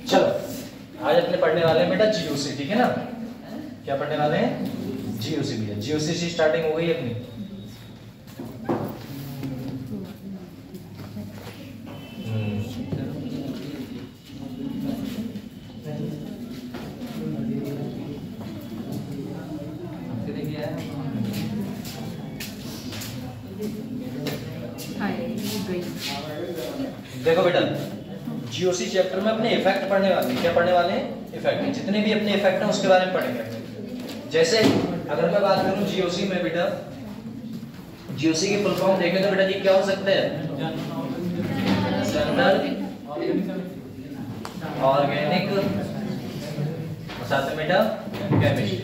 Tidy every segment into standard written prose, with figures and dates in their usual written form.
चलो आज अपने पढ़ने वाले हैं बेटा जीओसी, ठीक है ना। क्या पढ़ने वाले हैं? जीओसी। भैया जीओसी से स्टार्टिंग हो गई अपनी। देखो बेटा जीओसी चैप्टर में अपने इफेक्ट पढ़ने वाले हैं। क्या पढ़ने वाले हैं? इफेक्ट। जितने भी अपने इफेक्ट हैं उसके बारे में पढ़ेंगे। जैसे अगर मैं बात करूं जीओसी में बेटा, जीओसी की फुल फॉर्म देखें तो बेटा जी क्या हो सकते हैं? जनरल ऑर्गेनिक, साथ में बेटा केमिस्ट्री।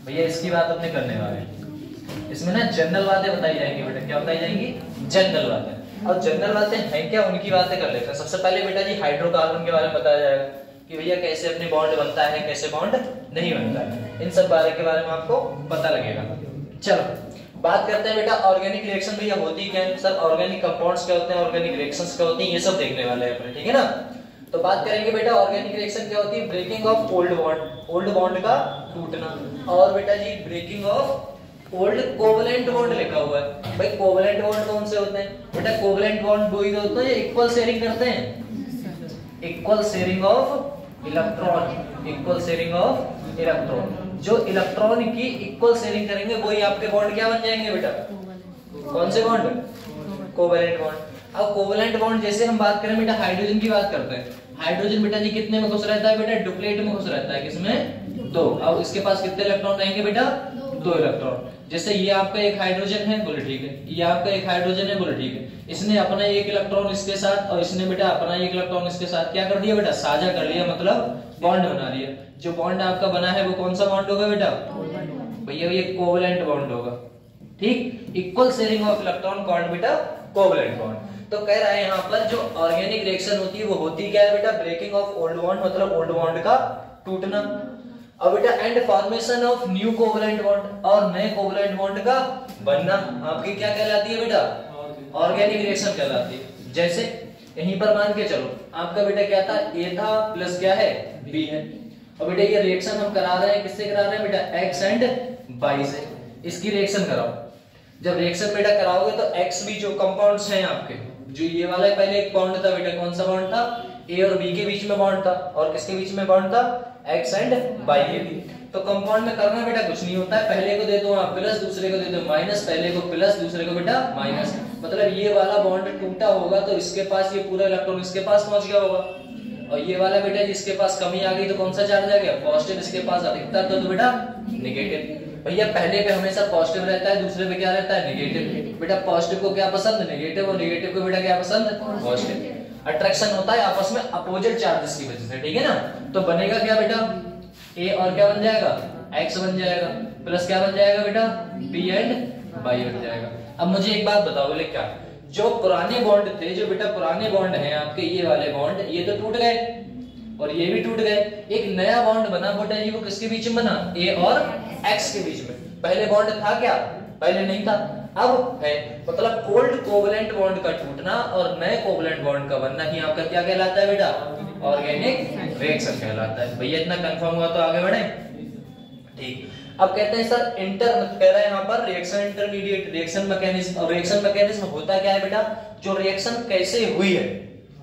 भैया इसकी बात अपने करने वाले हैं। इसमें ना जनरल बातें बताई जाएंगी बेटा। क्या बताई जाएंगी? जनरल बातें। और जनरल बातें हैं क्या, उनकी बातें कर लेते हैं। सबसे पहले बेटा जी हाइड्रोकार्बन के बारे में बताया जाएगा कि भैया कैसे अपने बॉन्ड बनता है, कैसे बॉन्ड नहीं बनता है। इन सब बारे के बारे में आपको पता लगेगा। चलो बात करते हैं बेटा ऑर्गेनिक रिएक्शन भैया होती क्या है। सर ऑर्गेनिक कंपाउंड्स क्या होते हैं, ऑर्गेनिक रिएक्शंस क्या होती हैं, ये सब देखने वाले हैं अपने, ठीक है ना। तो बात करेंगे बेटा ऑर्गेनिक रिएक्शन क्या होती है। Breaking of old bond, old bond का टूटना। और बेटा जी breaking of old covalent bond लिखा हुआ है। भाई कोवलेंट बॉन्ड कौन से होते हैं बेटा? कोवलेंट बॉन्ड वही होते हैं इक्वल शेयरिंग करते हैं। Equal sharing of electron, equal sharing of electron. जो इलेक्ट्रॉन की इक्वल शेयरिंग करेंगे वही आपके बॉन्ड क्या बन जाएंगे बेटा? कौन से बॉन्ड? Covalent bond. अब कोवलेंट बॉन्ड जैसे हम बात करें बेटा हाइड्रोजन की बात करते हैं। हाइड्रोजन बेटा जी कितने में खुश रहता है बेटा? डुप्लेट में खुश रहता है। किसमें? 2। अब इसके पास कितने इलेक्ट्रॉन रहेंगे बेटा? 2 इलेक्ट्रॉन। जैसे ये आपका एक हाइड्रोजन है, बोले ठीक है। ये आपका एक हाइड्रोजन है, बोले ठीक है। इसने अपना एक इलेक्ट्रॉन इसके साथ और इसने बेटा अपना एक इलेक्ट्रॉन इसके साथ क्या कर दिया बेटा? साझा कर लिया, मतलब बॉन्ड बना लिया। जो बॉन्ड आपका बना है वो कौन सा बॉन्ड होगा बेटा? भैया ये कोवलेंट बॉन्ड होगा, ठीक। Equal sharing of electron called बेटा कोवलेंट बॉन्ड। तो कह रहा है यहाँ पर जो ऑर्गेनिक रिएक्शन होती है वो होती क्या है बेटा? ब्रेकिंग ऑफ ओल्ड बॉन्ड, मतलब ओल्ड बॉन्ड का टूटना। अब बेटा and formation of new covalent bond, और नए कोवलेंट बॉन्ड का बनना आपकी क्या कहलाती है बेटा? ऑर्गेनिक रिएक्शन कहलाती है। जैसे यहीं पर मान के चलो आपका बेटा क्या था? ए था प्लस क्या है? बी है। और बेटा ये रिएक्शन हम करा रहे हैं, किससे करा रहे हैं बेटा? एक्स एंड वाई से। इसकी रिएक्शन कराओ। जब रिएक्शन बेटा कराओगे तो एक्स भी जो कंपाउंड्स हैं आपके, जो ये वाला पहले एक बॉन्ड था बेटा, कौन सा बॉन्ड था? ए और बी के बीच में बॉन्ड था। और किसके बीच में बॉन्ड था? एक्स एंड वाई के बीच। तो कंपाउंड में करना बेटा कुछ नहीं होता है, पहले को दे दो आप प्लस, दूसरे को दे दो माइनस, पहले को प्लस दूसरे को बेटा माइनस। मतलब ये वाला बॉन्ड टूटा होगा तो इसके पास ये पूरा इलेक्ट्रॉन इसके पास पहुंच गया होगा, और ये वाला बेटा जिसके पास कमी आ गई तो कौन सा चार्ज आ गया? पॉजिटिव। इसके पास अधिकता तो बेटा नेगेटिव। भैया पहले पे हमेशा पॉजिटिव रहता है, दूसरे पे क्या रहता है? नेगेटिव। बेटा पॉजिटिव को क्या पसंद? नेगेटिव। और नेगेटिव को बेटा क्या पसंद? पॉजिटिव। अट्रैक्शन होता है आपस में अपोजिट चार्जेस की वजह से, ठीक है ना। तो बनेगा क्या बेटा? ए और क्या बन जाएगा? एक्स बन जाएगा, प्लस क्या बन जाएगा बेटा? बी एंड वाई बन जाएगा। अब मुझे एक बात बताओ बोले क्या, जो पुराने बॉन्ड थे, जो बेटा पुराने बॉन्ड हैं आपके ये वाले बॉन्ड, ये तो टूट गए और ये भी टूट गए। एक नया बॉन्ड बना बेटा जी, वो किसके बीच में बना? ए और एक्स के बीच में। पहले बॉन्ड था क्या? पहले नहीं था, अब है। मतलब ओल्ड कोवलेंट बॉन्ड का टूटना और नए कोवलेंट बॉन्ड का बनना ही आपका क्या कहलाता है बेटा? ऑर्गेनिक रिएक्शन कहलाता है। भैया इतना कंफर्म हुआ तो आगे बढ़े, ठीक। अब कहते हैं सर इंटर कह रहा है यहाँ पर रिएक्शन इंटरमीडिएट रिएक्शन मैकेनिज्म। और रिएक्शन मैकेनिज्म होता क्या है बेटा? जो रिएक्शन कैसे हुई है।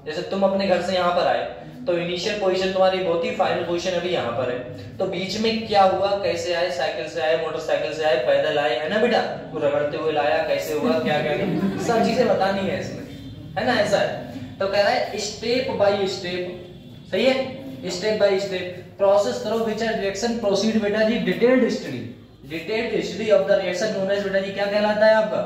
जैसे तुम अपने घर से यहाँ पर आए तो इनिशियल पोजीशन तुम्हारी बहुत ही, फाइनल पोजीशन अभी यहाँ पर है। तो बीच में क्या हुआ, कैसे आए? साइकिल से आए, मोटरसाइकिल से आए, पैदल आए, है ना बेटा? रगड़ते हुए लाया, कैसे हुआ, क्या क्या सब चीजें बतानी है इसमें, है ना? ऐसा है। तो कह रहा है स्टेप बाय स्टेप, सही है, स्टेप बाय स्टेप प्रोसेस करो विच रिएक्शन प्रोसीड बेटा जी detailed study. Detailed study of the reaction known as बेटा जी क्या कहलाता है आपका?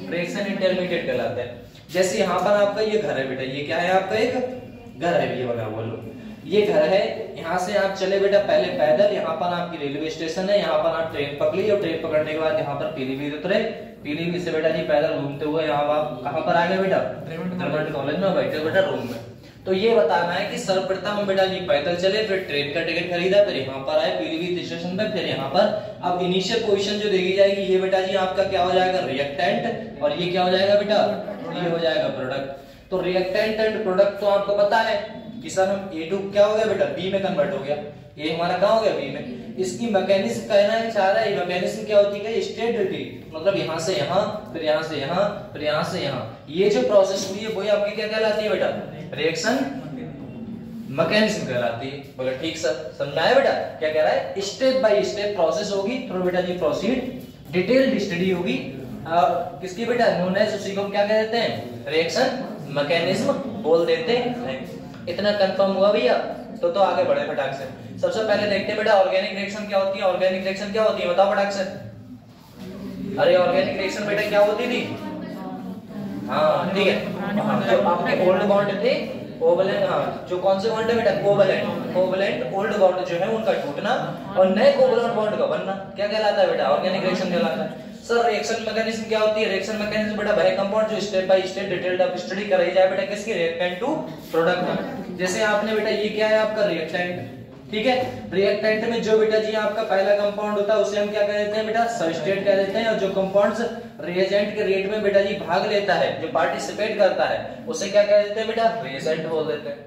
रिएक्शन इंटरमीडिएट कहलाता है। जैसे यहाँ पर आपका ये घर है बेटा, ये क्या है आपका? एक घर है, ये बना बोलो, ये घर है। यहाँ से आप चले बेटा पहले पैदल, यहाँ पर आपकी रेलवे स्टेशन है, यहाँ पर आप ट्रेन पकड़ी और ट्रेन पकड़ने के बाद यहाँ पर पीलीभीत उतरे, पीलीभीत से बेटा जी पैदल घूमते हुए यहाँ आप कहाँ पर आ गए बेटा? गवर्नमेंट कॉलेज में बैठे बेटा रूम में। तो ये बताना है कि सर्वप्रथम बेटा जी पैदल चले, फिर ट्रेन का टिकट खरीदा, फिर यहाँ पर आए पीलीभीत स्टेशन पे, फिर यहाँ पर अब इनिशियल पोजीशन जो देखी जाएगी ये बेटा जी आपका क्या हो जाएगा? रिएक्टेंट, और ये क्या हो जाएगा बेटा? ये हो जाएगा प्रोडक्ट। तो रिएक्टेंट एंड प्रोडक्ट तो आपको पता है कि सर हम A2 क्या हो गया बेटा B में कन्वर्ट हो गया, ये हमारा कहाँ हो गया B में। इसकी मैकेनिज्म कहना है चाह रहा है, मैकेनिज्म क्या होती है, स्टेट रिट्रीट, मतलब यहाँ से यहाँ, फिर यहाँ से यहाँ, फिर यहाँ से यहाँ, ये जो प्रोसेस हुई है वही आपकी क्या कहलाती है बेटा, रिएक्शन मैकेनिज्म कहलाती है। बोले ठीक सर, समझ आया बेटा क्या कह रहा है, स्टेप बाय स्टेप प्रोसेस होगी, तो बेटा जी प्रोसीड डिटेल्ड स्टडी होगी किसकी बेटा, नोन एज, उसी को क्या कह देते हैं, रिएक्शन मैकेनिज्म बोल देते हैं। इतना कंफर्म हुआ भैया, तो आगे बढ़े फटाक से। सबसे पहले देखते हैं बेटा ऑर्गेनिक रिएक्शन क्या होती है, ऑर्गेनिक रिएक्शन क्या होती है बताओ फटाक से। अरे ऑर्गेनिक रिएक्शन बेटा क्या होती थी, हाँ ठीक है, जो आपके ओल्ड बॉन्ड थे कोवैलेंट, हाँ जो कौन से बॉन्ड है बेटा, कोवैलेंट ओल्ड बॉन्ड जो है उनका टूटना और नए कोवैलेंट बॉन्ड का बनना क्या कहलाता है बेटा, ऑर्गेनिक रिएक्शन कहलाता है। सर रिएक्शन मैकेनिज्म क्या होती है, रिएक्शन मैकेनिज्म बेटा वह कंपाउंड जो स्टेप बाय स्टेप डिटेल्ड आप स्टडी कराई जाए बेटा किसकी, रिएक्टेंट टू प्रोडक्ट। जैसे आपने बेटा ये क्या है आपका रिएक्टेंट, ठीक है, रिएक्टेंट में जो बेटा जी आपका पहला कंपाउंड होता है उसे हम क्या कह देते हैं बेटा, सबस्ट्रेट कह देते हैं, और जो कंपाउंड्स रिएजेंट के रेट में बेटा जी भाग लेता है, जो पार्टिसिपेट करता है उसे क्या कह देते हैं बेटा, रिएजेंट बोल देते हैं।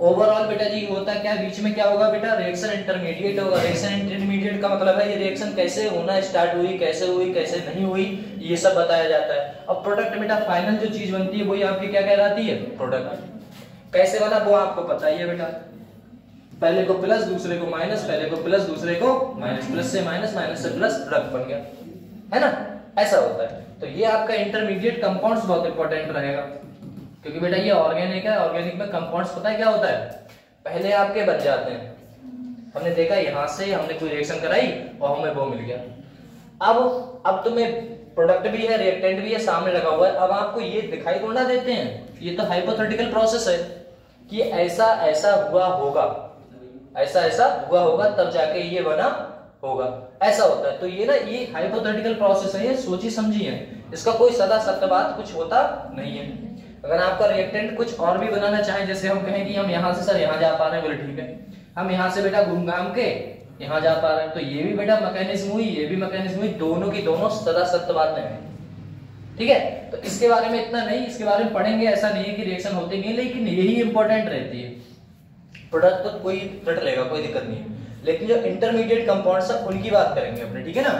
ओवरऑल बेटा जी होता क्या, बीच में क्या होगा बेटा, रिएक्शन इंटरमीडिएट होगा। रिएक्शन इंटरमीडिएट का मतलब है ये रिएक्शन कैसे होना स्टार्ट हुई, कैसे नहीं हुई, ये सब बताया जाता है। अब प्रोडक्ट बेटा फाइनल जो चीज बनती है वही आपकी क्या कहलाती है, प्रोडक्ट। कैसे बना वो आपको पता ही है बेटा, पहले को प्लस दूसरे को माइनस, पहले को प्लस दूसरे को माइनस, प्लस से माइनस, माइनस से प्लस, प्रोडक्ट बन गया, है ना, ऐसा होता है। तो ये आपका इंटरमीडिएट कंपाउंड्स बहुत इंपॉर्टेंट रहेगा, क्योंकि बेटा ये ऑर्गेनिक है, ऑर्गेनिक में कंपाउंड्स पता है क्या होता है, पहले आपके बन जाते हैं, हमने देखा यहाँ से हमने कोई रिएक्शन कराई और हमें वो मिल गया। अब तुम्हें प्रोडक्ट भी है, रिएक्टेंट भी है, सामने लगा हुआ है, अब आपको ये दिखाई तो ना देते हैं, ये तो हाइपोथेटिकल प्रोसेस है कि ऐसा ऐसा हुआ होगा, ऐसा ऐसा हुआ होगा तब जाके ये बना होगा, ऐसा होता है। तो ये ना ये हाइपोथेटिकल प्रोसेस है, ये सोची समझी है, इसका कोई सदा सत्य बात कुछ होता नहीं है। अगर आपका रिएक्टेंट कुछ और भी बनाना चाहे, जैसे हम कहें कि हम यहाँ से सर यहाँ जा पा रहे हैं, बोले ठीक है, हम यहाँ से बेटा घूम घाम के यहाँ जा पा रहे हैं, तो ये भी बेटा मैकेनिज्म हुई, ये भी मैकेनिज्म हुई, दोनों की दोनों सदा सत्य बातें हैं, ठीक है। तो इसके बारे में इतना नहीं, इसके बारे में पढ़ेंगे, ऐसा नहीं है कि रिएक्शन होते नहीं, लेकिन यही इंपॉर्टेंट रहती है। प्रोडक्ट तो कोई रट लेगा, कोई दिक्कत नहीं है, लेकिन जो इंटरमीडिएट कंपाउंड्स है उनकी बात करेंगे अपने, ठीक है ना।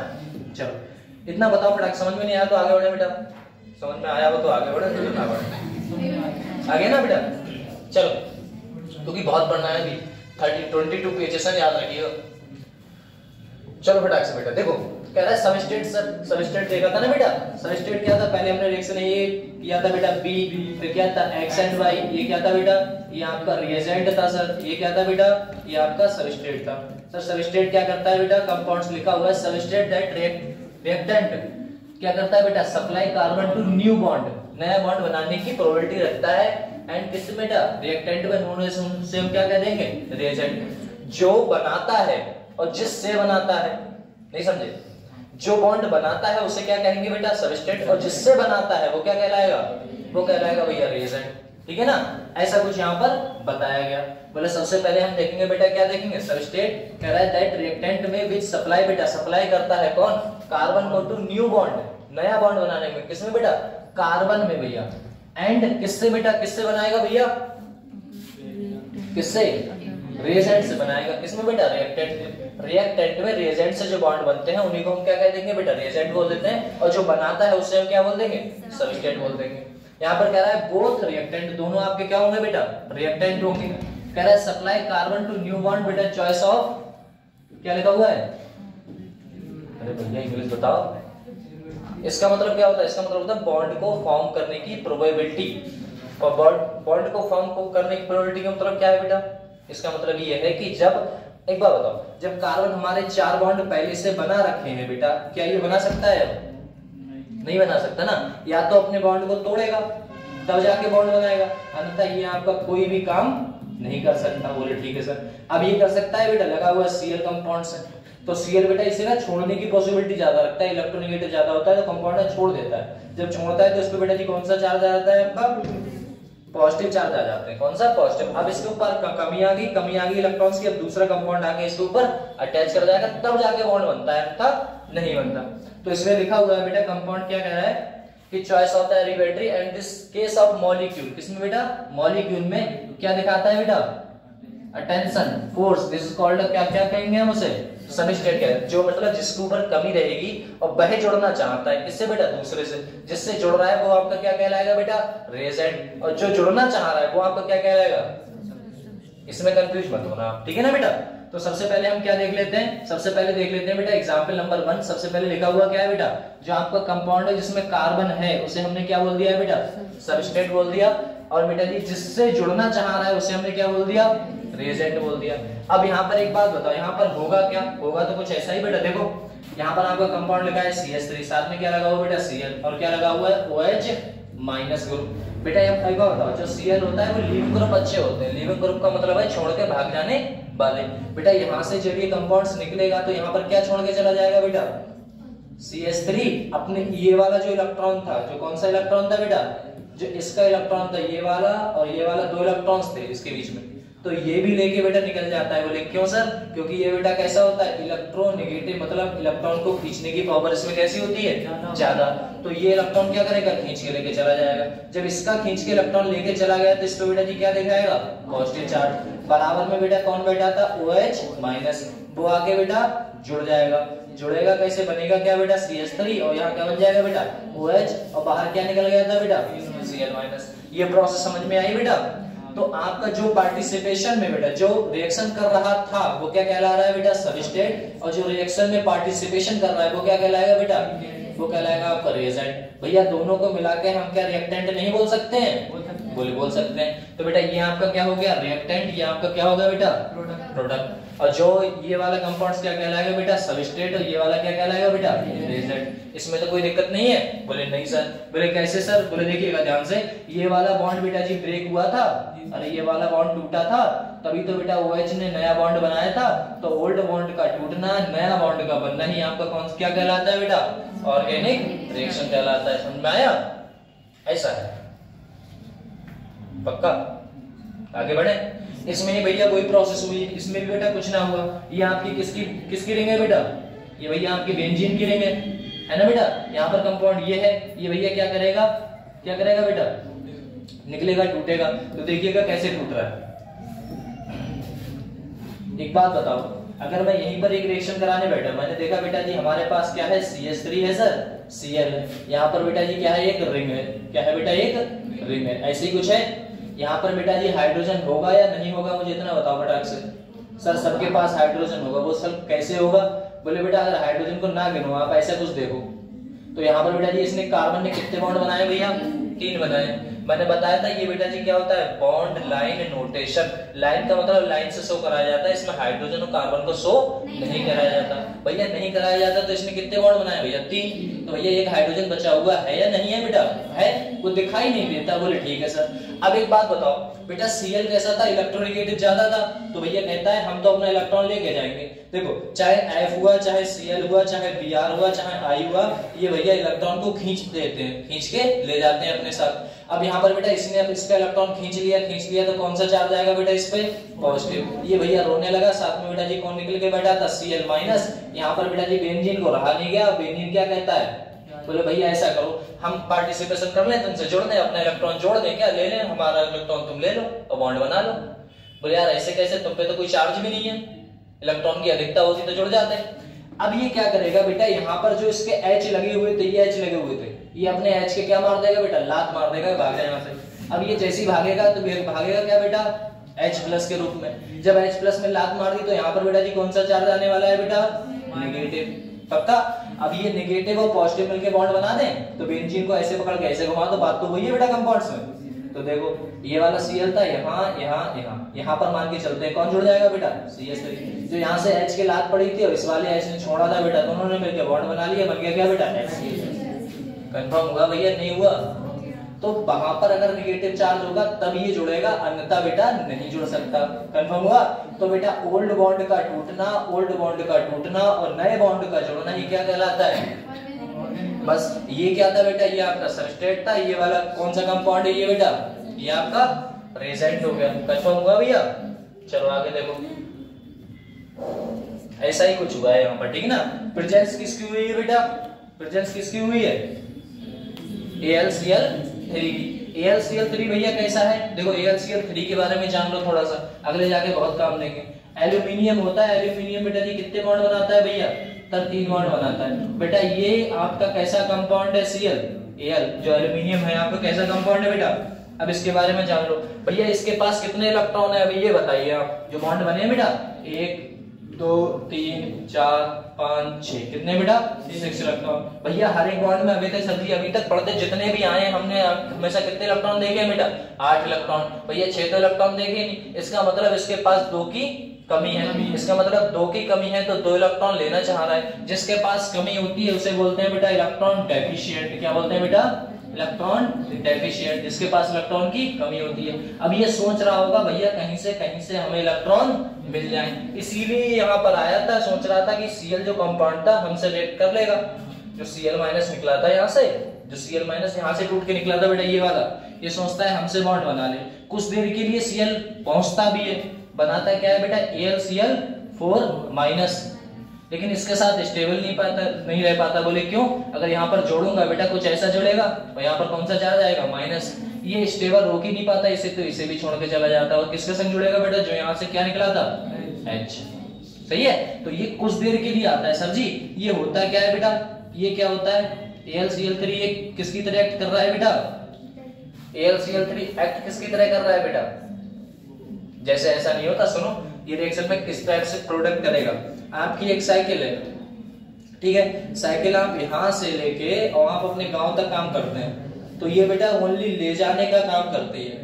चलो इतना बताओ फटाक, समझ में नहीं आया तो आगे बढ़े बेटा, समझ में आया हो तो आगे बढ़े, तो ना बढ़े आगे ना बेटा। चलो क्योंकि बहुत पढ़ना है अभी, 22 पेजेस हैं, याद रखिएगा। चलो फटाक से बेटा देखो, कह रहा है सबस्ट्रेट, सर सबस्ट्रेट देखा था ना बेटा, सबस्ट्रेट क्या था, पहले हमने रिएक्शन ये किया था बेटा बी, फिर क्या था एक्स एंड वाई, ये क्या था बेटा, ये आपका रिएजेंट था सर, ये क्या था बेटा, ये आपका सबस्ट्रेट था। सर सबस्ट्रेट क्या करता है बेटा, कंपाउंड्स लिखा हुआ है, सबस्ट्रेट दैट रिएक्टेंट क्या करता है बेटा, supply carbon to new bond, नया बॉन्ड बनाने की प्रोबेबिलिटी रखता है, एंड किस बेटा, रिएक्टेंट में नोन से हम क्या कह देंगे, रिएजेंट। जो बनाता है और जिससे बनाता है, नहीं समझे, जो बॉन्ड बनाता है उसे क्या कहेंगे बेटा, सबस्ट्रेट, और जिससे बनाता है वो क्या कहलाएगा, वो कहलाएगा भैया रिएजेंट, ठीक है ना। ऐसा कुछ यहाँ पर बताया गया। बोले सबसे पहले हम देखेंगे बेटा, क्या देखेंगे, सबस्ट्रेट कह रहा है दैट रिएक्टेंट में विच सप्लाई बेटा, सप्लाई करता है कौन, कार्बन को टू न्यू बॉन्ड, नया बॉन्ड बनाने में, किसमें बेटा, कार्बन में भैया, एंड किससे बेटा, किससे बनाएगा भैया, किससे, रिएजेंट से बनाएगा, किसमें बेटा, रिएक्टेंट। रिएक्टेंट में रिएजेंट से जो बॉन्ड बनते हैं उन्हीं को हम क्या कह देंगे बेटा, रिएजेंट बोल देते हैं, और जो बनाता है उससे हम क्या बोल देंगे, सबस्ट्रेट बोल देंगे। यहाँ पर कह रहा है बोथ रिएक्टेंट, दोनों आपके क्या होंगे बेटा, रिएक्टेंट होंगे। कह रहा है supply carbon to new bond बेटा, चॉइस ऑफ, क्या लिखा हुआ है, अरे भैया इंग्लिश बताओ, इसका मतलब क्या होता है, इसका मतलब होता है बॉन्ड को फॉर्म करने की प्रोबेबिलिटी, और बॉन्ड को फॉर्म करने की प्रोबेबिलिटी का मतलब क्या है बेटा, इसका मतलब ये है कि जब, एक बार बताओ, जब कार्बन हमारे 4 बॉन्ड पहले से बना रखे हैं बेटा, क्या ये बना सकता है, नहीं बना सकता ना, या तो अपने बॉन्ड को तोड़ेगा तब जाके बॉन्ड बनाएगा, अन्यथा ये आपका कोई भी काम नहीं कर सकता। बोले ठीक है सर, अब ये कर सकता है बेटा, लगा हुआ Cl कंपाउंड से, तो Cl बेटा इसे ना छोड़ने की पॉसिबिलिटी ज्यादा रखता है, इलेक्ट्रोनेगेटिव ज्यादा होता है, तो कंपाउंड छोड़ देता है। जब छोड़ता है तो इस पे बेटा जी कौन सा चार्ज आ जाता है आपका, पॉजिटिव चार्ज आ जाते हैं, कौन सा, पॉजिटिव। अब इसके ऊपर कमी आ गई इलेक्ट्रॉन्स की, अब दूसरा कंपाउंड आके इसके ऊपर अटैच कर जाएगा, तब जाके बॉन्ड बनता है, था नहीं बनता। तो इसमें लिखा हुआ है बेटा, कंपाउंड क्या कह रहा है कि choice of the elementary and this case of molecule, किसमें बेटा, मॉलिक्यूल में क्या दिखाता है बेटा, attention force, this is called, क्या क्या कहेंगे हम उसे, सबस्ट्रेट कहते हैं, जो मतलब जिसके ऊपर कमी रहेगी और वह जुड़ना चाहता है, किससे बेटा, दूसरे से, जिससे जुड़ रहा है वो आपका क्या कहलाएगा बेटा, रिएजेंट, और जो जुड़ना चाह रहा है वो आपका क्या कहलाएगा, इसमें कंफ्यूज मत होना आप, ठीक है ना बेटा। तो सबसे पहले हम क्या देख लेते हैं, सबसे पहले देख लेते हैं बेटा एग्जांपल नंबर 1। सबसे पहले लिखा हुआ क्या है बेटा, जो आपका कंपाउंड है जिसमें कार्बन है उसे हमने क्या बोल दिया है बेटा, सबस्ट्रेट बोल दिया, और बेटा जी जिससे जुड़ना चाह रहा है उसे हमने क्या बोल दिया, रिएजेंट बोल दिया। अब यहाँ पर एक बात बताओ, यहाँ पर होगा क्या, होगा तो कुछ ऐसा ही बेटा, देखो यहाँ पर आपका कंपाउंड लिखा है CH3, साथ में क्या लगा हुआ बेटा Cl, और क्या लगा हुआ है OH माइनस ग्रुप। बेटा ये बताओ, जो Cl होता है वो लीविंग ग्रुप अच्छे होते हैं, लीविंग ग्रुप का मतलब है छोड़ के भाग जाने वाले। बेटा यहाँ से जब ये कंपाउंड्स निकलेगा तो यहाँ पर क्या छोड़ के चला जाएगा बेटा, CH3 अपने ये वाला जो इलेक्ट्रॉन था, जो कौन सा इलेक्ट्रॉन था बेटा, जो इसका इलेक्ट्रॉन था ये वाला, और ये वाला 2 इलेक्ट्रॉन्स थे इसके बीच में, तो ये भी लेके बेटा निकल जाता है। बोले क्यों सर, क्योंकि ये बेटा कैसा होता है, इलेक्ट्रोनेगेटिव, मतलब इलेक्ट्रॉन को खींचने की पावर इसमें कैसी होती है, ज्यादा। तो ये इलेक्ट्रॉन क्या करेगा, खींच के लेके चला जाएगा। जब इसका खींच के इलेक्ट्रॉन लेके चला गया तो इस पे बेटा जी क्या दिखाएगा, पॉजिटिव चार्ज। बराबर में बेटा कौन बैठा था, OH माइनस, वो आके बेटा जुड़ जाएगा। जुड़ेगा कैसे, बनेगा क्या बेटा, CH3, और यहाँ क्या बन जाएगा बेटा, OH, और बाहर क्या निकल गया था बेटा, Cl माइनस। ये प्रोसेस समझ में आई बेटा। तो आपका जो पार्टिसिपेशन में बेटा जो रिएक्शन कर रहा था वो क्या कहला रहा है बेटा, सबस्ट्रेट, और जो रिएक्शन में पार्टिसिपेशन कर रहा है वो क्या कहलाएगा बेटा, वो कहलाएगा आपका रिएजेंट। भैया दोनों को मिला के हम क्या रिएक्टेंट नहीं बोल सकते हैं, बोल सकते हैं। तो बेटा ये आपका क्या हो गया, रिएक्टेंट, ये आपका क्या होगा बेटा, प्रोडक्ट। और जो ये वाला कंपाउंड्स क्या कहलाएगा बेटा, सबस्ट्रेट, और ये वाला क्या कहलाएगा बेटा, रिएजेंट। इसमें तो कोई दिक्कत नहीं है। बोले नहीं सर। बोले कैसे सर, बोले देखिएगा ध्यान से, ये वाला बॉन्ड बेटा जी ब्रेक हुआ था, अरे ये वाला बॉन्ड टूटा था, तभी तो बेटा OH ने नया बॉन्ड बनाया था। तो ओल्ड बॉन्ड का टूटना, नया बॉन्ड का बनना ही आपका कौन क्या कहलाता है बेटा, ऑर्गेनिक रिएक्शन कहलाता है। समझ में आया, ऐसा है, पक्का। आगे बढ़े। इसमें भैया कोई प्रोसेस हुई, इसमें भी बेटा कुछ ना हुआ। ये आपकी किसकी रिंग है बेटा, ये भैया आपकी बेंजीन की रिंग है ना बेटा। यहाँ पर कंपाउंड ये है, ये भैया क्या करेगा बेटा, निकलेगा, टूटेगा। तो देखिएगा कैसे टूट रहा है। एक बात बताओ, अगर मैं यहीं पर एक रिएक्शन कराने बैठा, मैंने देखा बेटा जी हमारे पास क्या है, CH3 है सर, Cl है, यहाँ पर बेटा जी क्या है, एक रिंग है, क्या है बेटा, एक रिंग है, ऐसे ही कुछ है। यहाँ पर बेटा जी हाइड्रोजन होगा या नहीं होगा, मुझे इतना बताओ फटाक से। सर सबके पास हाइड्रोजन होगा। वो सर कैसे होगा, बोले बेटा अगर हाइड्रोजन को ना गिनो, आप ऐसा कुछ देखो, तो यहाँ पर बेटा जी इसने कार्बन ने कितने बॉन्ड बनाए भैया, 3 बनाए। मैंने बताया था ये बेटा जी क्या होता है, बॉन्ड लाइन नोटेशन। लाइन का मतलब लाइन से शो कराया जाता है, इसमें हाइड्रोजन और कार्बन को शो नहीं कराया जाता। भैया नहीं कराया जाता तो इसने कितने बॉन्ड बनाए भैया, 3। तो भैया एक हाइड्रोजन बचा हुआ है या नहीं है बेटा, है, वो दिखाई नहीं देता। बोले ठीक है सर। अब एक बात बताओ बेटा, Cl कैसा था, इलेक्ट्रोनेगेटिव ज्यादा था, तो भैया कहता है हम तो अपना इलेक्ट्रॉन लेके जाएंगे। देखो चाहे F हुआ, चाहे Cl हुआ, चाहे Br हुआ, चाहे I हुआ, ये भैया इलेक्ट्रॉन को खींच देते हैं, खींच के ले जाते हैं अपने साथ। अब यहाँ पर बेटा इसने अब इसका इलेक्ट्रॉन खींच लिया तो कौन सा चार्ज आएगा बेटा इस पे, पॉजिटिव। ये भैया रोने लगा, साथ में बेटा जी कौन निकल के बैठा था, Cl माइनस। यहाँ पर बेटा जी बेंजीन को रहा नहीं गया, बेंजीन क्या कहता है, बोले भैया ऐसा करो, हम पार्टिसिपेशन कर लें, तुमसे जोड़ दें, अपना इलेक्ट्रॉन जोड़ दें, क्या ले लें, हमारा इलेक्ट्रॉन तुम ले लो और बॉन्ड बना लो। बोले यार ऐसे कैसे, तुम पे तो कोई चार्ज भी नहीं है, इलेक्ट्रॉन की अधिकता होती तो जुड़ जाते। अब ये क्या करेगा बेटा, यहाँ पर जो इसके H लगे हुए थे, ये H लगे हुए थे, ये अपने H के क्या मार देगा बेटा, लात मार देगा, भाग जाए यहाँ से। अब ये जैसे ही भागेगा तो भागेगा क्या बेटा, H+ के रूप में। जब H+ में लात मार दी तो यहाँ पर बेटा जी कौन सा चार्ज आने वाला है बेटा, नेगेटिव, पक्का। अब ये नेगेटिव और पॉजिटिव मिलके बॉन्ड बना दें, तो बेंजीन को ऐसे पकड़ के ऐसे घुमा दो, बात तो वही है बेटा कंपाउंड्स में। तो देखो ये वाला Cl था, यहाँ पर मान के चलते हैं, कौन जुड़ जाएगा बेटा, CH3। जो यहाँ से H की लात पड़ी थी और इस वाले H ने छोड़ा था बेटा, दोनों ने मिलकर बॉन्ड बना लिया, बन गया क्या बेटा, HCl। कंफर्म हुआ भैया, नहीं हुआ? तो वहां पर अगर नेगेटिव चार्ज होगा तब ये जुड़ेगा, अन्यथा बेटा नहीं जुड़ सकता। कंफर्म हुआ? तो बेटा ओल्ड बॉन्ड का टूटना और नए बॉन्ड का जुड़ना ही क्या कहलाता है? बस ये क्या था बेटा, ये आपका सबस्ट्रेट था, ये वाला कौन सा कंपाउंड है ये बेटा, ये आपका रिएजेंट हो गया। कंफर्म हुआ भैया? चलो आगे देखो, ऐसा ही कुछ हुआ है यहाँ पर, ठीक है ना। प्रेजेंस किसकी हुई है बेटा, प्रेजेंस किसकी हुई है, AlCl3 की। AlCl3 भैया कैसा है, देखो AlCl3 के बारे में जान लो थोड़ा सा, अगले जाके बहुत काम देंगे। एल्यूमिनियम होता है, एल्यूमिनियम बेटा जी कितने बॉन्ड बनाता है भैया, 3 बॉन्ड बनाता है बेटा। ये आपका कैसा कंपाउंड है, Cl, जो एल्यूमिनियम है आपका कैसा कंपाउंड है बेटा। अब इसके बारे में जान लो भैया, इसके पास कितने इलेक्ट्रॉन है अभी ये बताइए आप, जो बॉन्ड बने हैं बेटा, 1 2 3 4 5 6, कितने बेटा, 6 इलेक्ट्रॉन। भैया हर एक बॉन्ड में अभी तक पढ़ते जितने भी आए हमने हमेशा कितने इलेक्ट्रॉन देखे बेटा, 8 इलेक्ट्रॉन। भैया 6 तो इलेक्ट्रॉन देखे नहीं, इसका मतलब इसके पास 2 की कमी है। इसका मतलब 2 की कमी है तो 2 इलेक्ट्रॉन लेना चाह रहा है। जिसके पास कमी होती है उसे बोलते हैं बेटा इलेक्ट्रॉन डेफिशिएंट। क्या बोलते हैं बेटा, इलेक्ट्रॉन डेफिशिएंट, जिसके पास इलेक्ट्रॉन की कमी होती है। अब ये सोच रहा होगा भैया कहीं से हमें इलेक्ट्रॉन मिल जाए, इसीलिए यहाँ पर आया था, सोच रहा था कि Cl जो कंपाउंड था हमसे रिएक्ट कर लेगा। जो Cl माइनस निकला था यहाँ से, जो Cl माइनस यहाँ से टूट के निकला था बेटा ये वाला, ये सोचता है हमसे बॉन्ड बना ले। कुछ देर के लिए Cl पहुंचता भी है, बनाता क्या है बेटा, AlCl4 माइनस, लेकिन इसके साथ स्टेबल नहीं रह पाता। बोले क्यों, अगर यहाँ पर जोड़ूंगा बेटा कुछ ऐसा जुड़ेगा और यहाँ पर कौन सा चार्ज आएगा, माइनस। ये स्टेबल रोक ही नहीं पाता इसे, तो इसे भी छोड़ के चला जाता है। और किसके संग जुड़ेगा बेटा, जो यहाँ से क्या निकला था, H। सही है, तो ये कुछ देर के लिए आता है। सर जी ये होता क्या है बेटा, ये क्या होता है, AlCl3 ये किसकी तरह एक्ट कर रहा है बेटा, AlCl3 एक्ट किसकी तरह कर रहा है बेटा, जैसे ऐसा नहीं होता। सुनो ये रिएक्शन में किस टाइप से प्रोडक्ट करेगा। आपकी एक साइकिल है, ठीक है, साइकिल आप यहाँ से लेके और आप अपने गांव तक काम करते हैं, तो ये बेटा ओनली ले जाने का काम करती है,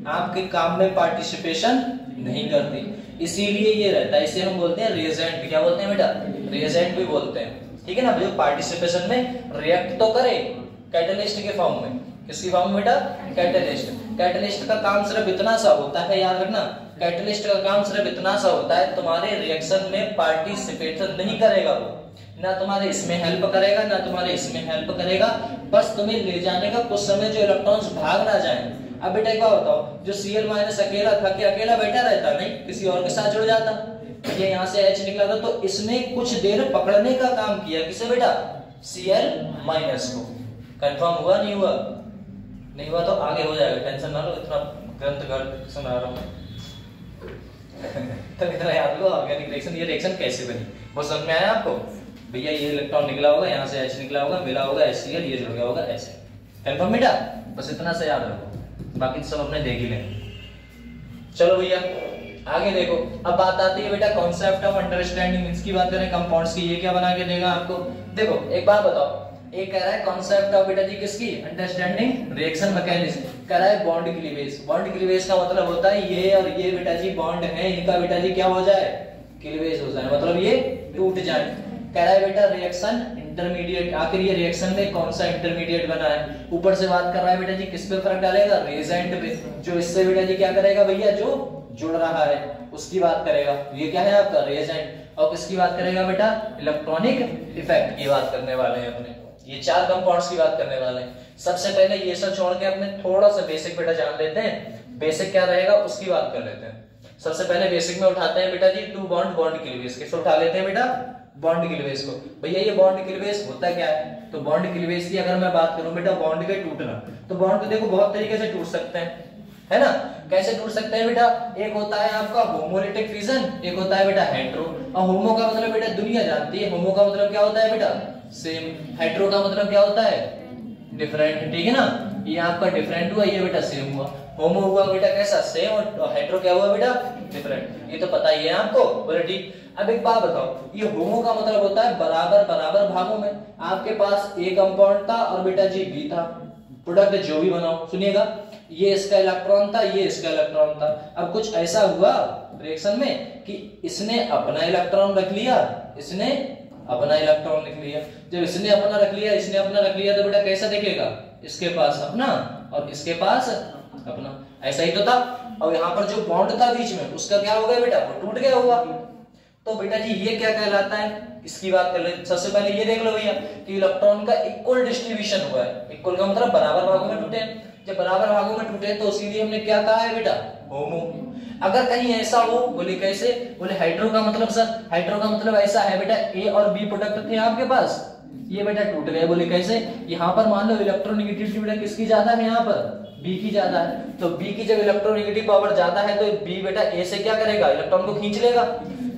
आपके काम में पार्टिसिपेशन नहीं करती, इसीलिए ये रहता है। इसे हम बोलते हैं रिएजेंट। क्या बोलते हैं बेटा, रिएजेंट भी बोलते हैं, ठीक है ना। जो पार्टिसिपेशन में रिएक्ट तो करे कैटलिस्ट के फॉर्म में, किसकी फॉर्म में बेटा, कैटलिस्ट। कैटलिस्ट का काम सिर्फ इतना सा होता है, याद रखना, कैटलिस्ट का काम सिर्फ इतना सा होता है, तुम्हारे रिएक्शन में पार्टिसिपेशन नहीं करेगा वो, ना तुम्हारे इसमें हेल्प करेगा ना तुम्हारे इसमें हेल्प करेगा, बस तुम्हें ले जाने का कुछ समय जो इलेक्ट्रॉन्स भाग ना जाए। अब बेटा एक बात बताओ, जो Cl माइनस अकेला था क्या अकेला बैठा रहता, नहीं, किसी और के साथ जुड़ जाता। ये यहाँ से H निकला था तो इसने कुछ देर पकड़ने का काम किया, किसे बेटा, Cl माइनस को। कंफर्म हुआ नहीं हुआ, नहीं हुआ तो आगे हो जाएगा, टेंशन ना लो, इतना ग्रंथ घर सुना रहा हूँ तो इतना याद लो। ऑर्गेनिक रिएक्शन, ये रिएक्शन कैसे बनी वो समझ में आया आपको भैया। ये इलेक्ट्रॉन निकला होगा, यहाँ से H निकला होगा, मिला होगा HCl, ये जुड़ गया होगा ऐसे। कंफर्म बेटा, बस इतना से याद रखो, बाकी सब अपने देख ही लेंगे। चलो भैया आगे देखो। अब बात आती है बेटा कॉन्सेप्ट ऑफ अंडरस्टैंडिंग, इसकी बात करें कंपाउंड्स की, ये क्या बना के देगा आपको। देखो एक बात बताओ, एक कह रहा है कॉन्सेप्ट ऑफ बेटा जी किसकी, अंडरस्टैंडिंग रिएक्शन मैकेनिज्म, कह रहा है बॉन्ड क्लीवेज। बॉन्ड क्लीवेज का मतलब होता है ये और ये बेटा जी बॉन्ड है, इनका बेटा जी क्या हो जाए, क्लीवेज हो जाए, मतलब ये टूट जाए। कह रहा है बेटा रिएक्शन इंटरमीडिएट, आखिर ये रिएक्शन में कौन सा इंटरमीडिएट बना है। ऊपर से बात कर रहा है बेटा जी किस पे फर्क डालेगा, रिएजेंट पे, जो इससे बेटा जी क्या करेगा भैया, जो जुड़ रहा है उसकी बात करेगा। ये क्या है आपका रिएजेंट। और किसकी बात करेगा बेटा, इलेक्ट्रॉनिक इफेक्ट की बात करने वाले हैं अपने। ये 4 कंपाउंड्स की बात करने वाले हैं। सबसे पहले ये सब छोड़ के अपने थोड़ा सा बेसिक बेटा जान लेते हैं, बेसिक क्या रहेगा उसकी बात कर लेते हैं। सबसे पहले बेसिक में उठाते हैं बेटा जी 2 बॉन्ड क्लीवेज। किसको उठा लेते हैं बेटा, बॉन्ड क्लीवेज को। भैया ये बॉन्ड क्लीवेज होता क्या है, तो बॉन्ड क्लीवेज की अगर मैं बात करूं बेटा, बॉन्ड के टूटना, तो बॉन्ड को देखो बहुत तरीके से टूट सकते हैं, है ना। कैसे टूट सकते हैं बेटा, एक होता है आपका होमोलिटिक फिजन, एक होता है बेटा हेट्रो। और होमो का मतलब बेटा दुनिया जानती है, होमो का मतलब क्या होता है बेटा, सेम। हेट्रो का मतलब क्या होता है, डिफरेंट, ठीक है ना। ये आपका डिफरेंट हुआ, ये बेटा सेम हुआ। होमो हुआ बेटा कैसा, सेम, और हेट्रो क्या हुआ बेटा, डिफरेंट। ये तो पता ही है आपको, बोले ठीक। अब एक बात बताओ, ये होमो का मतलब होता है बराबर बराबर भागों में। आपके पास ए कंपाउंड था और बेटा जी बी था, प्रोडक्ट जो भी बनाओ, सुनिएगा, ये इसका इलेक्ट्रॉन था, ये इसका इलेक्ट्रॉन था। अब कुछ ऐसा हुआ रिएक्शन में कि इसने अपना इलेक्ट्रॉन रख लिया, इसने अपना इलेक्ट्रॉन रख लिया। जब इसने अपना रख लिया, इसने अपना रख लिया, तो बेटा कैसा दिखेगा, इसके पास अपना और इसके पास अपना, ऐसा ही तो था। और यहाँ पर जो बॉन्ड था बीच में, उसका क्या हो गया बेटा, वो टूट गया होगा। तो बेटा जी ये क्या कहलाता है, इसकी बात कर ले। सबसे पहले ये देख लो भैया कि इलेक्ट्रॉन का इक्वल डिस्ट्रीब्यूशन हुआ है। इक्वल का मतलब बराबर भागों में टूटे। जब बराबर भागों में टूटे तो इसीलिए हमने क्या कहा है बेटा, होमो। अगर कहीं ऐसा हो, बोले कैसे, बोले हाइड्रो का मतलब, सर हाइड्रो का मतलब ऐसा है बेटा, ए और बी प्रोडक्ट थे आपके पास, ये बेटा टूट गए। बोले कैसे? यहाँ पर मान लो इलेक्ट्रोनेगेटिविटी बेटा किसकी ज्यादा है, यहाँ पर बी की ज्यादा है। तो बी की जब इलेक्ट्रोनेगेटिव पावर ज्यादा है तो बी बेटा ए से क्या करेगा, इलेक्ट्रॉन को खींच लेगा।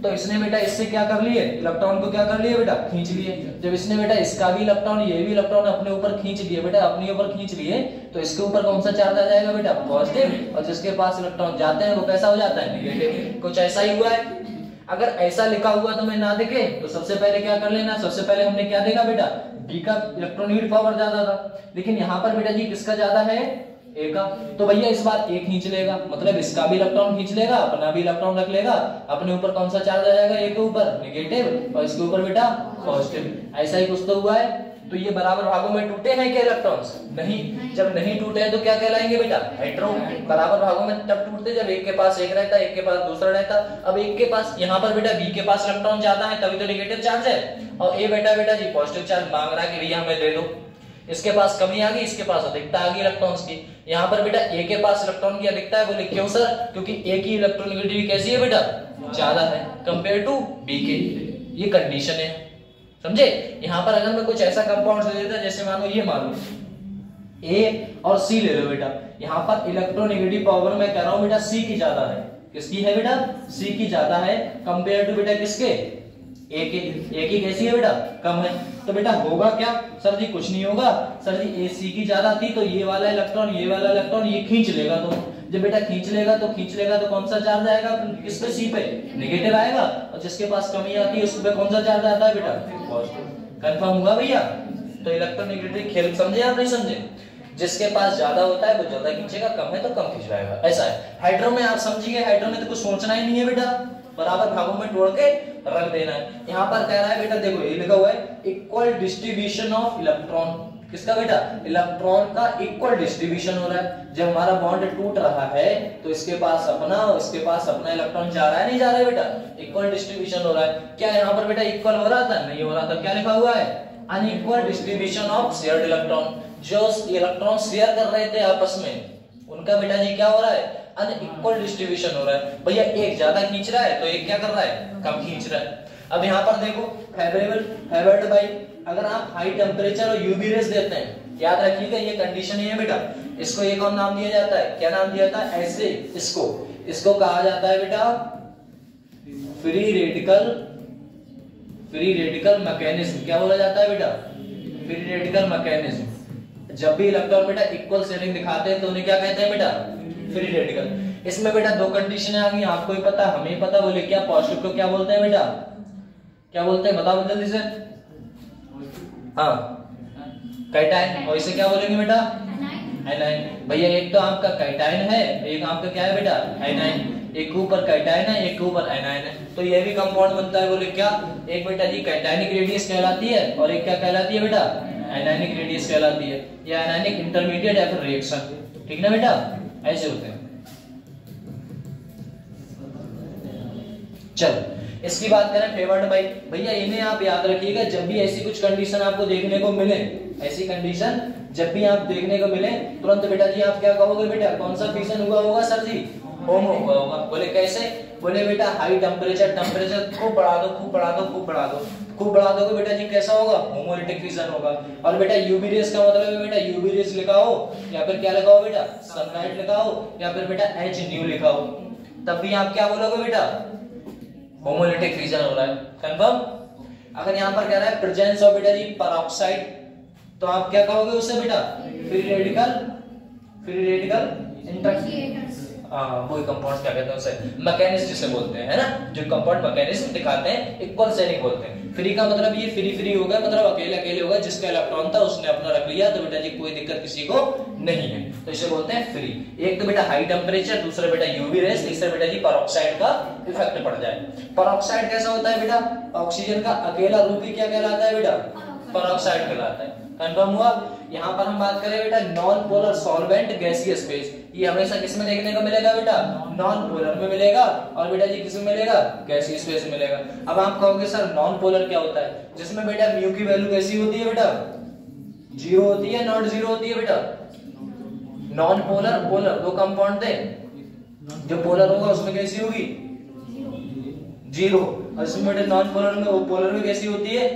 तो इसने बेटा इससे क्या कर लिए, इलेक्ट्रॉन को क्या कर लिए बेटा, खींच लिए। जब इसने बेटा इसका भी इलेक्ट्रॉन ये भी इलेक्ट्रॉन अपने ऊपर खींच लिए बेटा, अपने ऊपर खींच लिए, तो इसके ऊपर कौन सा चार्ज आ जाएगा बेटा, पॉजिटिव। और जिसके पास इलेक्ट्रॉन जाते हैं वो कैसा हो जाता है, नेगेटिव। कुछ ऐसा ही हुआ है। अगर ऐसा लिखा हुआ तो मैं ना देखे तो सबसे पहले क्या कर लेना, सबसे पहले हमने क्या देखा बेटा, बी का इलेक्ट्रॉनिक पावर ज्यादा था, लेकिन यहाँ पर बेटा जी किसका ज्यादा है, ए का। तो भैया इस बार ए खींच लेगा, मतलब इसका भी इलेक्ट्रॉन खींच लेगा, अपना भी इलेक्ट्रॉन रख लेगा, अपने ऊपर कौन सा चार्ज आ जाएगा, ए के ऊपर नेगेटिव, और इसके ऊपर बेटा पॉजिटिव। ऐसा ही कुछ तो हुआ है। तो ये बराबर भागों में टूटे हैं क्या इलेक्ट्रॉन्स? नहीं। जब नहीं टूटे हैं तो क्या कहलाएंगे बेटा, हेटेरो। बराबर भागों में तब टूटते जब एक के पास एक रहता, एक के पास दूसरा रहता। अब एक के पास, यहाँ पर बेटा बी के पास इलेक्ट्रॉन ज्यादा है तभी तो नेगेटिव चार्ज है, और ए बेटा जी पॉजिटिव चार्ज मांग रहा है कि भैया हमें दे दो। इसके पास कमी आ गई, इसके पास अधिकता आ गई इलेक्ट्रॉन्स की। यहाँ पर बेटा ए के पास इलेक्ट्रॉन की अधिकता है। बोले क्यों सर? क्योंकि ए की इलेक्ट्रोनेगेटिविटी कैसी है बेटा, ज्यादा है कंपेयर टू बी के। ये कंडीशन है, समझे? यहाँ पर अगर मैं कुछ ऐसा कंपाउंड दे देता, जैसे मानो ये मानो ए और सी ले लो बेटा, यहाँ पर इलेक्ट्रोनेगेटिव पावर मैं कह रहा हूँ बेटा सी की ज्यादा है। किसकी है बेटा, सी की ज्यादा है कंपेयर टू बेटा किसके, ए की। ए की कैसी है बेटा, कम है। तो बेटा होगा क्या सर जी? कुछ नहीं होगा सर जी, ए सी की ज्यादा थी तो ये वाला इलेक्ट्रॉन ये खींच लेगा। तो जब बेटा खींच लेगा तो कौन सा चार्ज आएगा किस पे, सी पे, नेगेटिव आएगा। और जिसके पास कमी आती है उस पे कौन सा चार्ज आता है बेटा, पॉजिटिव। कंफर्म हुआ भैया? तो इलेक्ट्रोनेगेटिव खेल समझे आप नहीं समझे? जिसके पास ज्यादा होता है वो ज्यादा खींचेगा, कम है तो कम खींचवाएगा, ऐसा है। हाइड्रो में आप समझिए, हाइड्रो में तो कुछ सोचना ही नहीं है बेटा, बराबर भागों में तोड़ के रख देना है। यहाँ पर कह रहा है बेटा, देखो ये लिखा हुआ है इक्वल डिस्ट्रीब्यूशन ऑफ इलेक्ट्रॉन। किसका बेटा, इलेक्ट्रॉन का इक्वल डिस्ट्रीब्यूशन हो रहा है। जब हमारा बॉन्ड टूट रहा है तो इसके पास अपना और इसके पास अपना इलेक्ट्रॉन जा रहा है, नहीं जा रहा है बेटा, इक्वल डिस्ट्रीब्यूशन हो रहा है। क्या यहाँ पर बेटा इक्वल हो रहा था, नहीं हो रहा था। क्या लिखा हुआ है, unequal distribution of shared electron. जो इलेक्ट्रॉन शेयर कर रहे थे आपस में उनका बेटा जी क्या हो रहा है, अनइक्वल डिस्ट्रीब्यूशन हो रहा है। भैया एक ज्यादा खींच रहा है तो एक क्या कर रहा है, कम खींच रहा है। अब यहाँ पर देखो फेवर्ड बाई, अगर आप हाई टेम्परेचर और यूवी रेज देते हैं, याद रखिएगा ये कंडीशन ही है बेटा। इसको एक और नाम दिया जाता है, क्या नाम दिया था, ऐसे इसको कहा जाता है बेटा फ्री रेडिकल मैकेनिज्म। क्या बोला जाता है बेटा, फ्री रेडिकल मैकेनिज्म। जब भी इलेक्ट्रॉन बेटा इक्वल शेयरिंग दिखाते हैं तो उन्हें क्या कहते हैं बेटा, फ्री रेडिकल। इसमें बेटा दो कंडीशन आ गई, आपको ही पता हमें पता। बोले क्या, पॉजिटिव को क्या बोलते हैं बेटा, क्या बोलते हैं बताओ जल्दी से। हाँ, कैटायन। और इसे क्या बोलेंगे बेटा, एनायन। भैया एक तो आपका कैटायन है, एक आपका क्या है बेटा, एनायन। एक के ऊपर कैटायन है, एक के ऊपर एनायन है, तो ये भी कंपाउंड बनता है। बोले क्या, एक बेटा जी कैटायनिक रेडियस कहलाती है और एक क्या कहलाती है बेटा, एनायनिक रेडियस कहलाती है, या एनायनिक इंटरमीडिएट या फिर रिएक्शन। ठीक ना बेटा, ऐसे होते हैं। चलो इसकी बात करें फेवर्ड बाई। भैया इन्हें आप याद रखिएगा, जब भी ऐसी कुछ कंडीशन आपको देखने को मिले, ऐसी कंडीशन जब भी आप देखने को मिले, तुरंत बेटा जी आप क्या कहोगे बेटा, कौन सा फिशन हुआ होगा सर जी, होमो हुआ होगा। बोले कैसे, बोले बेटा हाई टेम्परेचर खूब बढ़ा दोगे बेटा जी, कैसा होगा, होमोलिटिक फिशन होगा। और बेटा यूवी रेस का मतलब है बेटा, यूवी रेस लिखाओ या फिर क्या लिखाओ बेटा, सनलाइट लिखाओ या फिर बेटा एच न्यू लिखाओ, तब भी आप क्या बोलोगे बेटा, होमोलिटिक फिशन हो रहा है। कंफर्म। अगर यहाँ पर कह रहा है प्रेजेंस ऑफ बेटा जी पेरोक्साइड, तो आप क्या कहोगे उससे बेटा, फ्री रेडिकल इंटरेक्शन। वो कंपाउंड्स क्या कहते हैं उसे, मैकेनिज्म जिसे बोलते हैं, है ना, जो कंपाउंड मैकेनिज्म दिखाते हैं, इक्वल शेयरिंग बोलते हैं। फ्री का मतलब ये फ्री होगा, मतलब अकेले होगा, जिसका इलेक्ट्रॉन था उसने अपना रख लिया, तो बेटा जी कोई दिक्कत किसी को नहीं है, तो इसे बोलते हैं फ्री। एक तो बेटा हाई टेम्परेचर, दूसरा बेटा यूवी रेस, तीसरा बेटा जी पेरोक्साइड का इफेक्ट पड़ जाए। पेरोक्साइड कैसा होता है बेटा, ऑक्सीजन का अकेला रूप ही क्या कहलाता है बेटा, पेरोक्साइड कहलाता है। कंफर्म हुआ। यहाँ पर हम बात करें बेटा non polar solvent gaseous phase, ये हमेशा किस में देखने को मिलेगा बेटा, नॉन पोलर में मिलेगा, और बेटा जी किस में मिलेगा, गैसियस फेज में मिलेगा। अब आप कहोगे सर नॉन पोलर क्या होता है, जिसमें बेटा म्यू की वैल्यू कैसी होती है बेटा, 0 होती है, नॉट 0 होती है बेटा। नॉन पोलर पोलर दो कंपाउंड थे, जो पोलर होगा उसमें कैसी होगी, 0, और इसमें बेटा नॉन पोलर में, वो पोलर में कैसी होती है,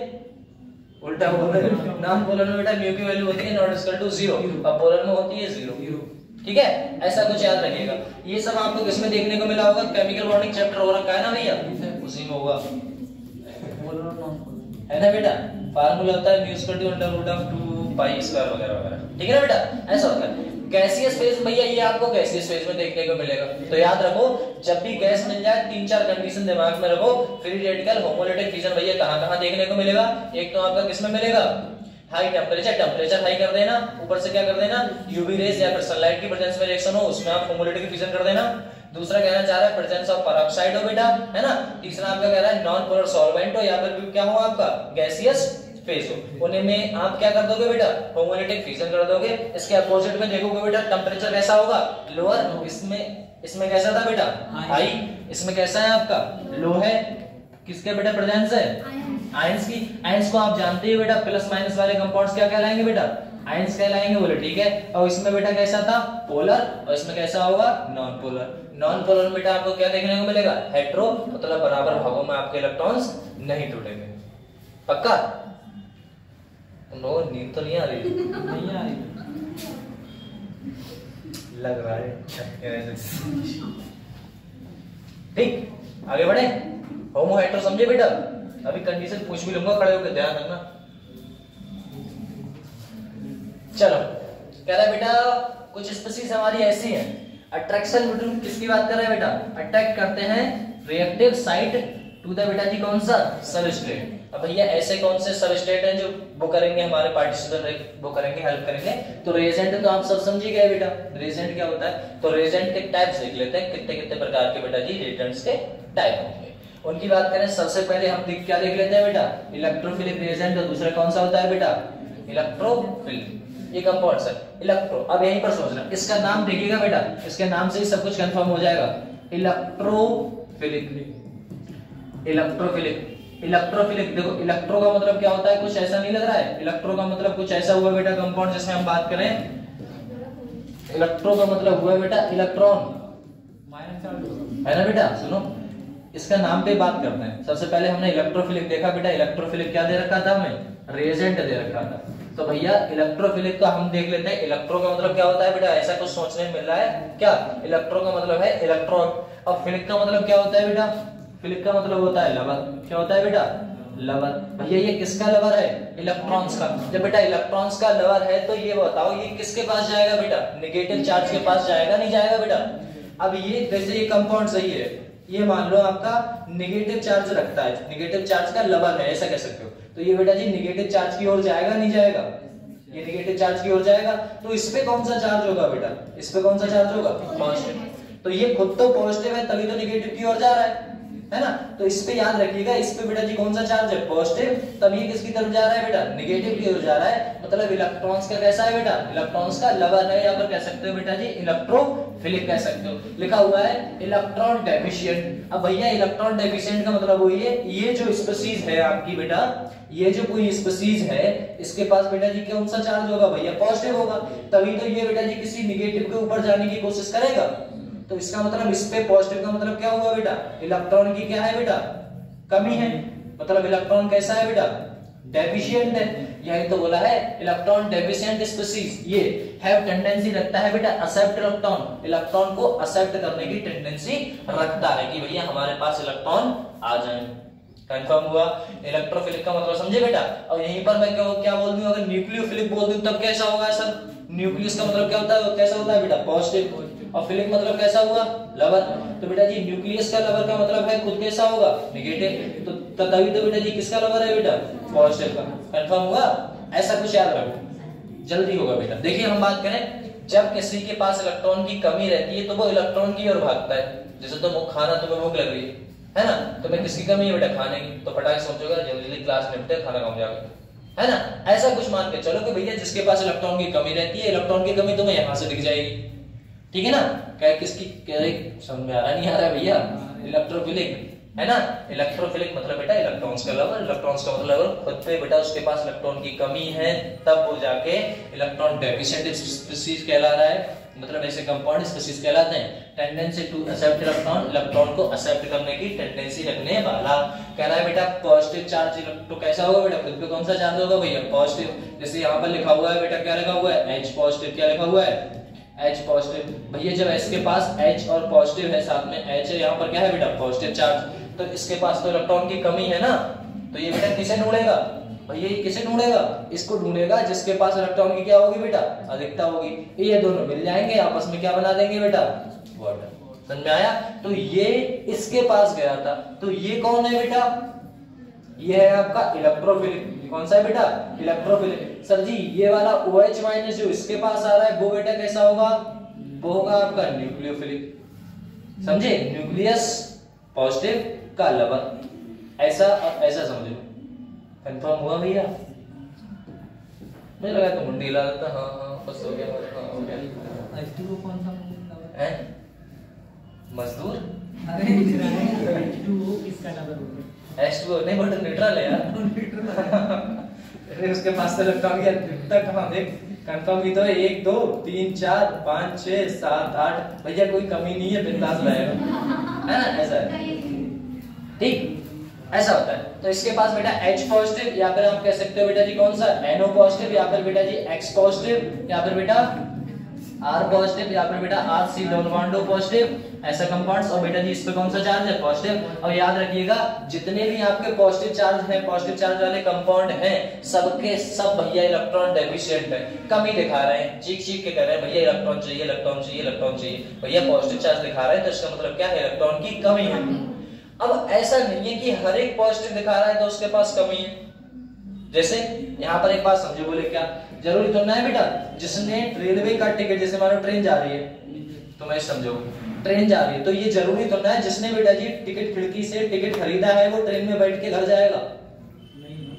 उल्टा बोल रहे हो। नॉन पोलर में बेटा म्यू की वैल्यू होती है नॉट इक्वल टू 0 और पोलर में होती है 0। ठीक है, ऐसा कुछ याद रखिएगा। ये सब आपको किसमें देखने को मिला होगा? केमिकल बॉन्डिंग चैप्टर हो रखा है ना भैया, उसी में होगा, है ना बेटा। फार्मूला होता है mu equal to under root of 2 pi square वगैरह वगैरह। ठीक है ना बेटा, ऐसा होता है। गैसियस फेज भैया ये आपको गैसियस फेज में देखने को मिलेगा। तो याद रखो, जब भी गैस मिल जाए 3-4 कंडीशन दिमाग में रखो। फ्री रेडिकल होमोलिटिक फिजन भैया कहां-कहां देखने को मिलेगा? एक तो आपका किसमें मिलेगा? हाई टेम्परेचर हाई कर देना, ऊपर से क्या कर देना, यूवी रेज या फिर सनलाइट की प्रेजेंस में रिएक्शन हो उसमें आप होमोलिटिक फिजन कर देना। दूसरा कहना चाह रहा है प्रेजेंस ऑफ पेरोक्साइड हो बेटा, है ना। तीसरा आपका कह रहा है नॉन पोलर सॉल्वेंट हो या फिर क्या हो आपका गैसियस फेज हो। उन्हें में आप क्या कर दोगे बेटा? होमोलिटिक फिजन कर दोगे। इसके अपोजिट में देखोगे बेटा टेम्परेचर कैसा होगा? लोअर। इसमें कैसा था बेटा? हाई। इसमें कैसा है आपका? लो है। किसके बेटा प्रेजेंस है? आयंस की। आयंस को आप जानते हो बेटा, प्लस माइनस वाले कंपाउंड्स क्या कहलाएंगे बेटा? आयंस कहलाएंगे, बोले ठीक है। और इसमें बेटा कैसा था? पोलर। और इसमें कैसा होगा? Non polar. नॉन पोलर में बेटा आपको क्या देखने को मिलेगा? हेटेरो, मतलब बराबर भागों में आपके इलेक्ट्रॉन्स नहीं टूटेंगे। पक्का? नो, नींद तो नहीं आ रही? नहीं आ रही लग रहा है। ठीक, आगे बढ़े। होमो हेटेरो समझे बेटा? अभी कंडीशन पूछ भी लूंगा, खड़े होकर ध्यान रखना। चलो, कह रहा है बेटा कुछ स्पीशीज हमारी ऐसी हैं, अट्रैक्शन बिटवीन, किसकी बात कर रहे हैं बेटा? अट्रैक्ट करते हैं रिएक्टिव साइट टू द बेटा जी कौन सा? सबस्ट्रेट। अब भैया ऐसे कौन से सबस्ट्रेट हैं जो वो करेंगे हमारे पार्टिसिपेंट, वो करेंगे, हेल्प करेंगे? तो रिएजेंट तो आप सब समझ ही गए बेटा, रिएजेंट क्या होता है। तो रिएजेंट के टाइप्स देख लेते हैं, कितने कितने प्रकार के बेटा जी रिएजेंट्स के टाइप होंगे। उनकी बात करें, सबसे पहले हम क्या देख लेते हैं बेटा? Electrophilic reagent. और दूसरा कौन सा होता है बेटा? इलेक्ट्रोफिलिक। ये कंपाउंड्स है इलेक्ट्रो। अब यहीं पर सोचना, इसका नाम देखिएगा बेटा, इसके नाम से ही सब कुछ कंफर्म हो जाएगा। इलेक्ट्रोफिलिक। इलेक्ट्रोफिलिक देखो, इलेक्ट्रो का मतलब क्या होता है? कुछ ऐसा नहीं लग रहा है? इलेक्ट्रो का मतलब कुछ ऐसा हुआ बेटा कंपाउंड जिसमें हम बात करें। इलेक्ट्रो का मतलब हुआ बेटा इलेक्ट्रॉन, है ना बेटा। सुनो, इसका नाम पे बात करते हैं। सबसे पहले हमने इलेक्ट्रोफिलिक देखा बेटा। इलेक्ट्रोफिलिक क्या दे रखा था हमें? रिएजेंट दे रखा था। तो भैया इलेक्ट्रोफिलिक का हम देख लेते हैं। इलेक्ट्रो का मतलब क्या होता है बेटा? ऐसा कुछ सोचने में मिल रहा है क्या? इलेक्ट्रो का मतलब है इलेक्ट्रॉन। और फिलिक का मतलब क्या होता है बेटा? फिलिक का मतलब होता है लवर। क्या होता है बेटा? लवर। भैया ये किसका लवर है? इलेक्ट्रॉन्स का। जब बेटा इलेक्ट्रॉन्स का लवर है तो ये बताओ ये किसके पास जाएगा बेटा? नेगेटिव चार्ज के पास जाएगा, नहीं जाएगा बेटा? अब ये जैसे ये कंपाउंड सही है, ये मान लो आपका नेगेटिव चार्ज रखता है, नेगेटिव चार्ज का लवर है, ऐसा कह सकते हो। तो ये बेटा जी नेगेटिव चार्ज की ओर जाएगा, नहीं जाएगा? ये नेगेटिव चार्ज की ओर जाएगा। तो इस पे कौन सा चार्ज होगा बेटा? इस पे कौन सा चार्ज होगा? पॉजिटिव। तो ये खुद तो पॉजिटिव है तभी तो नेगेटिव की ओर जा रहा है ना। तो इस पे याद रखिएगा, इस पे बेटा जी कौन सा चार्ज है? पॉजिटिव। तब ये किसकी तरफ जा रहा है बेटा? नेगेटिव की ओर जा रहा है। मतलब इलेक्ट्रॉन्स का कैसा है बेटा? इलेक्ट्रॉन्स का लवर है, या फिर कह सकते हो बेटा जी इलेक्ट्रोफिलिक कह सकते हो। लिखा हुआ है इलेक्ट्रॉन डेफिशिएंट। अब भैया इलेक्ट्रॉन डेफिशिएंट का मतलब वही है, ये जो स्पीशीज है आपकी बेटा, ये जो कोई स्पीशीज है इसके पास बेटा जी कौन सा चार्ज होगा? भैया पॉजिटिव होगा। तभी तो ये बेटा जी किसी नेगेटिव के ऊपर जाने की कोशिश करेगा। तो इसका मतलब इस पे पॉजिटिव का मतलब क्या हुआ बेटा? इलेक्ट्रॉन की क्या है बेटा? कमी है। मतलब इलेक्ट्रॉन कैसा है बेटा? डेफिशिएंट है। यही तो बोला है इलेक्ट्रॉन डेफिशिएंट स्पीशीज ये हैव टेंडेंसी रखता है बेटा एक्सेप्ट इलेक्ट्रॉन, इलेक्ट्रॉन को एक्सेप्ट करने की टेंडेंसी रखता है कि भैया हमारे पास इलेक्ट्रॉन आ जाए। कंफर्म हुआ? इलेक्ट्रोफिलिक का मतलब समझे बेटा। और यहीं पर मैं क्या बोल दूं, अगर न्यूक्लियोफिलिक बोल दूं तब कैसा होगा सर? न्यूक्लियस का मतलब क्या होता है? कैसा होता है बेटा? पॉजिटिव। और फिलिक मतलब कैसा हुआ? लवर। तो बेटा जी न्यूक्लियस का लवर का मतलब है खुद कैसा होगा? नेगेटिव। तो तभी तो बेटा जी किसका लवर है बेटा? पॉजिटिव का। कंफर्म हुआ? ऐसा कुछ याद रखो, जल्दी होगा बेटा। देखिए हम बात करें, जब किसी के पास इलेक्ट्रॉन की कमी रहती है तो वो इलेक्ट्रॉन की ओर भागता है। जैसे तो खाना, तुम्हें भूख लग रही है ना, तुम्हें किसकी कमी है बेटा? खाने की। तो फटाक सोचोगा जल्दी क्लास निपटे, खाना खाओ जाकर, है ना। ऐसा कुछ मान के चलो कि भैया जिसके पास इलेक्ट्रॉन की कमी रहती है, इलेक्ट्रॉन की कमी तुम्हें यहाँ से दिख जाएगी, ठीक है ना। क्या किसकी समझ में आ रहा? नहीं आ रहा भैया? इलेक्ट्रोफिलिक है ना। इलेक्ट्रोफिलिक मतलब बेटा इलेक्ट्रॉन्स का लवर। इलेक्ट्रॉन्स का मतलब खुद पे बेटा उसके पास इलेक्ट्रॉन की कमी है, तब वो जाके इलेक्ट्रॉन डेफिशिएंट स्पीशीज कहला रहा है। मतलब ऐसे कंपाउंड स्पीशीज कहलाते हैं। Tendency to accept electron, electron को एक्सेप्ट करने की टेंडेंसी रखने वाला। कह रहा है बेटा पॉजिटिव चार्ज तो कैसा होगा बेटा, खुद पे कौन सा चार्ज होगा भैया, पॉजिटिव। जैसे यहाँ पर लिखा हुआ है बेटा, क्या लिखा हुआ है, H पॉजिटिव। क्या लिखा हुआ है, H पॉजिटिव। भैया जब इसके पास H और पॉजिटिव है, साथ में H है, यहाँ पर क्या है बेटा, पॉजिटिव चार्ज, तो इसके पास तो इलेक्ट्रॉन की कमी है ना, तो ये बेटा किसे ढूंढेगा भैया, ये किसे ढूंढेगा, इसको ढूंढेगा जिसके पास इलेक्ट्रॉन की क्या होगी बेटा, अधिकता होगी। ये दोनों मिल जाएंगे, आपस में क्या बना देंगे बेटा, वाटर। समझ में आया। तो ये इसके पास गया था, तो ये कौन है बेटा, ये है आपका इलेक्ट्रोफिलिक। कौन सा है बेटा, इलेक्ट्रोफिलिक। सर जी ये वाला OH माइनस जो इसके पास आ रहा है वो बेटा कैसा होगा, वो होगा आपका न्यूक्लियोफिलिक। समझे, न्यूक्लियस पॉजिटिव का लवर, ऐसा और ऐसा समझ लो। कंफर्म हुआ भैया, मुझे लगा तो मुंडी हिला देता। हाँ बस हो गया, हाँ हो गया। H2O कौन सा है मजदूर, अरे H2O किसका लवर होगा, H2O नहीं बट न्यूट्रल है यार। अरे उसके पास तो इलेक्ट्रॉन की अधिकता कहाँ, देख कंफर्म की तो 1 2 3 4 5 6 7 8 भैया कोई कमी नहीं है, बिंदास रहेगा, है ना, ऐसा है। ठीक, ऐसा होता है। तो इसके पास बेटा H पॉजिटिव, या फिर आप कह सकते हो बेटा जी कौन सा, NO पॉजिटिव, या फिर बेटा जी X पॉजिटिव, या फिर बेटा R पॉजिटिव, या फिर बेटा RC double bond O positive, ऐसा कंपाउंड्स। और बेटा जी इस पे कौन सा चार्ज है, पॉजिटिव। और याद रखिएगा जितने भी आपके पॉजिटिव चार्ज हैं, पॉजिटिव चार्ज वाले कंपाउंड हैं, सबके सब भैया इलेक्ट्रॉन डेफिशिएंट है, कमी दिखा रहे हैं, चीख चीख के कह रहे हैं भैया इलेक्ट्रॉन चाहिए, इलेक्ट्रॉन चाहिए, इलेक्ट्रॉन चाहिए। भैया पॉजिटिव चार्ज दिखा रहे हैं तो इसका मतलब क्या है, इलेक्ट्रॉन की कमी है। अब ऐसा नहीं है कि हर एक पॉजिटिव दिखा रहा है तो उसके पास कमी है। जैसे यहाँ पर एक बात समझो, बोले क्या जरूरी तो ना है बेटा, जिसने रेलवे का टिकट, जैसे मानो ट्रेन जा रही है, तो मैं समझो ट्रेन जा रही है, तो ये जरूरी तो ना है जिसने बेटा जी टिकट खिड़की से टिकट खरीदा है वो ट्रेन में बैठ के घर जाएगा।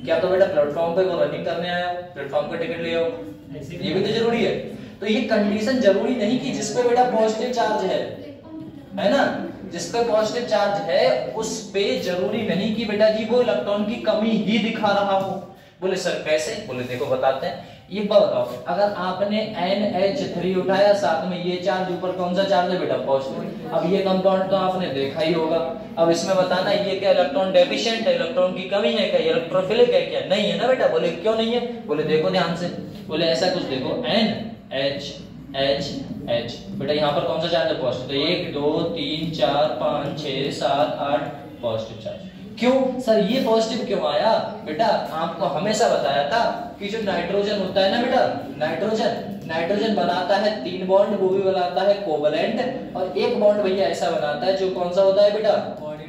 क्या तो बेटा प्लेटफॉर्म पे वो रनिंग करने आया हो, प्लेटफॉर्म पे टिकट ले आओ, ये भी तो जरूरी है। तो ये कंडीशन जरूरी नहीं कि जिसपे बेटा पॉजिटिव चार्ज है ना, जिसपे पॉजिटिव चार्ज है उस पे जरूरी नहीं कि बेटा जी वो इलेक्ट्रॉन की कमी ही दिखा रहा हो। बोले सर कैसे, बोले देखो बताते हैं। एक बात बताओ, अगर आपने NH3 उठाया, साथ में ये चार्ज ऊपर कौन सा चार्ज है बेटा, पॉजिटिव। अब ये कंपाउंड तो आपने देखा ही होगा, अब इसमें बताना ये क्या इलेक्ट्रॉन डेफिशिएंट है, इलेक्ट्रॉन की कमी है क्या, इलेक्ट्रोफिलिक है क्या, नहीं है ना बेटा। बोले क्यों नहीं है, बोले देखो ध्यान से, बोले ऐसा कुछ देखो, NH H बेटा यहाँ पर कौन सा चार्ज है, पॉजिटिव। तो 1 2 3 4 5 6 7 8 पॉजिटिव चार्ज। क्यों सर ये पॉजिटिव क्यों आया बेटा, आपको हमेशा बताया था कि जो नाइट्रोजन होता है ना बेटा, नाइट्रोजन बनाता है 3 बॉन्ड, वो भी बनाता है कोवलेंट, और एक बॉन्ड भैया ऐसा बनाता है जो कौन सा होता है बेटा,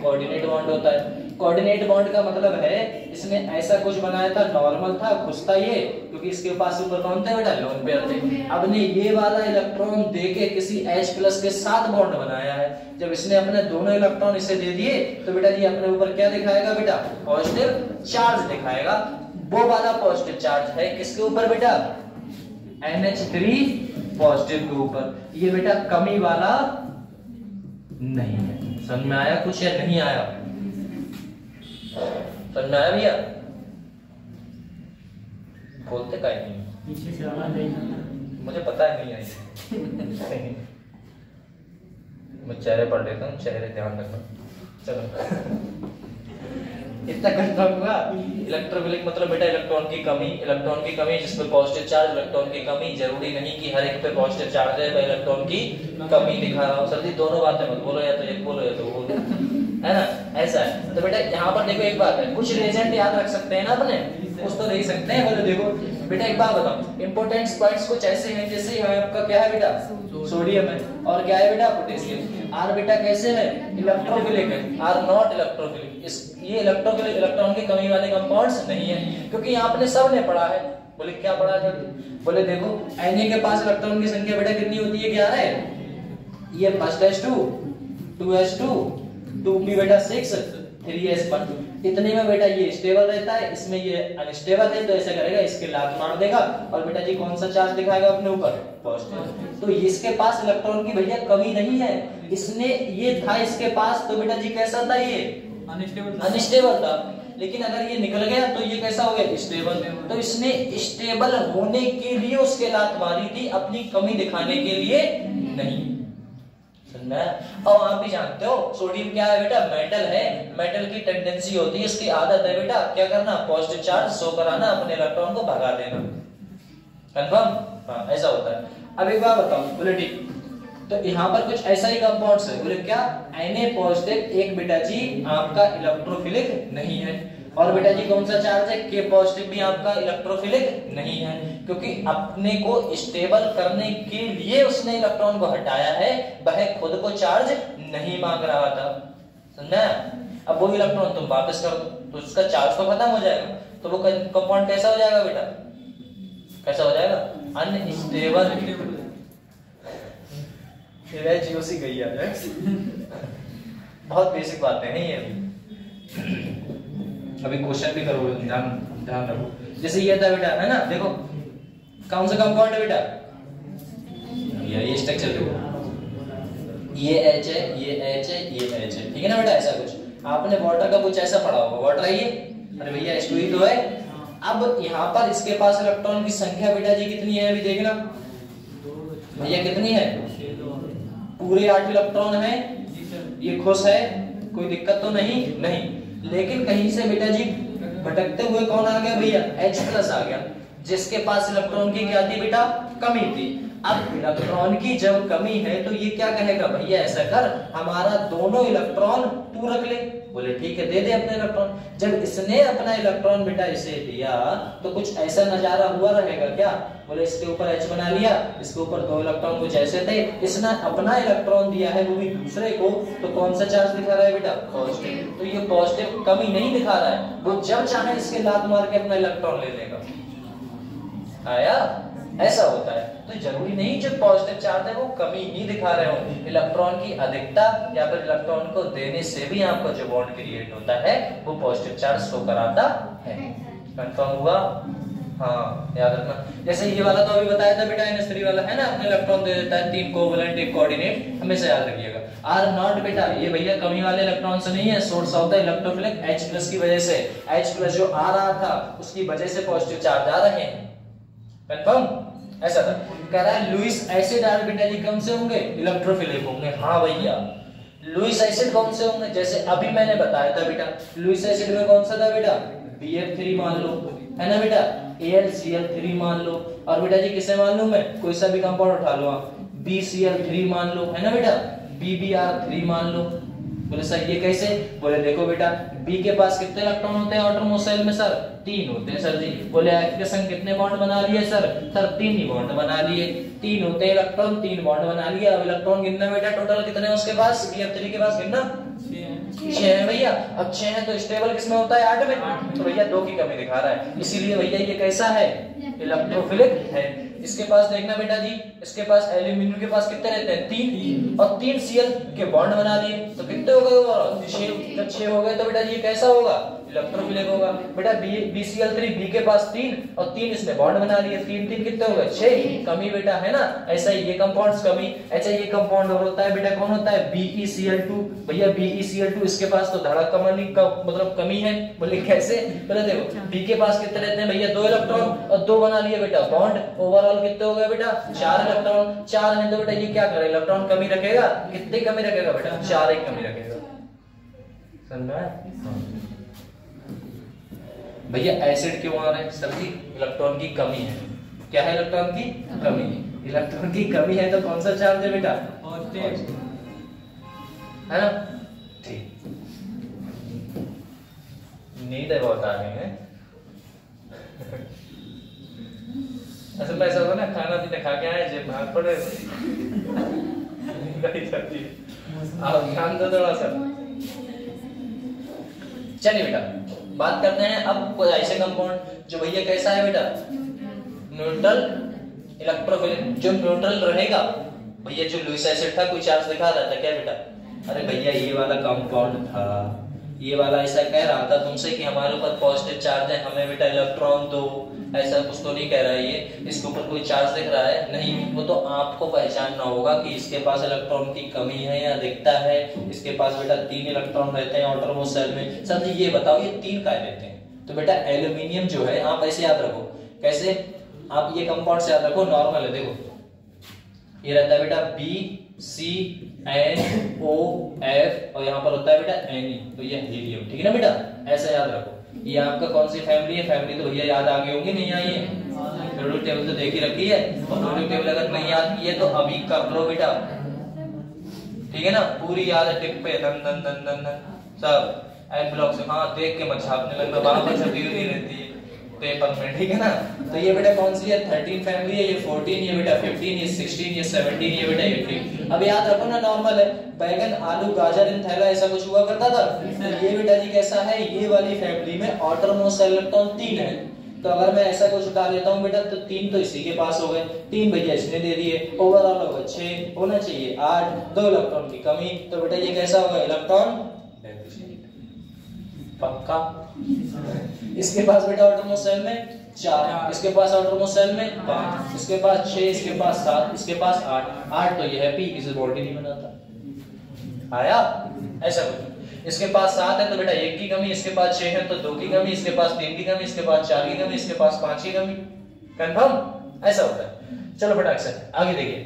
कोऑर्डिनेट बॉन्ड होता है। कोऑर्डिनेट बॉन्ड का मतलब है इसने ऐसा कुछ बनाया था, नॉर्मल था, खुश था ये, क्योंकि इसके पास ऊपर कौन थे बेटा, लोन पेयर थे। अब ने ये वाला इलेक्ट्रॉन देके किसी H+ के साथ बॉन्ड बनाया है, जब इसने अपने दोनों इलेक्ट्रॉन इसे दे दिए तो बेटा जी अपने ऊपर क्या दिखाएगा बेटा, पॉजिटिव चार्ज दिखाएगा। वो वाला पॉजिटिव चार्ज है किसके ऊपर बेटा, NH3 पॉजिटिव के ऊपर। ये बेटा कमी वाला नहीं है। समझ में आया कुछ या नहीं आया, समझ में आया भैया, बोलते का नहीं, पीछे से आवाज आई, मुझे पता है नहीं आई। मैं चेहरे पढ़ लेता हूँ, चेहरे ध्यान रखना। चलो इतना कंफर्म हुआ। इलेक्ट्रोफिलिक मतलब बेटा इलेक्ट्रॉन की कमी जिसपे पॉजिटिव चार्ज, इलेक्ट्रॉन की कमी, जरूरी नहीं कि हर एक पे पॉजिटिव चार्ज है, मैं इलेक्ट्रॉन की कमी दिखा रहा हूँ। सर जी दोनों बातें मत बोलो, या तो एक बोलो या तो वो बोलो, है ना, ऐसा है। तो बेटा यहाँ पर देखो एक बात है, कुछ रिएजेंट याद रख सकते हैं ना अपने, कुछ तो नहीं सकते हैं। बोलो देखो बेटा एक बात बताओ, इंपोर्टेंट पॉइंट्स कुछ ऐसे हैं, जैसे आपका क्या है बेटा, सोडियम है, और क्या है बेटा, पोटेशियम। आर बेटा कैसे है, इलेक्ट्रोफिलिक है, आर नॉट इलेक्ट्रोफिलिक। ये इलेक्ट्रोफिलिक, इलेक्ट्रॉन की कमी वाले कंपाउंड्स नहीं है, क्योंकि आपने सब ने पढ़ा है। बोले क्या पढ़ा है, बोले देखो Na के पास इलेक्ट्रॉन की संख्या बेटा कितनी होती है, 11 है। ये फर्स्ट H2, 2H2, 2p बेटा 6, 3s1। इतने में बेटा ये स्टेबल रहता है, इसमें ये अनस्टेबल है, तो ऐसा करेगा इसके लात मार देगा, और बेटा जी कौन सा चार्ज दिखाएगा अपने ऊपर, पॉजिटिव। तो इसके पास इलेक्ट्रॉन की भैया कमी नहीं है, इसने ये था इसके पास, तो बेटा जी कैसा था, ये अनस्टेबल था। लेकिन अगर ये निकल गया तो ये कैसा हो गया, स्टेबल। तो इसने स्टेबल होने के लिए उसके लात मारी थी, अपनी कमी दिखाने के लिए नहीं। समझा? और आप भी जानते हो सोडियम क्या है बेटा, मेटल है। मेटल की टेंडेंसी होती है, इसकी आदत है बेटा क्या करना, पॉजिटिव चार्ज शो कराना, अपने इलेक्ट्रॉन को भगा देना। कंफर्म? हाँ, ऐसा होता है। अब एक बार बताओ, बोले ठीक, तो यहाँ पर कुछ ऐसा ही कंपाउंड्स है, बोले क्या, Na पॉजिटिव एक बेटा जी आपका इलेक्ट्रोफिलिक नहीं है, और बेटा जी कौन सा चार्ज है, K पॉजिटिव भी आपका इलेक्ट्रोफिलिक नहीं है, क्योंकि अपने को स्टेबल करने के लिए उसने इलेक्ट्रॉन को हटाया है, वह खुद को चार्ज नहीं मांग रहा था। समझा? अब वो इलेक्ट्रॉन तुम वापस कर दो तो उसका चार्ज तो खत्म हो जाएगा, तो वो कंपाउंड कैसा हो जाएगा बेटा, कैसा हो जाएगा, अनस्टेबल। जीओसी गई है बहुत बेसिक बातें हैं ये। अभी क्वेश्चन भी करोगे, ध्यान रखो। जैसे ये था बेटा, है ना, देखो कौन सा कंपाउंड है बेटा, ये स्ट्रक्चर देखो, ये H है, ये H है, ये H है, ठीक है ना बेटा। ऐसा कुछ आपने वाटर का कुछ ऐसा पढ़ा होगा, वाटर है ये, अरे भैया H2 तो है। अब यहाँ पर इसके पास इलेक्ट्रॉन की संख्या बेटा जी कितनी है, अभी देखना भैया कितनी है, पूरे 8 इलेक्ट्रॉन है। ये खुश है, कोई दिक्कत तो नहीं। लेकिन कहीं से बेटा जी भटकते हुए कौन आ गया भैया, H+ आ गया, जिसके पास इलेक्ट्रॉन की क्या थी बेटा, कमी थी। अब इलेक्ट्रॉन की जब कमी है तो ये क्या कहेगा, भैया ऐसा कर, हमारा दोनों इलेक्ट्रॉन तू रख ले। बोले ठीक है, दे दे अपने इलेक्ट्रॉन। जब इसने अपना इलेक्ट्रॉन बेटा इसे दिया तो कुछ ऐसा नजारा हुआ रहेगा क्या, बोले इसके ऊपर H बना लिया, इसके ऊपर 2 इलेक्ट्रॉन कुछ ऐसे थे, इसने अपना इलेक्ट्रॉन दिया है वो भी दूसरे को, तो कौन सा चार्ज दिखा रहा है बेटा, पॉजिटिव। तो ये पॉजिटिव कमी नहीं दिखा रहा है, वो जब चाहे इसके लात मार के अपना इलेक्ट्रॉन ले लेगा। आया, ऐसा होता है। तो जरूरी नहीं जो पॉजिटिव चार्ज है वो कमी ही दिखा रहे हो, इलेक्ट्रॉन की अधिकता या फिर इलेक्ट्रॉन को देने से भी आपको जो बॉन्ड क्रिएट होता है वो पॉजिटिव चार्ज शो कराता है। कंफर्म हुआ? हाँ, याद रखना। जैसे ये वाला तो अभी बताया था बेटा, NH3 वाला है ना, अपने इलेक्ट्रॉन दे देता है 3 कोवलेंट 1 कोऑर्डिनेट, हमेशा याद रखिएगा। R0 बेटा ये भैया कमी वाले इलेक्ट्रॉन से नहीं है, source of the electrophilic H+ की वजह से, H+ जो आ रहा था उसकी वजह से पॉजिटिव चार्ज आ रहे हैं। कंफर्म? ऐसा था। कह रहा है लुईस एसिड आर बेटा जी कौन से होंगे, इलेक्ट्रोफिलिक होंगे। हाँ भैया, लुईस एसिड कौन से होंगे, जैसे अभी मैंने बताया था बेटा, लुईस एसिड में कौन सा था बेटा, BF3 मान लो, है ना बेटा, AlCl3 मान लो, और बेटा जी किसे मान लो, मैं कोई सा भी कंपाउंड उठा लो, BCl3 मान लो, है ना बेटा, BBr3 मान लो। बोले सर ये कैसे, बोले देखो बेटा B के पास कितने इलेक्ट्रॉन होते हैं आउटरमोस्ट शेल में, सर 3 होते हैं सर जी। बोले F के संग कितने बॉन्ड बना लिए सर 3 ही बॉन्ड बना लिए, 3 होते हैं इलेक्ट्रॉन, 3 बॉन्ड बना लिए। अब इलेक्ट्रॉन गिनना बेटा टोटल कितने हैं उसके पास, BF3 के पास गिनना 6 है भैया। अब 6 है तो स्टेबल किसमें होता है, 8 में, तो भैया 2 की कमी दिखा रहा है, इसीलिए भैया ये कैसा है, इलेक्ट्रोफिलिक है। इसके पास देखना बेटा जी, इसके पास एल्यूमिनियम के पास कितने रहते हैं, 3, और 3 Cl के बॉन्ड बना लिए, तो कितने हो गए, 6। जब 6 हो गए तो बेटा जी कैसा होगा, इलेक्ट्रोफिलिक होगा। बेटा BCl3 B के पास 3 और 3 इसने बॉन्ड बना लिए, 3 3 कितने हो गए, 6, कमी बेटा, है ना। ऐसा ही ये कंपाउंड्स कमी, ऐसा ये कंपाउंड और होता है बेटा, कौन होता है, BeCl2। भैया BeCl2 इसके पास तो धड़ा कमी का मतलब कमी है। बोले कैसे, बोले देखो B के पास कितने रहते हैं भैया, 2 इलेक्ट्रॉन और 2 बना लिए बेटा बॉन्ड, ओवरऑल कितने हो गए बेटा, 4 इलेक्ट्रॉन। 4 है तो बेटा ये क्या करेगा, इलेक्ट्रॉन कमी रखेगा, कितनी कमी रखेगा बेटा, 4 ही कमी रखेगा। समझ में? भैया एसिड क्यों आ रहे हैं, सर जी इलेक्ट्रॉन की कमी है। क्या है, इलेक्ट्रॉन की कमी। इलेक्ट्रॉन की कमी है तो कौन सा चार्ज है बेटा, पॉजिटिव, है ना। ठीक, नींद है बहुत आ गई है। असल में ऐसा होगा ना, खाना पीना खा के आए जब भाग पड़े आप ध्यान दो थोड़ा सा। चलिए बेटा बात करते हैं अब कोई ऐसे कंपाउंड जो भैया कैसा है बेटा, न्यूट्रल इलेक्ट्रोफिलिक। जो न्यूट्रल रहेगा भैया, जो लुईस एसिड था कोई चार्ज दिखा रहा था क्या बेटा, अरे भैया ये वाला कंपाउंड था, ये वाला ऐसा कह रहा था तुमसे कि हमारे ऊपर पॉजिटिव चार्ज है, हमें बेटा इलेक्ट्रॉन दो, ऐसा कुछ तो नहीं कह रहा है ये। इसके ऊपर कोई चार्ज दिख रहा है नहीं, वो तो आपको पहचानना होगा कि इसके पास इलेक्ट्रॉन की कमी है या अधिकता है। इसके पास बेटा 3 इलेक्ट्रॉन रहते हैं आउटरमोस्ट शेल में। सर जी ये बताओ ये 3 काय रहते हैं? तो बेटा एल्यूमिनियम जो है आप ऐसे याद रखो, कैसे आप ये कंपाउंड से याद रखो, नॉर्मल है, देखो ये रहता है बेटा BCNOF और यहाँ पर होता है बेटा Ne, तो ये हीलियम, ठीक है ना बेटा, ऐसा याद रखो। ये आपका कौन सी फैमिली है? फैमिली तो भैया याद आ गई होंगी, नहीं आई है? पीरियोडिक टेबल तो देख ही रखी है, और पीरियोडिक टेबल अगर नहीं याद की है तो अभी कर लो बेटा, ठीक है ना, पूरी याद है टिप पे, धन धन धन धन धन सब एड ब्लॉक से, हाँ देख के मत छापने लगना, वहां पर छपी हुई रहती है पेपर में, ठीक है ना। तो ये बेटा कौन सी है? 13 फैमिली है, ये 14, ये बेटा 15, ये 16, ये 17, ये बेटा 18। अब याद रखो ना, नॉर्मल है, बैगन आलू गाजर इन थैला ऐसा कुछ हुआ करता था। ये बेटा जी कैसा है? ये वाली फैमिली में आउटरमोस्ट इलेक्ट्रॉन 3 है, तो अगर मैं ऐसा कुछ उठा लेता हूँ बेटा, तो 3 तो इसी के पास हो गए, 3 भैया इसने दे दिए, ओवरऑल हो गए 6, होना चाहिए 8, 2 इलेक्ट्रॉन की कमी, तो बेटा ये कैसा होगा? इलेक्ट्रॉन पक्का। इसके पास बेटा आउटरमोस्ट शेल में 4, इसके पास आउटरमोस्ट शेल में 5, इसके पास 6, इसके पास 7, इसके पास 8 तो ये है पी, किसी बोल्ट ही नहीं बनाता, आया ऐसा कुछ। इसके पास 7 है तो बेटा 1 की कमी, इसके पास 6 है तो 2 की कमी, इसके पास 3 की कमी, इसके पास 4 की कमी, इसके पास 5 की कमी, कंफर्म? ऐसा होता है। चलो फटाक से आगे देखिए।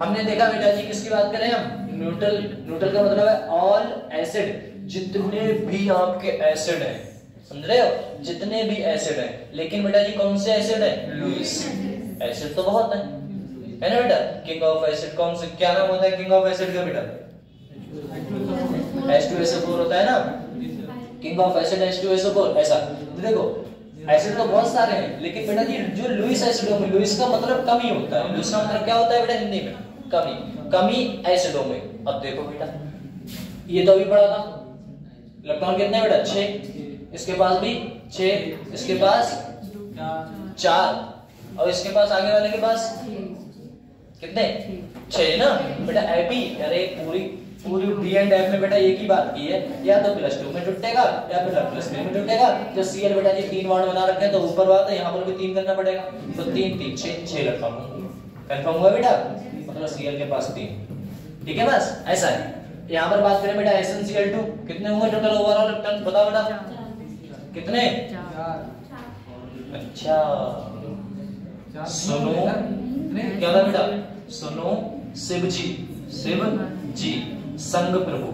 हमने देखा बेटा जी किसकी बात करें हम? न्यूट्रल। न्यूट्रल का मतलब है ऑल एसिड, जितने भी आपके एसिड हैं, समझ रहे हो, जितने भी एसिड हैं। लेकिन बेटा जी कौन से एसिड है? लुईस एसिड तो बहुत है ना बेटा। किंग ऑफ एसिड कौन से, क्या नाम होता है किंग ऑफ एसिड का बेटा? H2SO4 होता है ना, किंग ऑफ एसिड H2SO4। ऐसा देखो एसिड तो बहुत सारे हैं, लेकिन बेटा जी जो लुईस एसिडों में, लुईस का मतलब कमी होता है, लुईस का मतलब क्या होता है बेटा हिंदी में? कमी, कमी एसिडों में। अब देखो बेटा ये तो अभी पढ़ा था, इलेक्ट्रॉन कितने बेटा? 6, इसके पास भी 6, इसके पास 4, और इसके पास आगे वाले के पास कितने? 6 ना बेटा। एपी, अरे पूरी डी एंड एफ में बेटा एक ही बात की है, या तो +2 में जुटेगा या फिर +3 में जुटेगा। जो Cl बेटा जी 3 बॉन्ड बना रखे हैं तो ऊपर बात है, यहाँ पर भी 3 करना पड़ेगा, तो 3 3 6 इलेक्ट्रॉन होंगे। कंफर्म हुआ बेटा? मतलब Cl के पास 3, ठीक है, बस ऐसा है। यहाँ पर बात करें बेटा SnCl2 कितने होंगे टोटल ओवरऑल इलेक्ट्रॉन? बताओ बेटा कितने? 4। अच्छा सुनो, क्या था बेटा? सुनो शिवजी संग प्रभु,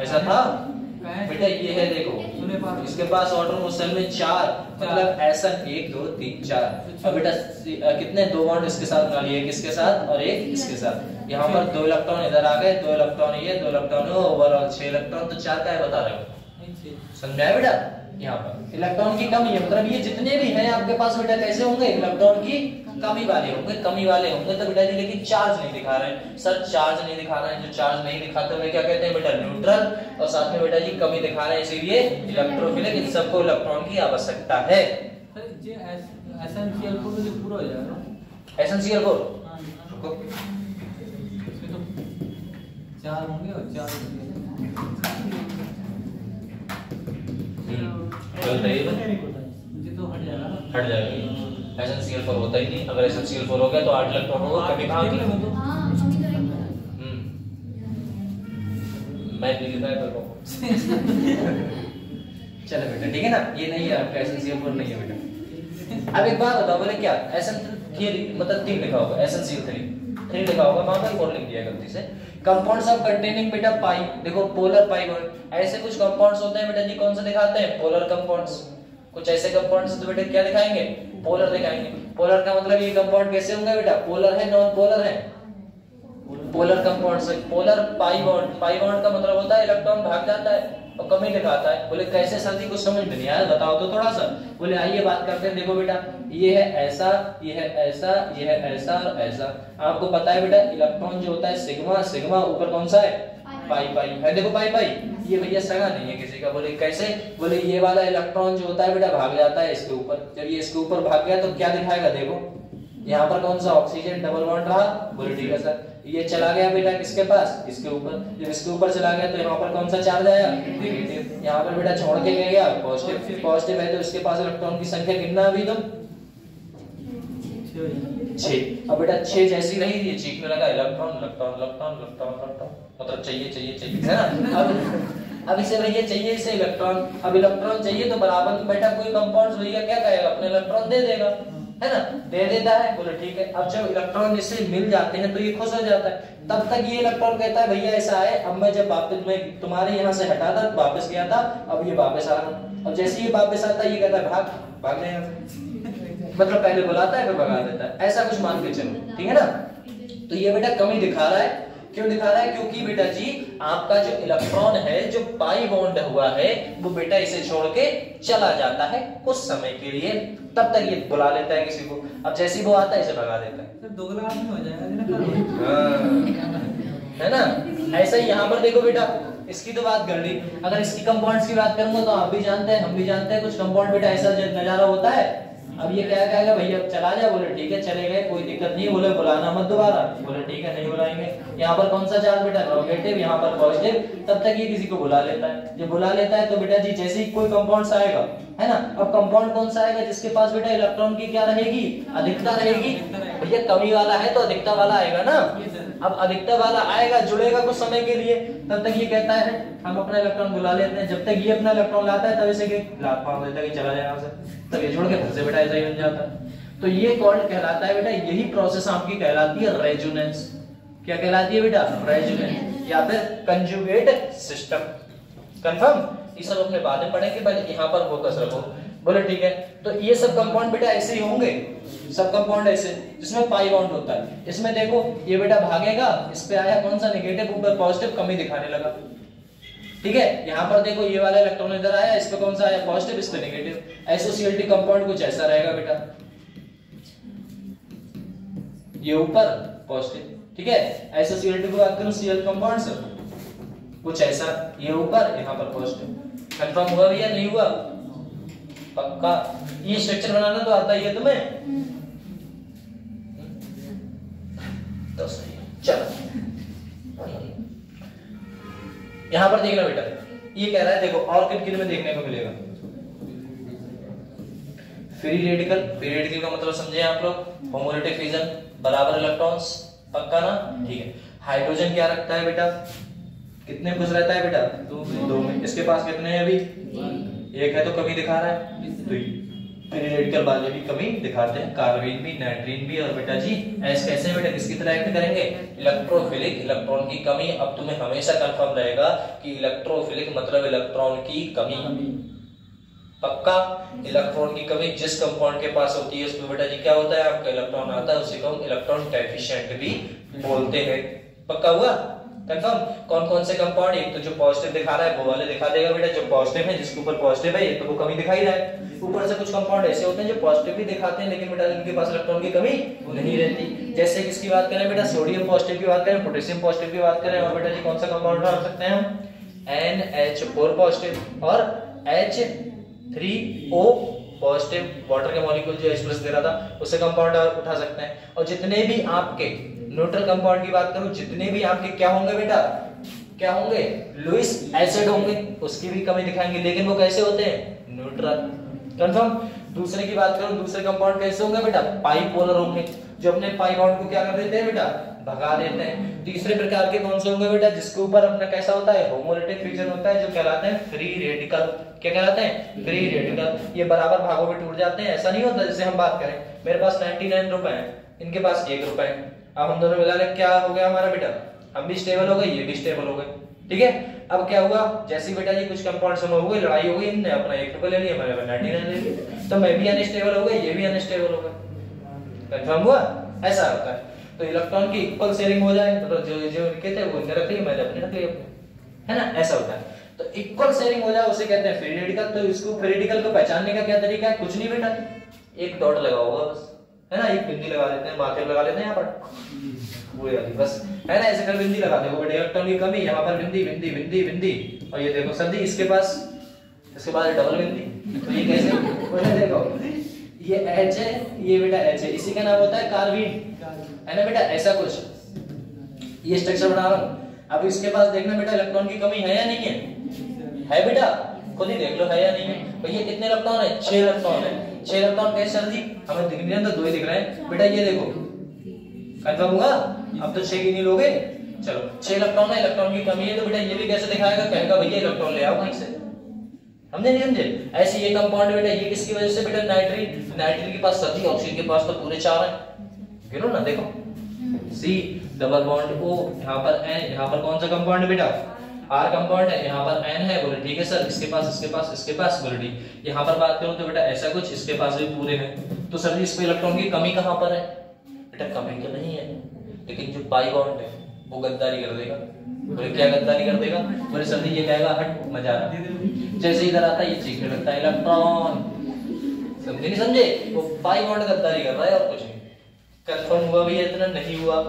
ऐसा था बेटा। ये है देखो, इसके पास आउटरमोस्ट शेल में 4, मतलब ऐसा 1 2 3 4। अब बेटा कितने? 2 बॉन्ड इसके साथ बना लिए, एक इसके साथ और एक इसके साथ। यहाँ पर 2 इलेक्ट्रॉन इधर आ गए, 2 इलेक्ट्रॉन ये, 2 इलेक्ट्रॉन ओवरऑल 6 इलेक्ट्रॉन, तो 4 का है बता रहे हो, समझाया बेटा? यहाँ पर इलेक्ट्रॉन की कमी है, मतलब ये जितने भी हैं आपके पास बेटा कैसे होंगे? इलेक्ट्रॉन की कमी वाले होंगे, कमी वाले होंगे। तो बेटा जी लेकिन चार्ज नहीं दिखा रहे हैं, सर चार्ज नहीं दिखा रहे हैं, जो चार्ज नहीं दिखाते उन्हें क्या कहते हैं बेटा? न्यूट्रल। और साथ में बेटा जी कमी दिखा रहे हैं, इसीलिए इलेक्ट्रोफिलिक। इन सबको इलेक्ट्रॉन की आवश्यकता है। SnCl4 तो पूरा हो जाएगा। SnCl4 इसमें तो 4 होंगे और 4 तो हट जाएगा। SnCl4 होता ही नहीं, अगर SnCl4 हो गया तो 8 इलेक्ट्रॉन होगा, कभी कहाँ की मैं नहीं लिखा कर रहा हूँ। चलो बेटा ठीक है ना, ये नहीं है आपका SnCl4 नहीं है बेटा। अब एक बात बताओ, बोले क्या SN3 मतलब 3 लिखा होगा, SnCl3 लिखा होगा, वहां पर 4 लिख दिया गलती से। कंपाउंड्स ऑफ कंटेनिंग बेटा पाई, देखो पोलर पाई बॉन्ड, ऐसे कुछ कंपाउंड्स होते हैं बेटा जी, कौन से दिखाते हैं? Polar compounds. कुछ ऐसे कंपाउंड्स तो बेटा क्या दिखाएंगे? पोलर दिखाएंगे। पोलर का मतलब ये कंपाउंड कैसे होंगे बेटा? पोलर है, नॉन पोलर है? पोलर कंपाउंड्स है। Polar pi bond, pi bond का मतलब होता है इलेक्ट्रॉन भाग जाता है और कमी दिखाता है। बोले कैसे सर जी, कुछ समझ में नहीं आया, बताओ तो थोड़ा सा। बोले आइए बात करते हैं। देखो बेटा ये है ऐसा, ये है ऐसा, ये है ऐसा और ऐसा। आपको पता है बेटा इलेक्ट्रॉन जो होता है सिग्मा, सिग्मा ऊपर कौन सा है? पाई, पाई है। देखो पाई पाई, ये भैया सगा नहीं है किसी का। बोले कैसे? बोले ये वाला इलेक्ट्रॉन जो होता है बेटा भाग जाता है इसके ऊपर। जब ये इसके ऊपर भाग गया तो क्या दिखाएगा? देखो यहाँ पर कौन सा? ऑक्सीजन डबल बॉन्ड रहा। बोले ठीक है सर। ये चला गया बेटा किसके पास, इसके ऊपर। जब इसके ऊपर चला गया तो यहाँ पर कौन सा चार्ज आया, नेगेटिव। यहाँ पर बेटा छोड़ के गया पॉजिटिव, पॉजिटिव है तो इसके पास इलेक्ट्रॉन की संख्या कितना अभी तुम 6। अब बेटा 6 जैसी रही ये चीखने लगा electron electron electron electron electron, मतलब चाहिए चाहिए चाहिए, है ना। अब इसे भैया चाहिए इसे इलेक्ट्रॉन, अब इलेक्ट्रॉन चाहिए तो बराबर में बेटा कोई कंपाउंड भैया क्या करेगा, अपने इलेक्ट्रॉन दे देगा, है ना, दे देता है। बोले ठीक है। अब जब इलेक्ट्रॉन इससे मिल जाते हैं तो ये खुश हो जाता है। तब तक ये इलेक्ट्रॉन कहता है भैया ऐसा है, अब मैं जब वापस मैं तुम्हारे यहाँ से हटा था वापस गया था, अब ये वापस आ रहा। अब जैसे ये वापस आता है ये कहता है भाग भाग यहाँ से, मतलब पहले बुलाता है फिर भगा देता है, ऐसा कुछ मान के चलो, ठीक है ना। तो ये बेटा कमी दिखा रहा है। क्यों दिखा रहा है, क्योंकि बेटा जी आपका जो इलेक्ट्रॉन है जो पाई बॉन्ड हुआ है वो बेटा इसे छोड़ के चला जाता है कुछ समय के लिए, तब तक ये बुला लेता है किसी को। अब जैसे ही वो आता है इसे भगा देता है, दोगला आदमी हो जाएगा, है ना। ऐसा ही यहाँ पर देखो बेटा, इसकी तो बात कर ली। अगर इसकी कंपाउंड्स की बात करूंगा तो आप भी जानते हैं हम भी जानते हैं कुछ कंपाउंड बेटा ऐसा नजारा होता है। अब ये क्या कहेगा भैया चला जा, बोले ठीक है चले गए कोई दिक्कत नहीं, बोले बुलाना मत दोबारा, बोले ठीक है नहीं बुलाएंगे। यहाँ पर कौन सा चार्ज बेटा नेगेटिव, यहाँ पर पॉजिटिव, तब तक ये किसी को बुला लेता है। जब बुला लेता है तो बेटा जी जैसे ही कोई कंपाउंड आएगा, है ना, अब कंपाउंड कौन सा आएगा जिसके पास बेटा इलेक्ट्रॉन की क्या रहेगी, अधिकता रहेगी। भैया कमी वाला है तो अधिकता वाला आएगा ना। अब अधिकता वाला आएगा जुड़ेगा कुछ समय के लिए, तब तक ये कहता है हम अपना इलेक्ट्रॉन बुला लेते हैं। जब तक ये अपना इलेक्ट्रॉन लाता है तब इसे चला जाए यहाँ से, तब ये जुड़ के फिर से बेटा ऐसा ही बन जाता है। तो ये कॉल्ड कहलाता है बेटा, यही प्रोसेस आपकी कहलाती है रेजोनेंस। क्या कहलाती है बेटा, रेजोनेंस या फिर कंजुगेट सिस्टम। कंफर्म, ये सब अपने बाद में पढ़ेंगे, पहले यहाँ पर फोकस रखो। बोले ठीक है। तो ये सब कंपाउंड बेटा ऐसे ही होंगे, सब कंपाउंड ऐसे जिसमें पाई बॉन्ड होता है। इसमें देखो ये बेटा भागेगा, इस पे आया कौन सा नेगेटिव, ऊपर पॉजिटिव, कमी दिखाने लगा, ठीक है। यहाँ पर देखो ये वाला इलेक्ट्रॉन इधर आया, इस पे कौन सा आया पॉजिटिव, इस पे नेगेटिव। एसोसिएटिव कंपाउंड कुछ ऐसा रहेगा बेटा, ये ऊपर पॉजिटिव, ठीक है। एसोसिएटिव की बात करूं सीएल कंपाउंड्स कुछ ऐसा, ये ऊपर यहाँ पर पॉजिटिव। कंफर्म हुआ भैया नहीं हुआ, पक्का। ये स्ट्रक्चर बनाना तो आता ही है तुम्हें, तो सही। चलो यहां पर देखना बेटा, ये कह रहा है देखो और किन में देखने को मिलेगा फ्री रेडिकल। फ्री रेडिकल का मतलब समझे आप लोग, होमोलिटिक फिजन, बराबर इलेक्ट्रॉन्स, पक्का ना, ठीक है। हाइड्रोजन क्या रखता है बेटा, कितने खुश रहता है बेटा, दो में। इसके पास कितने हैं अभी, एक है तो कमी दिखा रहा है, तो फ्री रेडिकल वाले भी कमी दिखाते हैं, कार्बेन भी, नाइट्रीन भी। और बेटा जी एस कैसे बेटा किसकी तरह एक्ट करेंगे, इलेक्ट्रोफिलिक, इलेक्ट्रॉन की कमी। अब तुम्हें हमेशा कंफर्म रहेगा कि इलेक्ट्रोफिलिक मतलब इलेक्ट्रॉन की कमी, पक्का। इलेक्ट्रॉन की कमी जिस कंपाउंड के पास होती है उसमें बेटा जी क्या होता है, आपका इलेक्ट्रॉन आता है, उसी को हम इलेक्ट्रॉन डेफिशिएंट भी बोलते हैं, पक्का हुआ। कंफर्म। कौन कौन से कंपाउंड, एक तो जो पॉजिटिव दिखा रहा है वो वाले दिखा देगा बेटा, जो पॉजिटिव है जिसके ऊपर पॉजिटिव है ये तो वो कमी दिखाई रहा है। ऊपर से कुछ कंपाउंड ऐसे होते हैं जो पॉजिटिव भी दिखाते हैं लेकिन बेटा इनके पास इलेक्ट्रॉन की कमी नहीं रहती। जैसे किसकी बात करें बेटा, सोडियम पॉजिटिव की बात करें, पोटेशियम पॉजिटिव की बात करें, और बेटा जी कौन सा कंपाउंड रख सकते हैं हम, NH4 पॉजिटिव और H3O पॉजिटिव, वाटर के मॉलिक्यूल जो H+ दे रहा था उससे कंपाउंड उठा सकते हैं। और जितने भी आपके न्यूट्रल कंपाउंड की बात करूं, जितने भी आपके क्या होंगे बेटा, क्या होंगे, लुईस एसिड होंगे, उसकी भी कमी दिखाएंगे, लेकिन वो कैसे होते हैं, न्यूट्रल। कंफर्म। दूसरे की बात करूं, दूसरे कंपाउंड कैसे होंगे बेटा, पाइपोलर होंगे, जो अपने पाई बॉन्ड को क्या कर देते हैं बेटा, भगा देते हैं। तीसरे प्रकार के कौन से होंगे बेटा, जिसके ऊपर अपना कैसा होता है, होमोलिटिक फिजन होता है, जो कहलाते हैं फ्री रेडिकल। क्या कहलाते हैं, फ्री रेडिकल। ये बराबर भागों में टूट जाते हैं, ऐसा नहीं होता जैसे हम बात करें, मेरे पास 99 रुपए हैं, इनके पास 1 रुपए है, अब हम दोनों मिला ले क्या हो गया हमारा बेटा, हम भी स्टेबल हो गए, ये भी स्टेबल हो गए, ठीक है। अब क्या हुआ, जैसे बेटा जी कुछ कंपाउंड्स में हो गई, लड़ाई हो गई, इनने अपना 1 रुपए ले लिया, मैंने 99 ले लिया, तो मैं भी अनस्टेबल हो गई, ये भी अनस्टेबल हो गए। कंफर्म हुआ, ऐसा होता है। तो इलेक्ट्रॉन की इक्वल शेयरिंग हो जाए, मतलब जो जो इनके थे वो इनने रख लिए, मैंने अपने रख लिए अपने, है ना, ऐसा होता है। तो इक्वल शेयरिंग हो जाए उसे कहते हैं फ्री रेडिकल। तो इसको फ्री रेडिकल को पहचानने का क्या तरीका है, कुछ नहीं बेटा, एक डॉट लगा होगा बस, है ना, एक बिंदी लगा देते हैं, मार्कर लगा लेते हैं यहाँ पर, वो वाली बस, है ना, ऐसे कर बिंदी लगा दो बेटा, इलेक्ट्रॉन की कमी, यहाँ पर बिंदी बिंदी बिंदी बिंदी, और ये देखो सर्दी इसके पास, इसके बाद डबल बिंदी, तो ये कैसे, बोले देखो ये H है, ये बेटा H है, इसी का नाम होता है कार्बीन, है ना बेटा, ऐसा कुछ, ये स्ट्रक्चर बना रहा हूँ। अब इसके पास देखना बेटा इलेक्ट्रॉन की कमी है या नहीं है बेटा, खुद ही देख लो है या नहीं है। भैया कितने इलेक्ट्रॉन है? 6 इलेक्ट्रॉन है। 6 इलेक्ट्रॉन कैसे सर जी? हमें दिख नहीं रहे तो 2 ही दिख रहे हैं बेटा। ये देखो कंफर्म हुआ? अब तो 6 की नहीं लोगे। चलो 6 इलेक्ट्रॉन है, इलेक्ट्रॉन की कमी है तो बेटा ये भी कैसे दिखाएगा? कहेगा भैया इलेक्ट्रॉन ले आओ कहीं से। समझे नहीं समझे? ऐसे ये कंपाउंड बेटा ये किसकी वजह से बेटा? नाइट्रीन। नाइट्रीन के पास सभी, ऑक्सीजन के पास तो पूरे 4 हैं। गिनो ना, देखो C डबल बॉन्ड O, यहाँ पर N, यहाँ पर कौन सा कंपाउंड बेटा? R कंपाउंड है, यहाँ पर N है। बोले ठीक है सर, इसके पास इसके पास इसके पास। बोले ठीक। यहाँ पर बात करूं तो बेटा ऐसा कुछ, इसके पास भी पूरे हैं। तो सर जी इस पे इलेक्ट्रॉन की कमी कहाँ पर है? बेटा कमी तो नहीं है, लेकिन जो पाई बॉन्ड है वो गद्दारी कर देगा। बोले क्या गद्दारी कर देगा? बोले सर जी ये कहेगा हट मजा आ रहा। जैसे इधर आता है ये चीखने लगता है इलेक्ट्रॉन। समझे नहीं समझे? वो पाई बॉन्ड गद्दारी कर रहा है और कुछ नहीं। कंफर्म हुआ भैया? इतना नहीं हुआ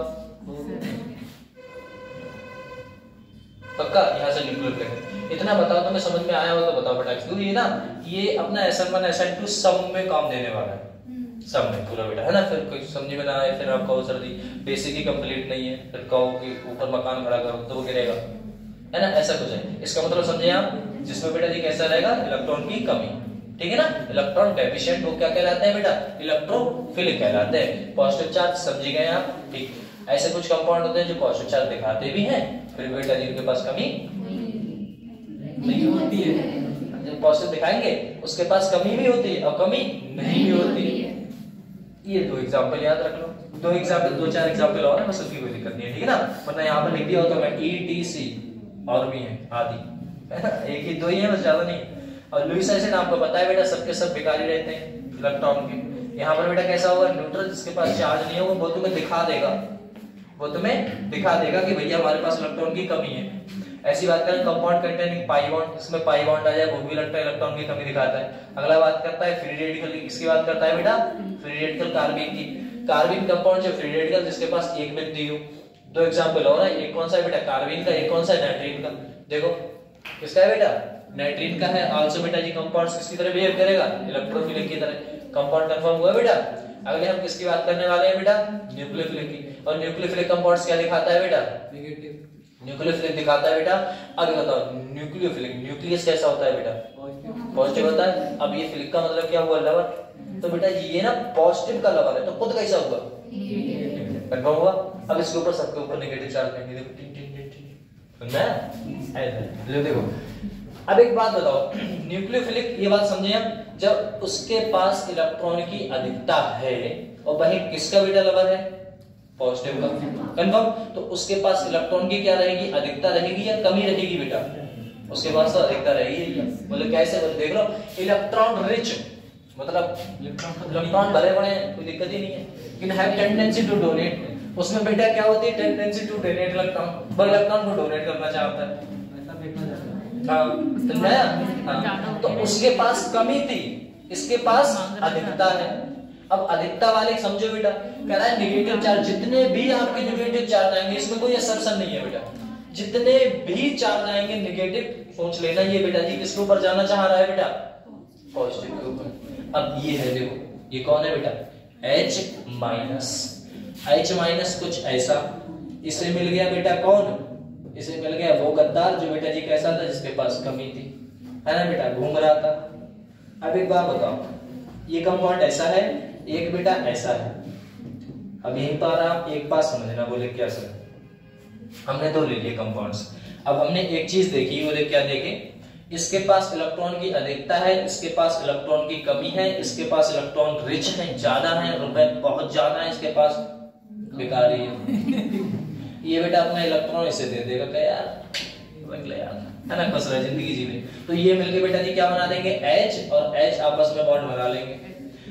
पक्का? यहाँ से न्यूक्लियोफिलिक इतना बताओ तो मैं समझ में आया हो तो बताओ बेटा। क्योंकि ये ना ये अपना SN1 SN2 सब में काम देने वाला है, सब में पूरा बेटा, है ना। फिर कोई समझ में ना आए फिर आप कहो सर जी बेसिक ही कंप्लीट नहीं है, फिर कहो कि ऊपर मकान खड़ा करो तो वो गिरेगा, है ना। ऐसा कुछ है। इसका मतलब समझे आप, जिसमें बेटा जी कैसा रहेगा? इलेक्ट्रॉन की कमी, ठीक है ना। इलेक्ट्रॉन डेफिशिएंट वो क्या कहलाते हैं बेटा? इलेक्ट्रोफिलिक कहलाते हैं। पॉजिटिव चार्ज समझ गए आप, ठीक। ऐसे कुछ कंपाउंड होते हैं जो पॉजिटिव चार्ज दिखाते भी हैं, फिर बेटा जी उनके पास कमी नहीं होती है। जब पॉजिटिव दिखाएंगे उसके पास कमी भी होती है और कमी नहीं भी होती है। ये 2 एग्जांपल याद रख लो। 2 एग्जांपल, 2-4 एग्जांपल और है, बस उसकी कोई दिक्कत नहीं है, ठीक है ना। वरना यहाँ पर लिख दिया होता है ETC और भी है आदि, है ना। एक ही 2 ही है, बस ज्यादा नहीं। और लुईस एसिड आपको पता है बेटा सबके सब बेकारी रहते हैं इलेक्ट्रॉन के। यहाँ पर बेटा कैसा होगा? न्यूट्रल जिसके पास चार्ज नहीं होगा वो तुम्हें दिखा देगा, वो तुम्हें दिखा देगा कि भैया हमारे पास इलेक्ट्रॉन की कमी है। ऐसी बात करें कंपाउंड कंटेनिंग पाई बॉन्ड, इसमें पाई बॉन्ड आ जाए वो भी लगता है इलेक्ट्रॉन की कमी दिखाता है। अगला बात करता है फ्री रेडिकल की। किसकी बात करता है बेटा? फ्री रेडिकल कार्बन की। कार्बन कंपाउंड जो फ्री रेडिकल जिसके पास एक में दी हो। 2 एग्जांपल और है। एक कौन सा है बेटा? कार्बन का। एक कौन सा है? नाइट्रीन का। देखो किसका है बेटा? नाइट्रीन का है। आल्सो बेटा जी कंपाउंड्स किसकी तरह बिहेव करेगा? इलेक्ट्रोफिलिक की तरह। कंपाउंड कंफर्म हुआ बेटा। अगले हम किसकी बात करने वाले हैं बेटा? न्यूक्लियोफिलिक की। और न्यूक्लियोफिलिक कंपाउंड्स क्या दिखाता है बेटा? नेगेटिव। न्यूक्लियोफिलिक दिखाता है बेटा। आगे बताओ न्यूक्लियोफिलिक न्यूक्लियस कैसा होता है बेटा? पॉजिटिव होता है। अब ये फिलिक का मतलब क्या हुआ? लवर। तो बेटा ये ना पॉजिटिव का लवर है तो खुद कैसा हुआ? कंफर्म हुआ। अब इसके ऊपर सबके ऊपर नेगेटिव चार्ज लेंगे। देखो टिन टिन टिन टिन, समझा? ऐसा लो देखो। अब एक बात बताओ, न्यूक्लियोफिलिक ये बात समझे आप, जब उसके पास इलेक्ट्रॉन की अधिकता है और वही किसका बेटा लवर है? पॉजिटिव का। कंफर्म। तो उसके पास इलेक्ट्रॉन की क्या रहेगी? अधिकता रहेगी या कमी रहेगी बेटा? उसके पास तो अधिकता रहेगी। बोले कैसे? बोले देख लो इलेक्ट्रॉन रिच, मतलब इलेक्ट्रॉन भरे पड़े हैं, कोई दिक्कत ही नहीं है, लेकिन हैव टेंडेंसी टू डोनेट। उसमें बेटा क्या होती है? Tendency to donate electron. वो इलेक्ट्रॉन को डोनेट करना चाहता है। ऐसा देखना चाहता है। तो उसके पास कमी थी, इसके पास अधिकता है। अब अधिकता वाले समझो बेटा, कह रहा है नेगेटिव चार्ज जितने भी आपके नेगेटिव चार्ज आएंगे, इसमें कोई असर्शन नहीं है बेटा, जितने भी चार्ज आएंगे नेगेटिव सोच लेना ये बेटा जी किसके ऊपर जाना चाह रहा है बेटा? पॉजिटिव के ऊपर। अब ये है देखो, ये कौन है बेटा? H minus. H माइनस कुछ ऐसा, इसे मिल गया बेटा कौन? इसे मिल गया वो गद्दार जो बेटा जी कैसा था? जिसके पास कमी थी, है ना बेटा, घूम रहा था। अब एक बात बताओ, ये कंपाउंड ऐसा है, एक बेटा ऐसा है। अब यहीं पर आप एक बात समझना, बोले क्या समझ? हमने 2 ले लिए कंपाउंड्स। अब हमने एक चीज देखी, बोले क्या देखे? इसके पास इलेक्ट्रॉन की अधिकता है, इसके पास इलेक्ट्रॉन की कमी है, इसके पास इलेक्ट्रॉन रिच है, ज्यादा है, रुपए बहुत ज्यादा है, इसके पास बेकारी है। ये बेटा अपना इलेक्ट्रॉन इसे दे देगा, क्या यार है ना, खुश रह जिंदगी जीवे। तो ये मिलके बेटा जी क्या बना देंगे? H और H आपस में बॉन्ड बना लेंगे।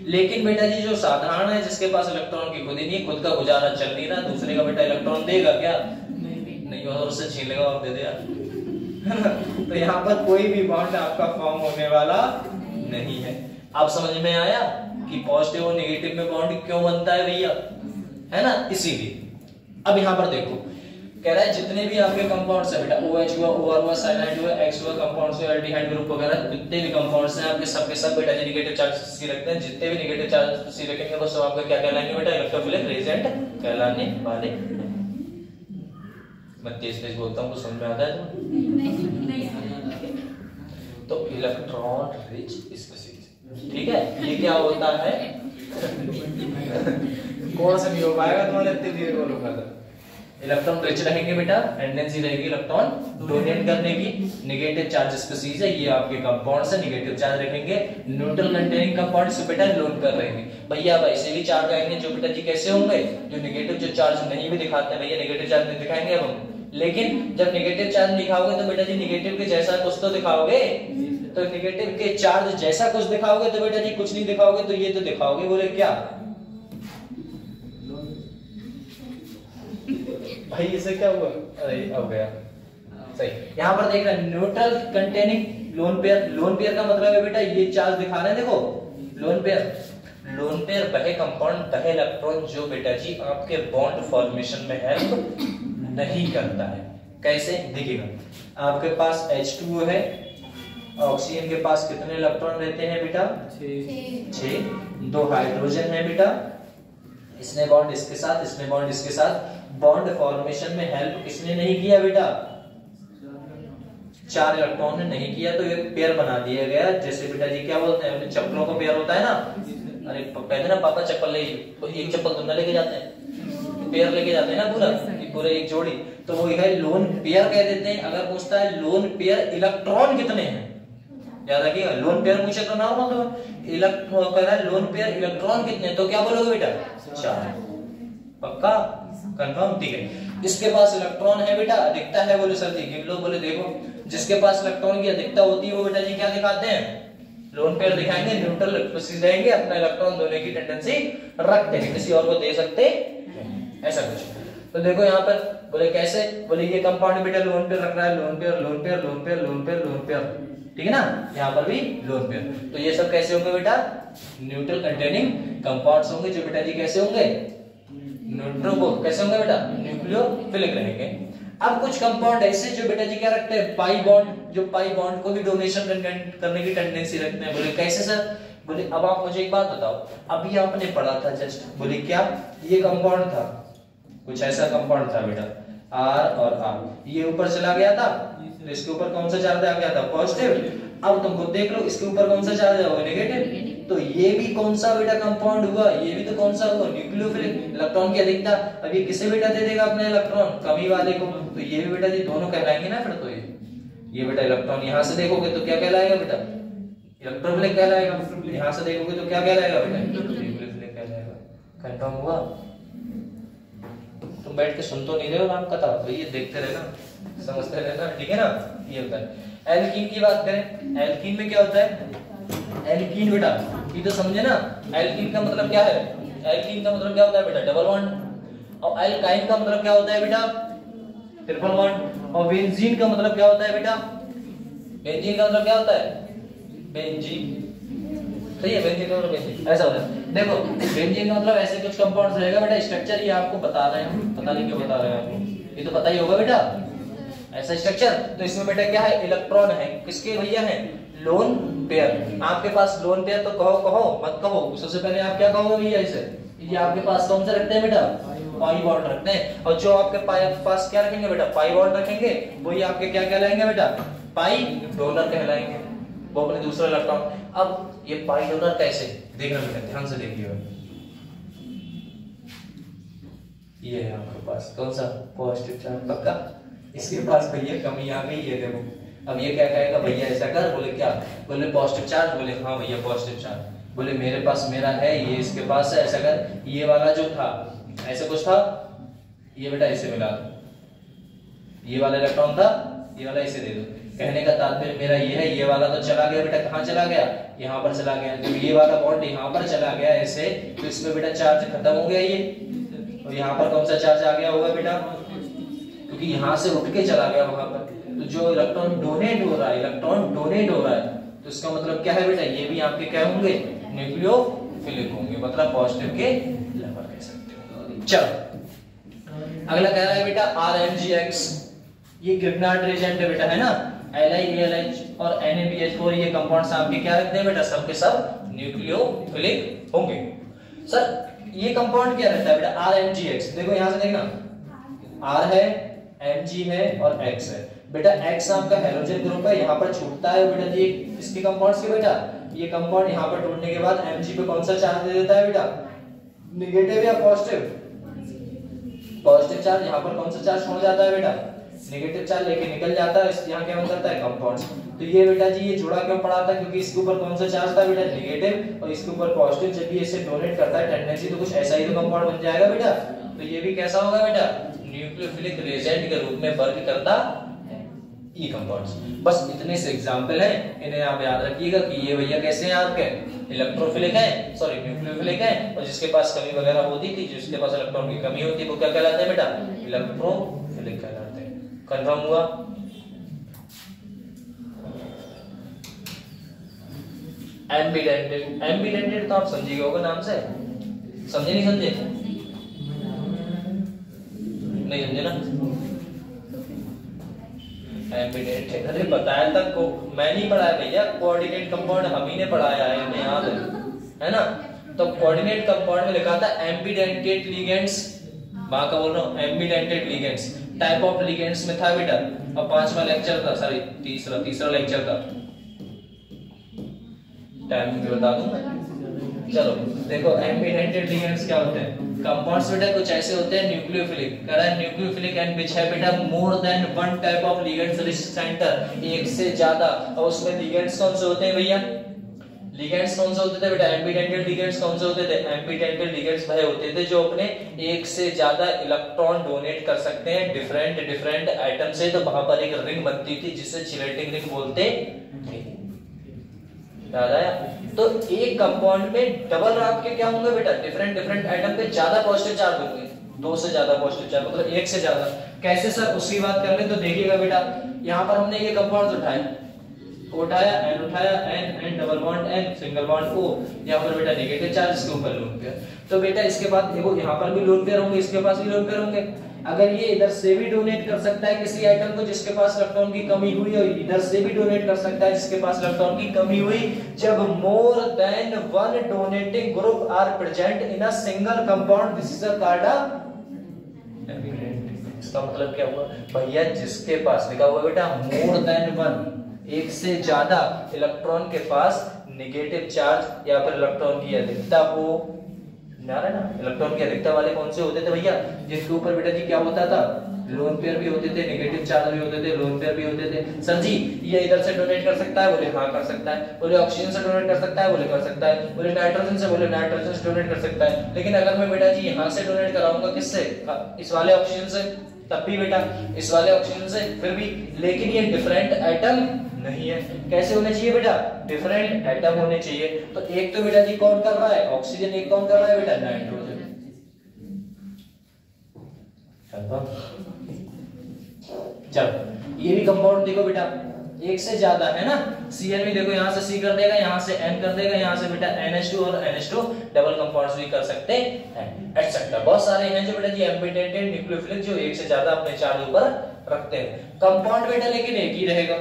लेकिन बेटा जी जो साधारण है, जिसके पास इलेक्ट्रॉन की खुद ही नहीं, खुद का गुजारा चल नहीं रहा, दूसरे का बेटा इलेक्ट्रॉन देगा क्या? नहीं, और उससे छीन लेगा और दे दे। तो यहाँ पर कोई भी बॉन्ड आपका फॉर्म होने वाला नहीं है। आप समझ में आया कि पॉजिटिव और नेगेटिव में बॉन्ड क्यों बनता है भैया, है ना? इसीलिए। अब यहाँ पर देखो, कह रहा है जितने भी आपके कंपाउंड्स है बेटा, OH हुआ, OR हुआ, साइनाइड हुआ, X हुआ, कंपाउंड्स हुआ, एल्डिहाइड ग्रुप वगैरह, जितने भी कंपाउंड्स हैं आपके सबके सब बेटा जी नेगेटिव चार्ज सी रखते हैं। जितने भी नेगेटिव चार्ज सी रखेंगे वो सब आपका क्या कहलाएंगे बेटा? इलेक्ट्रोफिलिक रेजेंट कहलाने वाले। मैं तेज तेज बोलता हूँ, कुछ समझ में आता है तो इलेक्ट्रॉन रिच स्पीशीज, ठीक है। ये क्या होता है कौन सा नहीं हो पाएगा तुम्हारे इतने धीरे बोलूंगा तो। इलेक्ट्रॉन रिच रहेंगे बेटा, टेंडेंसी रहेगी इलेक्ट्रॉन डोनेट करने की। नेगेटिव चार्ज स्पीशीज है, ये आपके कंपाउंड्स है, नेगेटिव चार्ज रखेंगे। न्यूट्रल कंटेनिंग कंपाउंड्स बेटा लोन कर रहेंगे। भैया अब ऐसे भी चार्ज आएंगे जो बेटा जी कैसे होंगे, जो नेगेटिव जो चार्ज नहीं भी दिखाते हैं, भैया नेगेटिव चार्ज नहीं दिखाएंगे अब हम, लेकिन जब नेगेटिव चार्ज दिखाओगे तो बेटा जी नेगेटिव के जैसा कुछ तो दिखाओगे। तो नेगेटिव के चार्ज जैसा कुछ दिखाओगे तो बेटा जी कुछ नहीं दिखाओगे तो ये तो दिखाओगे, बोले क्या भाई इसे क्या हुआ, अरे हो गया सही। यहाँ पर देख रहे हैं neutral containing lone pair. Lone pair का मतलब है बेटा ये चार्ज दिखा रहे हैं, देखो लोन पेयर। लोन पेयर वह कंपाउंड वह इलेक्ट्रॉन जो बेटा जी आपके बॉन्ड फॉर्मेशन में हेल्प नहीं करता है। कैसे देखिएगा, आपके पास H2O है, ऑक्सीजन के पास कितने इलेक्ट्रॉन रहते हैं बेटा 6। 2 हाइड्रोजन है बेटा, इसने बॉन्ड इसके साथ, इसने बॉन्ड इसके साथ। बॉन्ड फॉर्मेशन में हेल्प किसने नहीं किया बेटा 4 इलेक्ट्रॉन ने नहीं किया, तो एक पेयर बना दिया गया। जैसे बेटा जी क्या बोलते हैं, चप्पलों को पेयर होता है ना, अरे कहते ना पापा चप्पल ले, तो एक चप्पल तुम ना लेके जाते हैं, पेयर लेके जाते हैं ना पूरा एक जोड़ी, तो वो है लोन पेयर कह देते हैं। अगर पूछता है लोन पेयर इलेक्ट्रॉन कितने हैं, याद रखिएगा लोन पेयर पूछे तो ना हो तो इलेक्ट्रॉन कह रहा है लोन पेयर इलेक्ट्रॉन कितने, तो क्या बोलोगे बेटा 4। पक्का कंफर्म, ठीक है। इसके पास इलेक्ट्रॉन है बेटा, अधिकता है, बोले सर जी गिन लो, बोले देखो जिसके पास इलेक्ट्रॉन की अधिकता होती है वो बेटा जी क्या दिखाते हैं, लोन पेयर दिखाएंगे। न्यूट्रल रहेंगे, अपना इलेक्ट्रॉन देने की टेंडेंसी रखते हैं, किसी और को दे सकते ऐसा कुछ। तो देखो यहाँ पर बोले कैसे, बोले ये कंपाउंड बेटा लोन पेयर रख रहा है, lone pair lone pair lone pair lone pair lone pair, ठीक है ना। यहाँ पर भी लोन पेयर, तो ये सब कैसे होंगे बेटा न्यूट्रल कंटेनिंग कंपाउंड्स होंगे जो बेटा जी कैसे होंगे न्यूट्रो कैसे होंगे बेटा न्यूक्लियोफिलिक रहेंगे। अब कुछ कंपाउंड ऐसे जो बेटा जी क्या रखते हैं पाई बॉन्ड, जो पाई बॉन्ड को भी डोनेशन करने की टेंडेंसी रखते हैं। बोले कैसे सर, बोले अब आप मुझे एक बात बताओ, अभी आपने पढ़ा था जस्ट, बोले क्या ये कंपाउंड था, कुछ ऐसा कंपाउंड था बेटा R और R, ये ऊपर चला गया था, तो इसके ऊपर कौन सा चार्ज आ गया था पॉजिटिव। अब तुम खुद देख लो इसके ऊपर कौन सा चार्ज होगा नेगेटिव, तो ये भी कौन सा बेटा कंपाउंड हुआ, ये भी तो कौन सा हुआ न्यूक्लियोफिलिक। इलेक्ट्रॉन की अधिकता, अब ये किसे बेटा दे देगा अपने इलेक्ट्रॉन कमी वाले को, तो ये भी बेटा जी दोनों कहलाएंगे ना फिर। तो ये बेटा इलेक्ट्रॉन यहाँ से देखोगे तो क्या कहलाएगा बेटा इलेक्ट्रोफिलिक कहलाएगा, यहाँ से देखोगे तो क्या कहलाएगा बेटा न्यूक्लियोफिलिक कहलाएगा। कंफर्म हुआ, तुम बैठ के सुन तो नहीं रहे हो राम कथा, तो ये देखते रहना समझते रहना, ठीक है ना। ये होता है। एल्कीन की बात करें, एल्कीन में क्या होता है, एल्कीन बेटा ये तो समझे ना, एल्कीन का मतलब क्या है, एल्कीन का मतलब क्या होता है बेटा डबल बॉन्ड, और एल्काइन का मतलब क्या होता है बेटा ट्रिपल बॉन्ड, और बेंजीन का मतलब क्या होता है बेटा, बेंजीन का मतलब क्या होता है बेंजीन, सही है बेंजीन का मतलब बेंजीन ऐसा होता है। देखो बेंजीन का मतलब ऐसे कुछ कंपाउंड्स रहेगा बेटा, स्ट्रक्चर ये आपको बता रहे हैं, पता नहीं क्यों बता रहे हैं आपको, ये तो पता ही होगा बेटा ऐसा स्ट्रक्चर। तो इसमें बेटा क्या है इलेक्ट्रॉन है, किसके भैया है लोन पेयर। आपके पास लोन पेयर तो कहो कहो मत कहो, सबसे पहले आप क्या कहोगे भैया इसे, ये आपके पास कौन सा रखते हैं बेटा पाई बॉन्ड रखते हैं, और जो आपके पास क्या रखेंगे बेटा पाई बॉन्ड रखेंगे, वो ये आपके क्या कहलाएंगे बेटा पाई डोनर कहलाएंगे, वो अपने दूसरा इलेक्ट्रॉन। अब ये पाई डोनर कैसे देखना बेटा ध्यान से देखिएगा, ये है आपके पास कौन सा पॉजिटिव चार्ज, पक्का इसके पास भैया कमी आ गई है देखो। अब ये क्या कहेगा भैया ऐसा कर, बोले क्या, बोले पॉजिटिव चार्ज, बोले हाँ भैया पॉजिटिव चार्ज, बोले मेरे पास मेरा है, ये इसके पास है, ऐसा कर ये वाला जो था ऐसे कुछ था, ये बेटा इसे मिला दो, ये वाला इलेक्ट्रॉन था ये वाला इसे दे दो। कहने का तात्पर्य मेरा ये है, ये वाला तो चला गया बेटा, कहाँ चला गया यहाँ पर चला गया, तो ये वाला बॉन्ड यहाँ पर चला गया ऐसे, तो इसमें बेटा चार्ज खत्म हो गया ये, और यहाँ पर कौन सा चार्ज आ गया होगा बेटा, क्योंकि यहाँ से उठ के चला गया वहां पर, तो जो इलेक्ट्रॉन डोनेट हो रहा है, इलेक्ट्रॉन डोनेट हो रहा है, तो इसका मतलब क्या है बेटा ये भी आपके क्या होंगे न्यूक्लियोफिलिक होंगे, मतलब पॉजिटिव के लेवल कह सकते हो। चलो अगला कह रहा है बेटा RMgX, ये ग्रिग्नार्ड रिएजेंट है बेटा है ना, LiAlH और NaBH4 ये कंपाउंड्स आपके क्या रखते हैं बेटा सब के सब न्यूक्लियोफिलिक होंगे। सर ये कंपाउंड क्या रहता है बेटा RMgX, देखो यहां से देखना R है Mg है और X है। बेटा X आपका हैलोजन ग्रुप है, यहाँ पर छूटता है बेटा जी इसके कंपाउंड्स के बेटा, ये कंपाउंड यहाँ पर टूटने के बाद Mg पे कौन सा चार्ज दे देता है बेटा, नेगेटिव या पॉजिटिव, पॉजिटिव चार्ज। यहाँ पर कौन सा चार्ज छोड़ जाता है बेटा, नेगेटिव चार्ज लेके निकल जाता है, यहाँ क्या करता है कंपाउंड्स। तो ये बेटा जी ये जुड़ा क्यों पड़ा था, क्योंकि इसके ऊपर कौन सा चार्ज था बेटा, नेगेटिव, और इसके ऊपर पॉजिटिव। जब ये इसे डोनेट करता है टेंडेंसी तो कुछ ऐसा ही तो कंपाउंड बन जाएगा बेटा। तो ये भी कैसा होगा बेटा, न्यूक्लियोफिलिक रिएजेंट के रूप में वर्क करता है ये कंपाउंड्स। बस इतने से एग्जांपल है, इन्हें आप याद रखिएगा कि ये भैया कैसे हैं आपके, इलेक्ट्रोफिलिक है, सॉरी न्यूक्लियोफिलिक है, और जिसके पास कमी वगैरह होती थी, जिसके पास इलेक्ट्रॉन की कमी होती है वो क्या कहलाते हैं बेटा, इलेक्ट्रोफिलिक कहलाते हैं। कंफर्म हुआ। एम्बिडेंटेड, एम्बिडेंटेड तो आप समझिए होगा नाम से, समझे नहीं समझे, नहीं समझे ना। एम्बिडेंटेड अरे बताया था को मैं नहीं पढ़ाया भैया, कोऑर्डिनेट कंपाउंड हम ही ने पढ़ाया है, हमें याद है ना। तो कोऑर्डिनेट कंपाउंड में लिखा था एम्बिडेंटेड लिगेंड्स, वहां का बोल रहा हूं ambidentate ligands, type of ligands में था बेटा। अब 5वां लेक्चर था, सॉरी तीसरा लेक्चर था, टाइम भी बता दूं मैं। चलो देखो एम्बिडेंटेड लिगेंड्स क्या होते हैं, कंपाउंड्स बेटा कुछ ऐसे होते हैं न्यूक्लियोफिलिक, कह रहा है न्यूक्लियोफिलिक एंड विच है बेटा मोर than one type of ligands rich centre, एक से ज्यादा। और उसमें लिगेंड्स कौन से होते हैं भैया, लिगेंड्स कौन से होते थे बेटा, एम्बिडेंटेड लिगेंड्स कौन से होते थे, एम्बिडेंटेड लिगेंड्स भाई होते थे जो अपने एक से ज्यादा इलेक्ट्रॉन डोनेट कर सकते हैं डिफरेंट एटम से। तो वहां पर एक रिंग बनती थी जिसे चिलेटिंग रिंग बोलते थे, याद आया। तो एक कंपाउंड में डबल आपके क्या होंगे बेटा, डिफरेंट एटम पे ज्यादा पॉजिटिव चार्ज होंगे, दो से ज्यादा पॉजिटिव चार्ज, मतलब एक से ज्यादा। कैसे सर, उसकी बात कर ले तो देखिएगा बेटा, यहाँ पर हमने ये कंपाउंड्स उठाया N double bond N single bond O, यहाँ पर बेटा नेगेटिव चार्ज, इसके ऊपर लोन पेयर। तो बेटा इसके बाद देखो यहाँ पर भी लोन पेयर होंगे, इसके पास भी लोन पेयर होंगे। अगर ये इधर से भी डोनेट कर सकता है किसी आइटम को जिसके पास इलेक्ट्रॉन की कमी हुई, और इधर से भी डोनेट कर सकता है जिसके पास इलेक्ट्रॉन की कमी हुई, जब more than one donating group are present in a single compound, this is called ambident. इसका मतलब क्या हुआ भैया, जिसके पास लिखा हुआ बेटा मोर देन वन, एक से ज्यादा इलेक्ट्रॉन के पास नेगेटिव चार्ज या फिर इलेक्ट्रॉन की अधिकता हो, ना इलेक्ट्रॉन की अधिकता वाले कौन से होते थे भैया, जिसके ऊपर बेटा जी क्या होता था, लोन पेयर भी होते थे, नेगेटिव चार्ज भी होते थे, लोन पेयर भी होते थे। सर जी ये इधर से डोनेट कर सकता है, बोले हाँ कर सकता है, बोले ऑक्सीजन से डोनेट कर सकता है, बोले कर सकता है, बोले नाइट्रोजन से, बोले नाइट्रोजन से डोनेट कर सकता है। लेकिन अगर मैं बेटा जी यहाँ से डोनेट कराऊंगा, किससे, इस वाले ऑक्सीजन से, तब भी बेटा इस वाले ऑक्सीजन से, फिर भी, लेकिन ये डिफरेंट एटम नहीं है। कैसे होने चाहिए बेटा, डिफरेंट एटम होने चाहिए। तो एक तो बेटा जी कौन कर रहा है, ऑक्सीजन, एक कौन कर रहा है बेटा, नाइट्रोजन। चलो ये भी कंपाउंड देखो बेटा, एक से ज्यादा है ना, Cn भी देखो यहाँ से C कर देगा, यहाँ से N कर देगा, यहाँ से बेटा NH2 और NH2 डबल कंपाउंड्स भी कर सकते हैं, एटसेट्रा। बहुत सारे हैं जो बेटा जी एम्बिडेंटेड न्यूक्लियोफिलिक जो एक से ज्यादा अपने चार्ज ऊपर रखते हैं। कंपाउंड बेटा लेकिन एक ही रहेगा,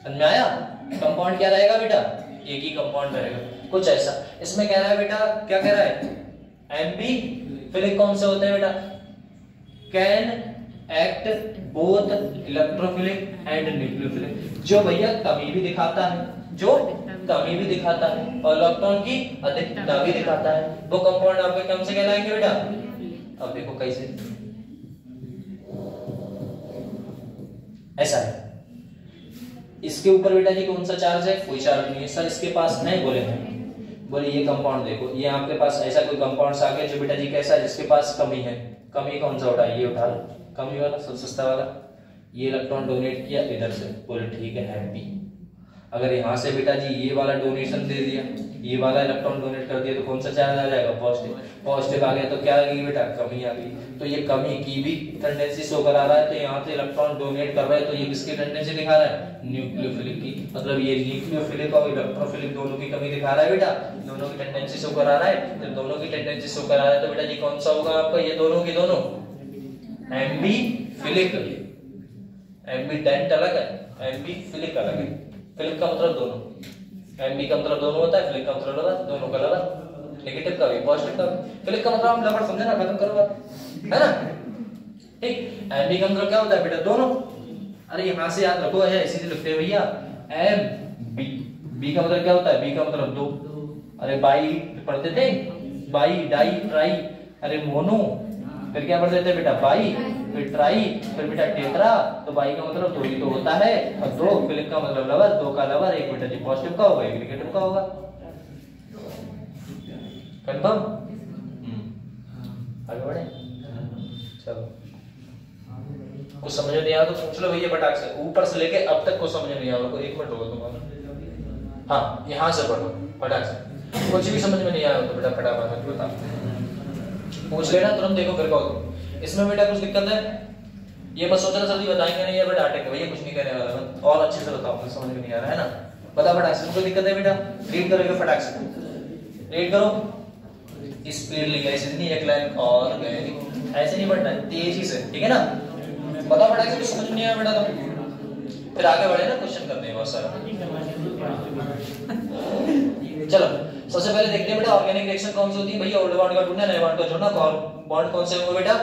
समझ में आया, कंपाउंड क्या रहेगा बेटा, एक ही कंपाउंड रहेगा, कुछ ऐसा। इसमें कह रहा है बेटा, क्या कह रहा है, एम्बिफिलिक कौन से होते हैं बेटा, can act both electrophilic and nucleophilic, जो भैया कमी भी दिखाता है, जो कमी भी दिखाता है और इलेक्ट्रॉन की अधिकता भी दिखाता है, वो कंपाउंड आपके कौन से कहलाएंगे बेटा। अब देखो कैसे, ऐसा है, इसके ऊपर बेटा जी कौन सा चार्ज है, कोई चार्ज नहीं है। सर इसके पास है, बोले नहीं, बोले ये कंपाउंड देखो, ये आपके पास ऐसा कोई कंपाउंड आ गया जो बेटा जी कैसा है, जिसके पास कमी है, कमी कौन सा उठा, ये उठा लो, कमी वाला, सबसे सस्ता वाला, ये इलेक्ट्रॉन डोनेट किया इधर से, बोले ठीक है हैप्पी। अगर यहाँ से बेटा जी ये वाला डोनेशन दे दिया, ये वाला इलेक्ट्रॉन डोनेट कर दिया, तो कौन सा चार्ज आ जाएगा, पॉजिटिव। पॉजिटिव आ गया तो क्या आ गई बेटा, कमी आ गई। तो ये कमी की भी टेंडेंसी शो करा रहा है, तो यहाँ से इलेक्ट्रॉन डोनेट कर रहा है, तो ये किसकी टेंडेंसी दिखा रहा है, न्यूक्लियोफिलिक की। मतलब ये न्यूक्लियोफिलिक और इलेक्ट्रोफिलिक दोनों की कमी दिखा रहा है बेटा, दोनों की टेंडेंसी शो करा रहा है। जब दोनों की टेंडेंसी शो करा रहा है तो बेटा जी कौन सा होगा आपका, ये दोनों की दोनों एम्बिफिलिक। एम्बिडेंट अलग है, एम्बिफिलिक अलग है। फिलिक का मतलब दोनों, एम्बी का मतलब दोनों होता है, फिलिक का मतलब अलग, दोनों का अलग, नेगेटिव का भी पॉजिटिव का भी। फिलिक का मतलब आप लवर समझे ना, खत्म करो बात, है ना। ठीक। एम बी का मतलब क्या होता है बेटा दोनों। अरे यहाँ से याद रखो, ऐसे इसी लिखते हैं भैया एम बी। बी का मतलब क्या होता है, बी का मतलब दो। अरे बाई पढ़ते थे, बाई डाई ट्राई, अरे मोनो, फिर क्या पढ़ते थे बेटा बाई, फिर ट्राई, फिर बेटा टेट्रा। तो बाई का मतलब दो ही तो होता है, और दो फिलिप का मतलब लवर, दो का लवर, एक बेटा जी पॉजिटिव का होगा, एक नेगेटिव का होगा। कंफर्म? आगे बढ़े, चलो। कुछ समझ में नहीं आया तो पूछ लो भैया फटाक से, ऊपर से लेके अब तक कुछ समझ में नहीं आया तो एक मिनट होगा तुम्हारा। हाँ यहाँ से पढ़ो फटाक से, कुछ भी समझ में नहीं आया तो बेटा फटाफट बता पूछ लेना तुरंत, देखो फिर कहो इसमें बेटा कुछ दिक्कत है, ये मत सोचना सर जी बताएंगे नहीं, ये बेटा डांटेंगे, भैया कुछ नहीं कहने वाला, और अच्छे से बताओ, मुझे समझ में नहीं आ रहा है ना, बता फटाक से, कोई दिक्कत है बेटा? रीड करोगे फटाक से, रीड करो, स्पीड ऐसे नहीं, एक लाइन और गए, ऐसे नहीं पढ़ना, तेजी से, ठीक है ना? बता फटाक से, कुछ समझ नहीं आया बेटा तो फिर आगे बढ़े ना, क्वेश्चन करने हैं बहुत सारे। चलो सबसे पहले देखते हैं बेटा ऑर्गेनिक रिएक्शन कौन सी होती है भैया, ओल्ड बॉन्ड का ढूंढना, नए बॉन्ड का जोड़ना, बॉन्ड कौन से होंगे बेटा?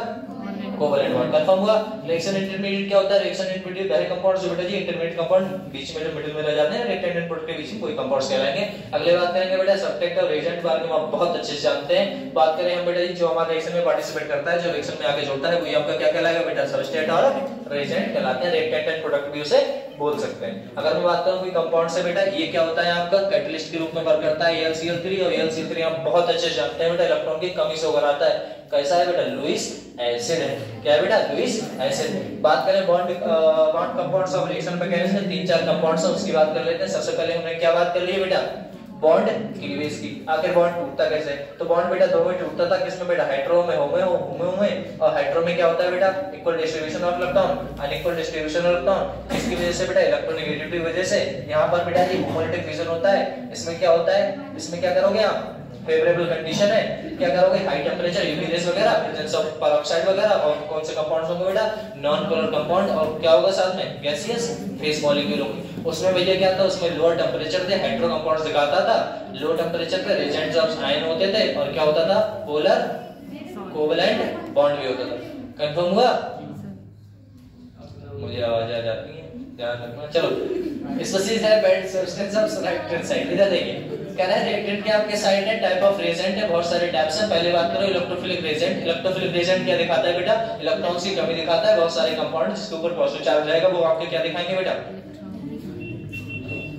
Covalent bond. कंफर्म हुआ? रिएक्शन इंटरमीडिएट क्या होता है? रिएक्शन इंटरमीडिएट पहले कंपाउंड्स जो बेटा जी इंटरमीडिएट कंपाउंड बीच में जो मिडिल में रह जाते हैं रिएक्टेंट एंड प्रोडक्ट के बीच में कोई कंपाउंड्स कहलाएंगे। अगले बात करेंगे बेटा सब्सट्रेक्ट और रिएजेंट के बारे में आप बहुत अच्छे से जानते हैं। बात करें हम बेटा जी जो हमारे रिएक्शन में पार्टिसिपेट करता है, जो रिएक्शन में आके जोड़ता है, वो आपका क्या कहलाएगा बेटा? सब्सट्रेट और रिएजेंट कहलाते हैं, रिएक्टेंट एंड प्रोडक्ट भी उसे बोल सकते हैं। अगर मैं बात करूं कोई कंपाउंड से बेटा, ये क्या होता है आपका? कैटलिस्ट के रूप में वर्क करता है AlCl3, और AlCl3 आप बहुत अच्छे से जानते हैं बेटा इलेक्ट्रॉन की कमी से होकर आता है। कैसा है बेटा? लुईस एसिड है। क्या है बेटा? Lewis acid. बात करें बॉन्ड कंपाउंड्स ऑफ रिएक्शन पे कह रहे हैं 3-4 कंपाउंड्स हैं, उसकी बात कर लेते हैं। सबसे पहले हमने क्या बात कर ली है बेटा? बॉन्ड क्लीवेज की। आखिर बॉन्ड टूटता कैसे? तो बॉन्ड बेटा दो में टूटता था, किसमें बेटा? हेटेरो में, होमो में। और हेटेरो में क्या होता है बेटा? Equal distribution of electron, unequal distribution of electron. इसकी वजह से बेटा इलेक्ट्रोनेगेटिविटी की वजह से यहाँ पर बेटा ये होमोलिटिक फिजन होता है। इसमें क्या होता है? इसमें क्या करोगे आप? फेवरेबल कंडीशन है, क्या करोगे? हाई टेंपरेचर, यूवी रेज वगैरह, प्रेजेंस ऑफ पेरोक्साइड वगैरह। और कौन से कंपाउंड्स होंगे बेटा? Non polar compound. और क्या होगा साथ में? गैसियस फेस मॉलिक्यूल होंगे। उसमें भैया क्या था? उसमें लोअर टेंपरेचर थे, हेटेरो कंपाउंड्स दिखाता था। लो टेंपरेचर पे रिएजेंट्स ऑफ आयन होते थे, और क्या होता था? पोलर कोवैलेंट बॉन्ड भी होता था। कंफर्म हुआ? मुझे आवाज आ जाती है, ध्यान रखना। चलो स्पीसीज है bed substance of reactant side. इधर देखिए क्या है, रिएक्टेंट के आपके साइड है, टाइप ऑफ रिएजेंट है, बहुत सारे टाइप्स हैं। पहले बात करो इलेक्ट्रोफिलिक रिएजेंट। इलेक्ट्रोफिलिक रिएजेंट क्या दिखाता है बेटा? इलेक्ट्रॉन्स की कमी दिखाता है। बहुत सारे कंपाउंड जिसके ऊपर पॉजिटिव चार्ज रहेगा वो आपके क्या दिखाएंगे बेटा?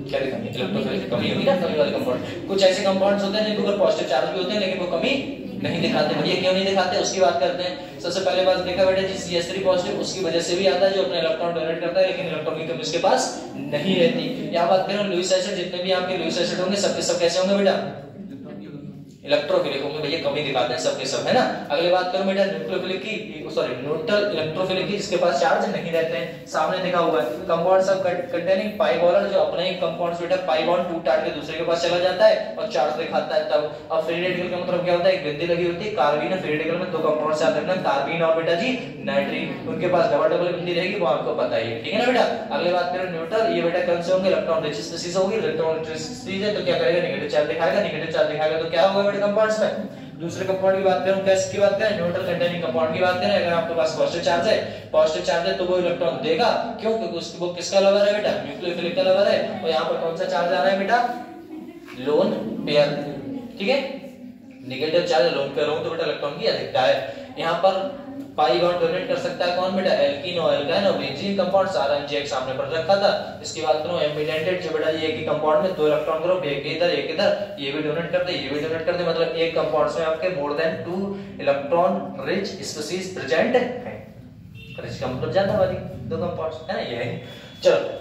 क्या दिखाएंगे? इलेक्ट्रोफिलिक कमी होगी ना, कमी वाले कंपाउंड। कुछ ऐसे कंपाउंड्स होते हैं जिनके ऊपर पॉजिटिव चार्ज भी होते हैं लेकिन वो कमी नहीं दिखाते। भैया क्यों नहीं दिखाते उसकी बात करते हैं। सबसे पहले बात देखा बेटा जी CH3 पॉजिटिव उसकी वजह से भी आता है, जो अपने इलेक्ट्रॉन डोनेट करता है, लेकिन इलेक्ट्रॉन की कमी उसके पास नहीं रहती। यहाँ बात करें लुईस एसिड, जितने भी आपके लुईस एसिड होंगे सबके सब कैसे होंगे बेटा? इलेक्ट्रोफिलिक होंगे। भैया कमी दिखाते हैं सबके सब, है ना? अगली बात करो बेटा न्यूक्लियोफिलिक की, सॉरी न्यूट्रल इलेक्ट्रोफिलिक की, जिसके पास चार्ज नहीं रहते हैं। सामने लिखा हुआ है compounds of containing pi bond, जो अपने ही कंपाउंड्स बेटा पाई बॉन्ड टूट टाट के दूसरे के पास चला जाता है और चार्ज दिखाता है तब। और फ्री रेडिकल का मतलब क्या होता है? एक बिंदी लगी होती है कार्बन और फ्री रेडिकल में दो कंपाउंड्स आते हैं, कार्बन और बेटा जी नाइट्रीन। उनके पास डबल डबल बिंदी रहेगी, वो आपको पता ही है, ठीक है ना बेटा? अगली बात करें न्यूट्रल, ये बेटा कौन से होंगे? इलेक्ट्रॉन रिच स्पीसीज होगी। इलेक्ट्रॉन रिच स्पीसीज है तो क्या करेगा? नेगेटिव चार्ज दिखाएगा। नेगेटिव चार्ज दिखाएगा तो क्या होगा बेटा कंपाउंड्स में? दूसरे कंपाउंड की बात करूं, किसकी बात करें? न्यूट्रल कंटेनिंग कंपाउंड की बात करें। अगर आपके पास पॉजिटिव चार्ज है तो वो इलेक्ट्रॉन देगा। क्यों? क्योंकि उसकी वो किसका लवर है बेटा? न्यूक्लियोफिलिक का लवर है। और यहाँ पर कौन सा चार्ज आ रहा है बेटा? लोन पेयर, ठीक है? नेगेटिव चार्ज लोन पेयर हो तो बेटा इलेक्ट्रॉन की अधिकता है। यहाँ पर पाई बॉन्ड डोनेट कर सकता है कौन बेटा? एल्कीन और एल्काइन और बेंजीन कंपाउंड। सारा एक सामने पर रखा था। इसकी बात करूं एम्बिडेंटेड, जो बेटा एक ही कंपाउंड में दो इलेक्ट्रॉन ग्रुप, एक इधर एक इधर, ये भी डोनेट करते ये भी डोनेट करते, मतलब एक कंपाउंड्स में आपके more than 2 electron rich species present है। रिच का मतलब ज्यादा वाली दो कंपाउंड्स है ना, ये है। चलो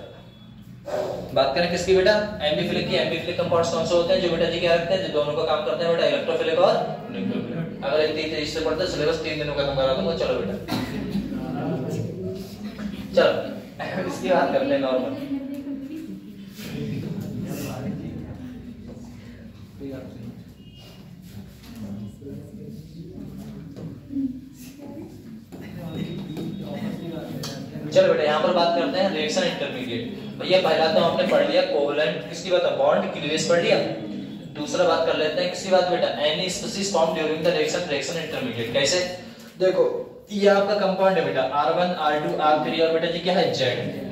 बात करें किसकी बेटा? एम्फीफिलिक की। एम्फीफिलिक कंपाउंड्स कौन से होते हैं? जो बेटा जी क्या रखते हैं? जो दोनों का काम करते हैं बेटा, इलेक्ट्रोफिलिक और न्यूक्लियोफिलिक। अगर एक तेज से पढ़ते सिलेबस 3 दिनों का खत्म करा दूंगा। चलो बेटा चलो इसकी बात करते हैं नॉर्मल। चलो बेटा यहाँ पर बात करते हैं रिएक्शन इंटरमीडिएट। भैया पहला तो आपने पढ़ लिया कोवैलेंट, किसकी बात है? बॉन्ड क्लीवेज पढ़ लिया। दूसरा बात कर लेते हैं किसकी बात बेटा? Any species form during the reaction intermediate. कैसे? देखो ये आपका कंपाउंड है बेटा R1 R2 R3 और बेटा जी क्या है Z।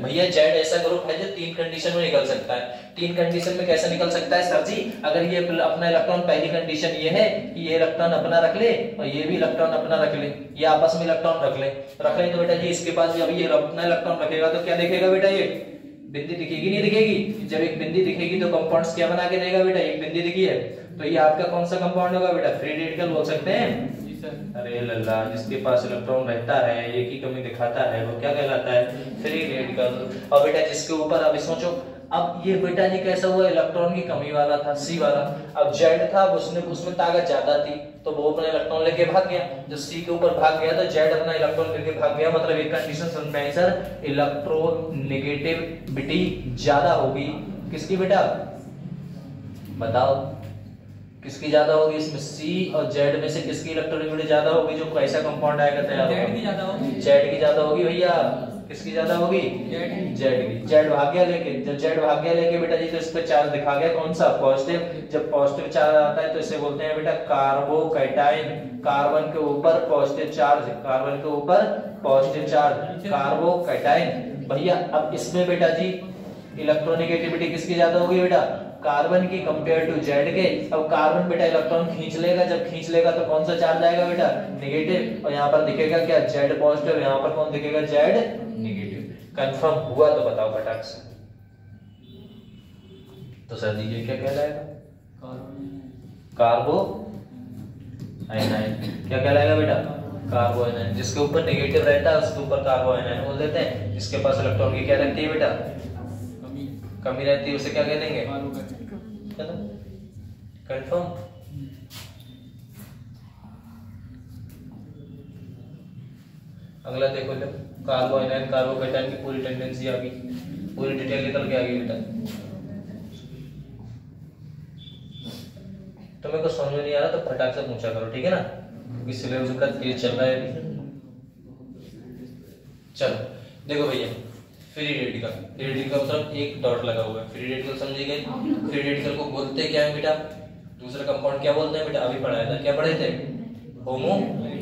भैया Z ऐसा ग्रुप है जो 3 कंडीशन में निकल सकता है। 3 कंडीशन में कैसे निकल सकता है सर जी? अगर ये अपना इलेक्ट्रॉन, पहली कंडीशन ये है कि ये इलेक्ट्रॉन अपना रख ले और ये भी इलेक्ट्रॉन अपना रख ले, ये आपस में इलेक्ट्रॉन रख ले तो बेटा जी इसके पास जब ये अपना इलेक्ट्रॉन रखेगा तो क्या दिखेगा बेटा? ये बिंदी दिखेगी नहीं दिखेगी? जब एक बिंदी दिखेगी तो कंपाउंड्स क्या बना के देगा बेटा? एक बिंदी दिखी है तो ये आपका कौन सा कंपाउंड होगा बेटा? फ्री रेडिकल बोल सकते हैं। अरे लल्ला, जिसके पास इलेक्ट्रॉन रहता है, एक ही कमी दिखाता है, वो क्या कहलाता है? Free radical. और बेटा जिसके ऊपर अब सोचो, अब ये बेटा जी कैसा हुआ? इलेक्ट्रॉन की कमी वाला था, सी वाला। अब जेड था, उसमें ताकत ज्यादा थी तो वो अपना इलेक्ट्रॉन लेके भाग गया। जब सी के ऊपर भाग गया तो जेड अपना इलेक्ट्रॉन लेके भाग गया। मतलब एक कंडीशन समझ में आई सर, इलेक्ट्रोनेगेटिविटी ज्यादा होगी किसकी बेटा? बताओ किसकी ज्यादा होगी? इसमें सी और जेड में से किसकी इलेक्ट्रोनेगेटिविटी ज्यादा होगी? जो कैसा कंपाउंड आएगा तैयार? जेड की ज्यादा होगी। जेड की ज्यादा होगी भैया। किसकी ज्यादा होगी? जेड की। जेड भाग गया लेके, जब जेड भाग गया लेके बेटा जी तो इस पे चार्ज दिखा गया कौन सा? पॉजिटिव। जब पॉजिटिव चार्ज आता है तो इसे बोलते हैं बेटा कार्बोकैटायन। कार्बन के ऊपर पॉजिटिव चार्ज, कार्बन के ऊपर पॉजिटिव चार्ज, कार्बोकैटायन। भैया अब इसमें बेटा जी इलेक्ट्रोनेगेटिविटी किसकी ज्यादा होगी बेटा? कार्बन की कंपेयर टू जेड के। अब कार्बन बेटा इलेक्ट्रॉन खींच लेगा, जब खींच लेगा तो कौन सा चार्ज आएगा बेटा? नेगेटिव। और यहाँ पर दिखेगा क्या? Z positive. यहाँ पर कौन दिखेगा? Z negative. कंफर्म हुआ तो बताओ फटाक से। तो सर जी ये क्या कहलाएगा? कार्बो आयनाइन। क्या कहलाएगा बेटा? कार्बो आयनाइन। जिसके ऊपर नेगेटिव रहता है उसके ऊपर कार्बो आयनाइन बोल देते हैं। जिसके पास इलेक्ट्रॉन की क्या रहती है बेटा? कमी रहती है, उसे क्या कह देंगे? कंफर्म। अगला देखो, जब कार्बो आयनाइन कार्बोकैटायन की पूरी टेंडेंसी आ गई, पूरी डिटेल निकल के आ गई बेटा। तो मेरे को समझ में नहीं आ रहा तो फटाक से पूछा करो, ठीक है ना? क्योंकि सिलेबस का तेज चल रहा है अभी। चलो देखो भैया, फ्री रेडिकल। रेडिकल मतलब एक डॉट लगा हुआ है। फ्री रेडिकल समझे गए? फ्री रेडिकल को बोलते क्या है बेटा? दूसरा कंपाउंड क्या बोलते हैं बेटा? अभी पढ़ाया था, क्या पढ़े थे?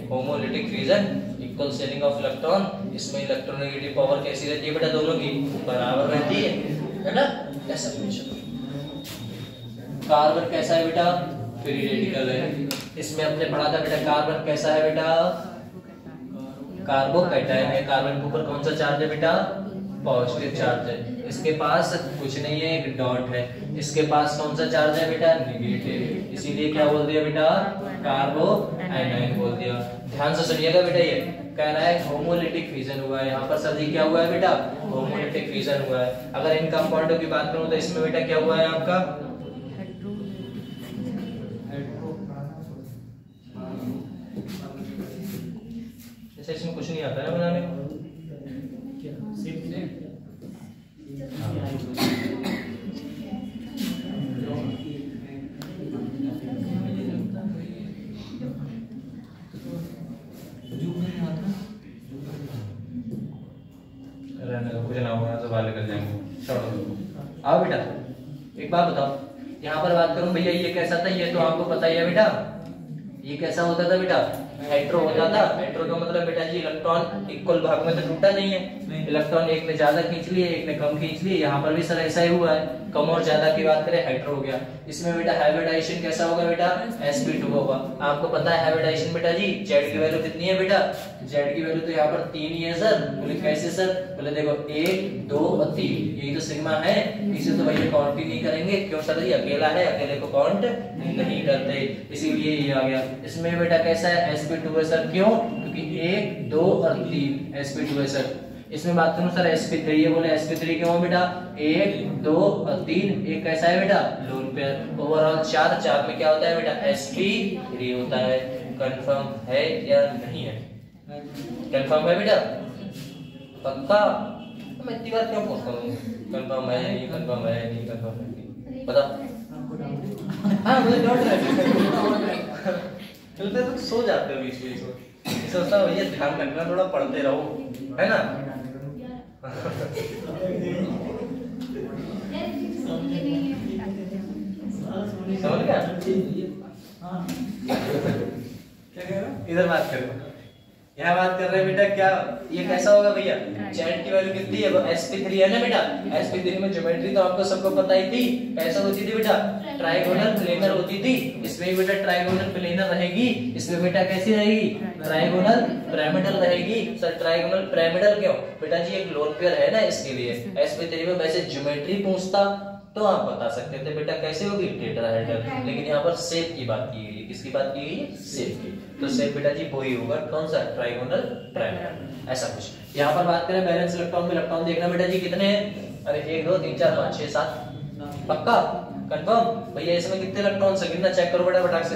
Homolytic fusion, equal sharing of electron. इसमें इलेक्ट्रोनेगेटिव पावर कैसी रहती है बेटा? दोनों की बराबर रहती है ना? ऐसा कुछ। कार्बन कैसा है बेटा? फ्री रेडिकल है। इसमें अपने पढ़ा था बेटा कार्बन कैसा है बेटा? कार्बोकैटायन है। कार्बन के ऊपर कौन सा चार्ज है बेटा? पॉजिटिव चार्ज है। इसके पास कुछ नहीं है, एक डॉट है। इसके पास कौन सा चार्ज है बेटा? नेगेटिव। इसीलिए क्या बोल दिया बेटा? कार्बो आयनाइन बोल दिया। ध्यान से सुनिएगा बेटा, ये कह रहा है होमोलिटिक फ्यूजन हुआ है। यहाँ पर सर जी क्या हुआ है बेटा? होमोलिटिक फ्यूजन हुआ है। अगर इन कंपाउंडों की बात करूं तो इसमें बेटा क्या हुआ है आपका? जैसे इसमें कुछ नहीं आता है बनाने को। कुछ ना होगा तो बाहर निकल जाएंगे। छोड़ो। आओ बेटा, एक बात बताओ, यहाँ पर बात करूं भैया, ये कैसा था? ये तो आपको पता ही है बेटा, ये कैसा होता था बेटा? हेट्रो होता था। हेट्रो का मतलब बेटा जी इलेक्ट्रॉन इक्वल भाग में तो टूटा नहीं है। इलेक्ट्रॉन एक ने ज्यादा खींच लिए, एक ने कम खींच लिए। यहाँ पर भी सर ऐसा ही हुआ है। कम और ज्यादा की बात करें, हेट्रो हो गया। इसमें बेटा हाइब्रिडाइजेशन कैसा होगा बेटा? sp2 होगा। आपको पता है हाइब्रिडाइजेशन बेटा जी जेड की वैल्यू कितनी है बेटा? जेड की वैल्यू तो यहाँ पर 3 ही है सर। बोले कैसे सर? बोले देखो 1 2 और 3, यही तो सिग्मा है। इसे तो भैया काउंट ही नहीं करेंगे। क्यों सर? ये अकेला है, अकेले को काउंट नहीं करते, इसीलिए ये आ गया। इसमें बेटा कैसा है? sp2 है सर। क्यों? क्योंकि 1 2 और 3 sp2 है सर। इसमें बात करूं सर sp3, ये बोले sp3 क्यों बेटा? 1 2 और 3, एक कैसा है बेटा? Lone pair. ओवरऑल 4 में क्या होता है बेटा? sp3 होता है। कंफर्म है या नहीं है? कंफर्म है बेटा? पक्का? मैं इतनी बार क्यों पूछता हूँ? कंफर्म है नहीं? कंफर्म है नहीं? कंफर्म है नहीं? बता। हाँ मुझे डाउट है। चलते तो सो जाते हो बीच बीच में। सोचता हूँ भैया ध्यान रखना, थोड़ा पढ़ते रहो, है ना? समझ गया? क्या कह रहा? इधर बात करो। यहाँ बात कर रहे हैं बेटा क्या, ये कैसा होगा भैया, जेड की वैल्यू कितनी है, वो sp3 है ना बेटा। sp3 में ज्योमेट्री तो आपको सबको पता ही थी, कैसा होती थी बेटा, ट्राइगोनल प्लेनर होती थी। इसमें भी बेटा ट्राइगोनल प्लेनर रहेगी, इसमें बेटा कैसी रहेगी, ट्राइगोनल पिरामिडल रहेगी। सर ट्राइगोनल पिरामिडल क्यों बेटा जी, एक लोन पेयर है ना इसके लिए। sp3 में वैसे ज्योमेट्री पूछता तो आप बता सकते थे बेटा कैसे होगी, टेट्राहेड्रल, लेकिन यहाँ पर शेप की बात की गई है। किसकी बात की गई है, शेप की। तो शेप बेटा जी वही होगा, कौन सा, ट्राइगोनल पिरामिडल, ऐसा कुछ। यहाँ पर बात करें बैलेंस इलेक्ट्रॉन में, इलेक्ट्रॉन देखना बेटा जी कितने हैं, अरे 1 2 3 4 5 6 7, पक्का कंफर्म भैया। इसमें कितने इलेक्ट्रॉन से गिनना चेक करो बेटा फटाक से,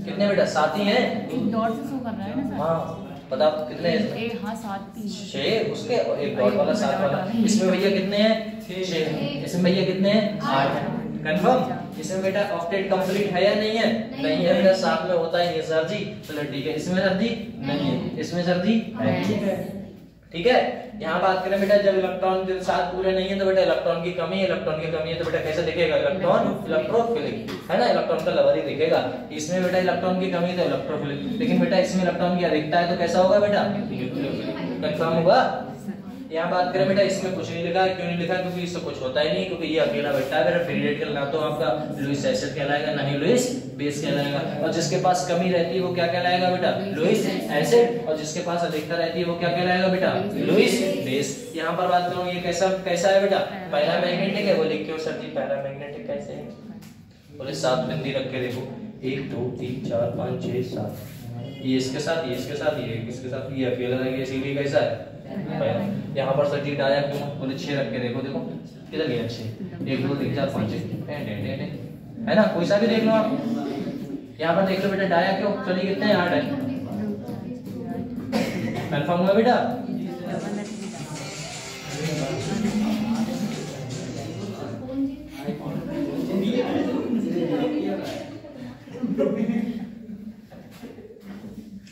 कितने बेटा, 7 ही हैं। डॉट से शो कर रहा है ना सर, हाँ बताओ कितने हैं, हाँ 7 6 उसके और एक डॉट वाला 7 वाला। इसमें भैया कितने हैं, 6। इसमें भैया कितने हैं, 8 हैं। कंफर्म। इसमें बेटा ऑक्टेट कंप्लीट है या नहीं है, नहीं है बेटा, साथ में होता ही नहीं सर जी। चलो ठीक है, इसमें सर जी नहीं है, इसमें सर जी है, ठीक है। यहाँ बात करें बेटा जब इलेक्ट्रॉन के साथ पूरे नहीं है तो बेटा इलेक्ट्रॉन की कमी है, इलेक्ट्रॉन की कमी है तो बेटा कैसे दिखेगा, इलेक्ट्रॉन इलेक्ट्रोफिलिक है ना, इलेक्ट्रॉन का लवर ही दिखेगा। इसमें बेटा इलेक्ट्रॉन की कमी है तो इलेक्ट्रोफिलिक, लेकिन बेटा इसमें इलेक्ट्रॉन की अधिकता है तो कैसा होगा बेटा, कंफर्म होगा। यहाँ बात करें बेटा इसमें कुछ नहीं लिखा है, क्यों नहीं लिखा, क्योंकि इससे कुछ होता ही नहीं, क्योंकि ये अकेला बैठा है। पीरियड ना तो आपका लुईस एसिड कहलाएगा ना ही लुईस बेस कहलाएगा, और जिसके पास कमी रहती है वो क्या कहलाएगा बेटा, लुईस एसिड, और जिसके पास अधिकता रहती है वो क्या कहलाएगा बेटा, लुईस बेस। यहाँ पर बात करूँ ये कैसा है बेटा, पैरामैग्नेटिक है। बोले क्यों सर जी पैरामैग्नेटिक कैसे है, बोले 7 बिंदी रख के देखो, 1 2 3 4 5 6 7, ये इसके साथ, ये इसके साथ, ये इसके साथ, ये अकेला रहेगा, इसीलिए कैसा है। यहाँ पर सर जी डाया क्यों, बोले 6 रख के देखो, देखो किधर गया 6, 1 2 3 4 5 6 है ना, कोई सा भी देख लो आप। यहाँ पर देख लो बेटा डाया क्यों, चलिए कितने 8 है, कंफर्म हुआ बेटा।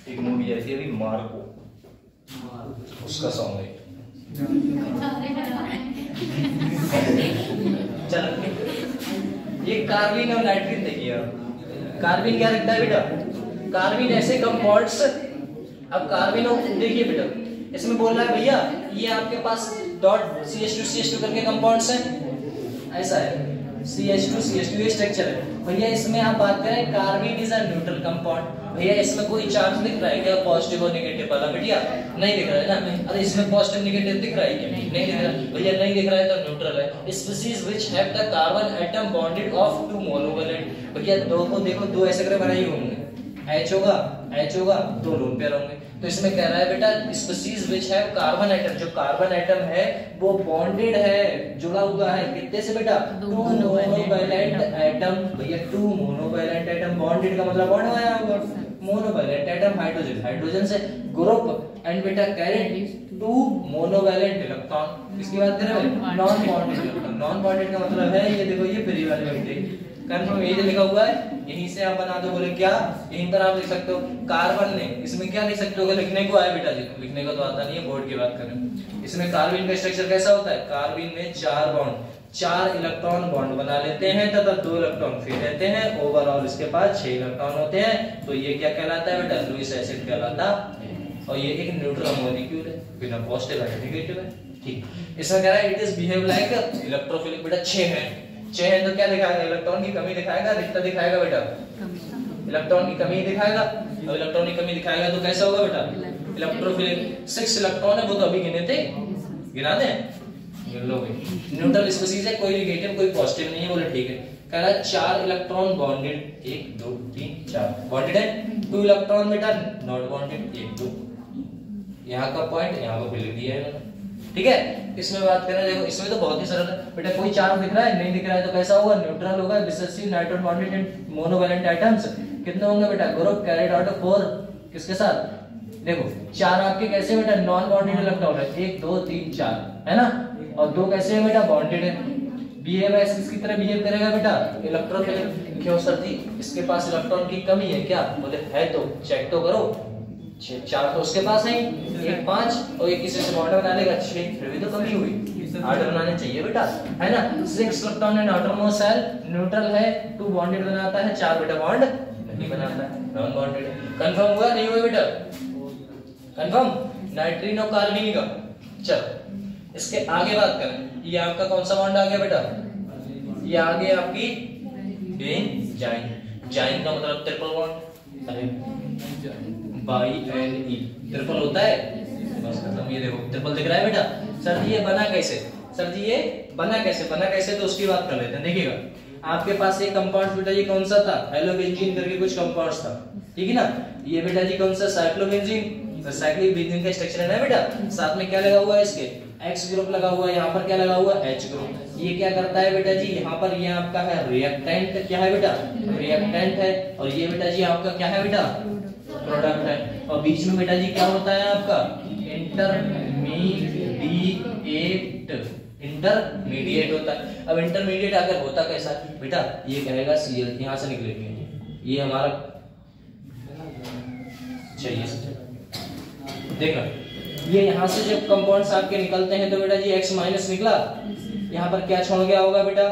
एक मूवी आई थी अभी मार्को, उसका सॉन्ग है। चलो ये कार्बिन और नाइट्रिन देखिए, कार्बिन क्या लिखता है बेटा, कार्बिन ऐसे कंपाउंड्स। अब कार्बिन देखिए बेटा, इसमें बोल रहा है भैया ये आपके पास डॉट CH2 करके कंपाउंड्स हैं, ऐसा है CH2 ये स्ट्रक्चर है भैया। इसमें आप बात करें कार्बिन इज अ न्यूट्रल कंपाउंड, भैया इसमें कोई चार्ज दिख रहा है क्या, पॉजिटिव और नेगेटिव वाला बेटिया, नहीं दिख रहा है ना। अरे इसमें पॉजिटिव नेगेटिव दिख रहा है क्या, नहीं दिख रहा भैया, नहीं दिख रहा है तो न्यूट्रल है। Species which have the carbon atom bonded of 2 monovalent, भैया 2 को देखो 2 ऐसे करके बनाए होंगे, H होगा 2 लोन पेयर होंगे। तो इसमें कह रहा है बेटा species which have carbon atom, जो कार्बन एटम है वो बॉन्डेड है, जुड़ा हुआ है कितने से बेटा, 2 मोनोवैलेंट एटम। भैया 2 मोनोवैलेंट एटम, बॉन्डेड का मतलब बॉन्ड आया होगा, मोनोवैलेंट एटम हाइड्रोजन से ग्रुप, एंड बेटा कैरिड 2 मोनोवैलेंट इलेक्ट्रॉन। इसकी बात करें non bonded electron, non bonded का मतलब है ये देखो ये फ्री वाले बैठे, कंफर्म यही लिखा हुआ है, यहीं से आप बना दो। बोले क्या, यहीं पर आप लिख सकते हो कार्बन ने, इसमें क्या लिख सकते हो, लिखने को आया बेटा जी, लिखने को तो आता नहीं है, बोर्ड की बात करें। इसमें कार्बन का स्ट्रक्चर कैसा होता है, कार्बन में 4 बॉन्ड, 4 इलेक्ट्रॉन बॉन्ड बना लेते हैं तथा 2 इलेक्ट्रॉन फ्री रहते हैं, ओवरऑल इसके पास 6 इलेक्ट्रॉन होते हैं। तो ये क्या कहलाता है बेटा, लुईस एसिड कहलाता है, और ये एक न्यूट्रल मॉलिक्यूल है, बिना पॉजिटिव है नेगेटिव है, ठीक। इसमें कह रहा है it is behave like electrophilic, बेटा 6 है, 6 है तो क्या दिखाएगा, इलेक्ट्रॉन की कमी दिखाएगा, अधिकता दिखाएगा बेटा, इलेक्ट्रॉन की कमी दिखाएगा, और इलेक्ट्रॉन की कमी दिखाएगा तो कैसा होगा बेटा, इलेक्ट्रोफिलिक। 6 इलेक्ट्रॉन है वो तो अभी गिने थे, गिना दे न्यूट्रल स्पीशीज है, कोई नेगेटिव कोई पॉजिटिव नहीं है, बोले ठीक है। कह रहा है 4 इलेक्ट्रॉन बॉन्डेड, 1 2 3 4 बॉन्डेड है, 2 इलेक्ट्रॉन बेटा नॉट बॉन्डेड, 1 2 यहाँ का पॉइंट यहाँ पर लिख दिया है, ठीक है। इसमें बात करें देखो, इसमें तो बहुत ही सरल है बेटा, कोई चार्ज दिख रहा है, नहीं दिख रहा है तो कैसा होगा, न्यूट्रल होगा। Recessive nitrogen bonded and monovalent atoms कितने होंगे बेटा, ग्रुप कैरिड आउट 4 किसके साथ, देखो 4 आपके कैसे बेटा, नॉन बॉन्डेड इलेक्ट्रॉन है, 1 2 3 4 है ना, और 2 कैसे है बेटा, बॉन्डेड है। बीएमएस किसकी तरह बिहेव करेगा बेटा, इलेक्ट्रोफिलिक। क्यों सर जी, इसके पास इलेक्ट्रॉन की कमी है क्या, बोले है तो चेक तो करो, 4 तो उसके पास है, 1 5 और एक किसी से बॉन्ड बना लेगा 6, फिर भी तो कमी हुई, 8 बनाने चाहिए बेटा, है ना। 6 electron and outermost shell neutral है, 2 बॉन्डेड बनाता है, 4 बेटा बॉन्ड नहीं बनाता है, नॉन बॉन्डेड। कंफर्म हुआ नहीं हुआ बेटा, कंफर्म, नाइट्रीन और कार्बीन का। चलो इसके आगे बात करें, ये आपका कौन सा बॉन्ड आ गया बेटा, ये आ गया आपकी बेंजाइन। जाइन का मतलब ट्रिपल बॉन्ड, अरे बाई एन ई ट्रिपल होता है, बस खत्म। ये देखो ट्रिपल दिख रहा है बेटा। सर जी ये बना कैसे, सर जी ये बना कैसे तो उसकी बात कर लेते हैं। देखिएगा आपके पास एक कंपाउंड बेटा, ये कौन सा था, हेलोबेंजीन करके कुछ कंपाउंड था, ठीक है ना। ये बेटा जी कौन सा, साइक्लोबेंजीन। तो साइक्लिक बेंजीन का स्ट्रक्चर है ना बेटा, साथ में क्या लगा हुआ है इसके, X ग्रुप लगा हुआ है, यहाँ पर क्या लगा हुआ है, H ग्रुप। ये क्या करता है बेटा जी, यहाँ पर ये आपका है रिएक्टेंट, क्या है बेटा, रिएक्टेंट है। और ये बेटा जी आपका क्या है बेटा, प्रोडक्ट है। और बीच में बेटा जी क्या होता है आपका, इंटरमीडिएट होता है। अब इंटरमीडिएट अगर होता कैसा बेटा, ये कहेगा Cl, यहाँ से निकलेंगे, ये हमारा चाहिए। देखना ये यहाँ से जब कंपाउंड्स आपके निकलते हैं तो बेटा जी X माइनस निकला, यहाँ पर क्या छोड़ गया होगा बेटा,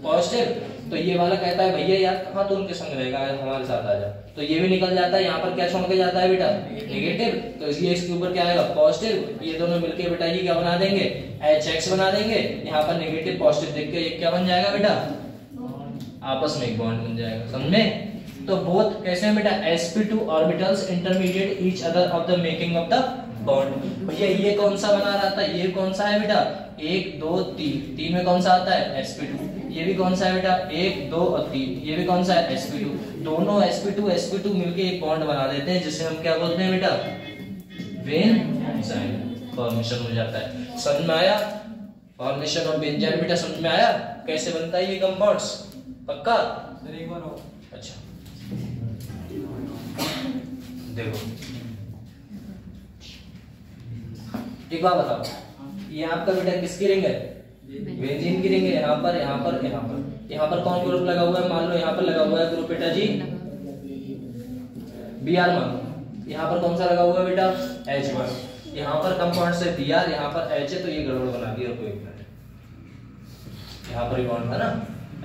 पॉजिटिव। तो ये वाला कहता है भैया यार कहाँ तू उनके संग रहेगा, हमारे साथ आ जा। तो ये भी निकल जाता है, यहाँ पर क्या छोड़ के जाता है बेटा, नेगेटिव। तो इसलिए इसके ऊपर क्या आएगा, पॉजिटिव। ये दोनों मिलके बेटा जी क्या बना देंगे, HX बना देंगे। यहाँ पर नेगेटिव पॉजिटिव देख के क्या बन जाएगा बेटा, आपस में एक बॉन्ड बन जाएगा, समझ में। तो बोथ कैसे हैं बेटा, sp2 orbitals intermediate each other of the making of the bond. भैया ये कौन सा बना रहा था, ये कौन सा है बेटा, 1 2 3, 3 में कौन सा आता है, sp2। ये भी कौन सा है बेटा, 1 2 और 3, ये भी कौन सा है, sp2। दोनों sp2 मिलके एक बॉन्ड बना देते हैं, जिसे हम क्या बोलते हैं बेटा, बेंजाइन फॉर्मेशन हो जाता है। समझ में आया, फॉर्मेशन ऑफ बेंजाइन बेटा समझ में आया, कैसे बनता है ये कंपाउंड्स, पक्का। सर एक बार और। अच्छा देखो एक बात बताओ, ये आपका बेटा किसकी रिंग है, बेंजीन की रिंग है। यहाँ पर यहाँ पर यहाँ पर यहाँ पर कौन ग्रुप लगा हुआ है, मान लो यहाँ पर लगा हुआ है ग्रुप बेटा जी Br, मान लो यहाँ पर कौन सा लगा हुआ है बेटा, H1। यहाँ पर कंपाउंड से Br, यहाँ पर H है, तो ये गड़बड़ बना दी। और कोई यहाँ पर बॉन्ड था ना,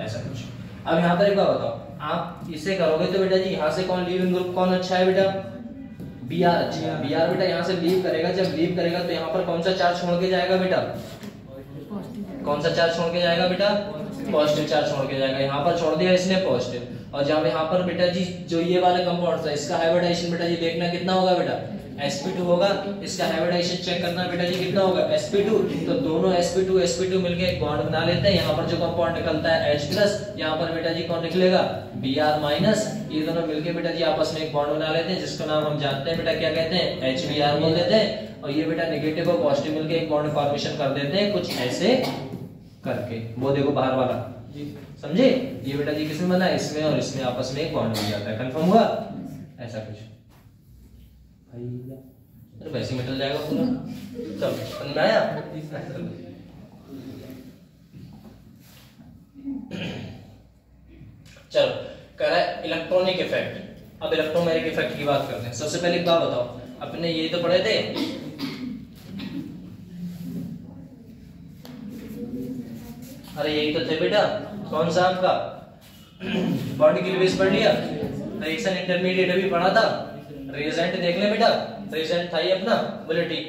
ऐसा कुछ। अब यहाँ पर एक बात बताओ, आप इसे करोगे तो बेटा जी यहाँ से कौन लीविंग ग्रुप कौन अच्छा है बेटा, Br अच्छा है। Br बेटा यहाँ से लीव करेगा, जब लीव करेगा तो यहाँ पर कौन सा चार्ज छोड़ के जाएगा बेटा, कौन सा चार्ज छोड़ के जाएगा बेटा, पॉजिटिव चार्ज छोड़ के जाएगा। यहाँ पर छोड़ दिया इसने पॉजिटिव। और जब यहाँ पर बेटा जी जो ये वाला कंपाउंड था, इसका हाइब्रिडाइजेशन बेटा जी देखना कितना होगा बेटा, sp2 होगा। इसका हाइब्रिडाइजेशन चेक करना बेटा जी कितना होगा, sp2। तो दोनों sp2 मिलके एक बॉन्ड बना लेते हैं। यहाँ पर जो कंपाउंड निकलता है H+, यहाँ पर बेटा जी कौन निकलेगा, Br-। ये दोनों मिलके बेटा जी आपस में एक बॉन्ड बना लेते हैं, जिसका नाम हम जानते हैं बेटा क्या कहते हैं, HBr बोल देते हैं। और ये बेटा नेगेटिव और पॉजिटिव मिलके एक बॉन्ड फॉर्मेशन कर देते हैं, कुछ ऐसे करके। वो देखो बाहर वाला, समझे। ये बेटा जी किसमें बना है, इसमें और इसमें आपस में एक बॉन्ड बन जाता है। कंफर्म हुआ, ऐसा कुछ भाई वैसे ही मिटल जाएगा पूरा। चलो समझ में आया। चलो कह रहा है इलेक्ट्रॉनिक इफेक्ट। अब इलेक्ट्रोमैग्नेटिक इफेक्ट की बात करते हैं। सबसे पहले एक बात बताओ, अपने ये तो पढ़े थे, अरे यही तो थे बेटा, कौन सा आपका बॉन्ड की रिवर्स पढ़ लिया, रिएक्शन इंटरमीडिएट अभी पढ़ा था, रिएजेंट देख ले बेटा, रिएजेंट था ये अपना, बोले ठीक।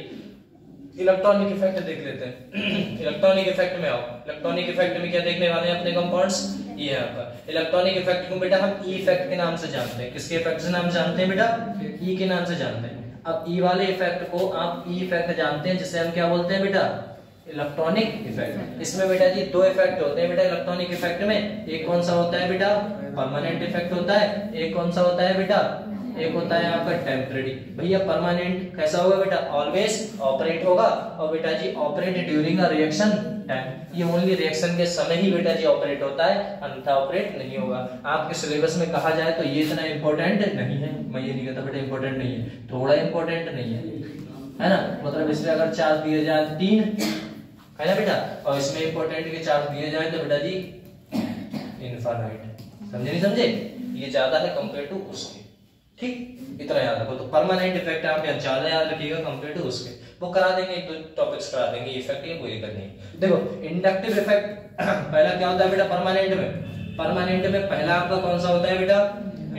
इलेक्ट्रॉनिक इफेक्ट देख लेते हैं। इलेक्ट्रॉनिक इफेक्ट में आओ। इलेक्ट्रॉनिक इफेक्ट में क्या देखने वाले हैं अपने कंपाउंड्स, ये है आपका इलेक्ट्रॉनिक इफेक्ट को बेटा हम ई इफेक्ट के नाम से जानते हैं। किसके इफेक्ट से नाम जानते हैं बेटा, ई के नाम से जानते हैं। अब ई वाले इफेक्ट को आप ई इफेक्ट जानते हैं, जिसे हम क्या बोलते हैं बेटा, इलेक्ट्रॉनिक इफेक्ट। इसमें बेटा जी दो इफेक्ट होते हैं बेटा इलेक्ट्रॉनिक इफेक्ट में। एक कौन सा होता है बेटा, परमानेंट इफेक्ट होता है। एक कौन सा होता है बेटा, एक होता है आपका टेम्परेरी। भैया परमानेंट कैसा होगा बेटा, ऑलवेज ऑपरेट होगा। और बेटा जी operate during a reaction time, ये ओनली रिएक्शन के समय ही बेटा जी ऑपरेट होता है, अन्यथा ऑपरेट नहीं होगा। आपके सिलेबस में कहा जाए तो ये इतना इंपॉर्टेंट नहीं है, मैं ये नहीं कहता बेटा इंपॉर्टेंट नहीं है, थोड़ा इंपॉर्टेंट नहीं है ना। मतलब इसमें अगर चार्ज दिए जाए 3 है ना बेटा, और इसमें इंपॉर्टेंट के चार्ज दिए जाए तो बेटा जी इनफाइनाइट। समझे नहीं समझे, ये ज्यादा है कंपेयर टू उसके, ठीक। इतना याद रखो। तो परमानेंट इफेक्ट आप यहाँ ज्यादा याद रखिएगा कंपेयर टू उसके। वो करा देंगे, एक दो टॉपिक्स करा देंगे इफेक्ट के, कोई दिक्कत नहीं। देखो इंडक्टिव इफेक्ट पहला क्या होता है बेटा परमानेंट में। परमानेंट में पहला आपका कौन सा होता है बेटा,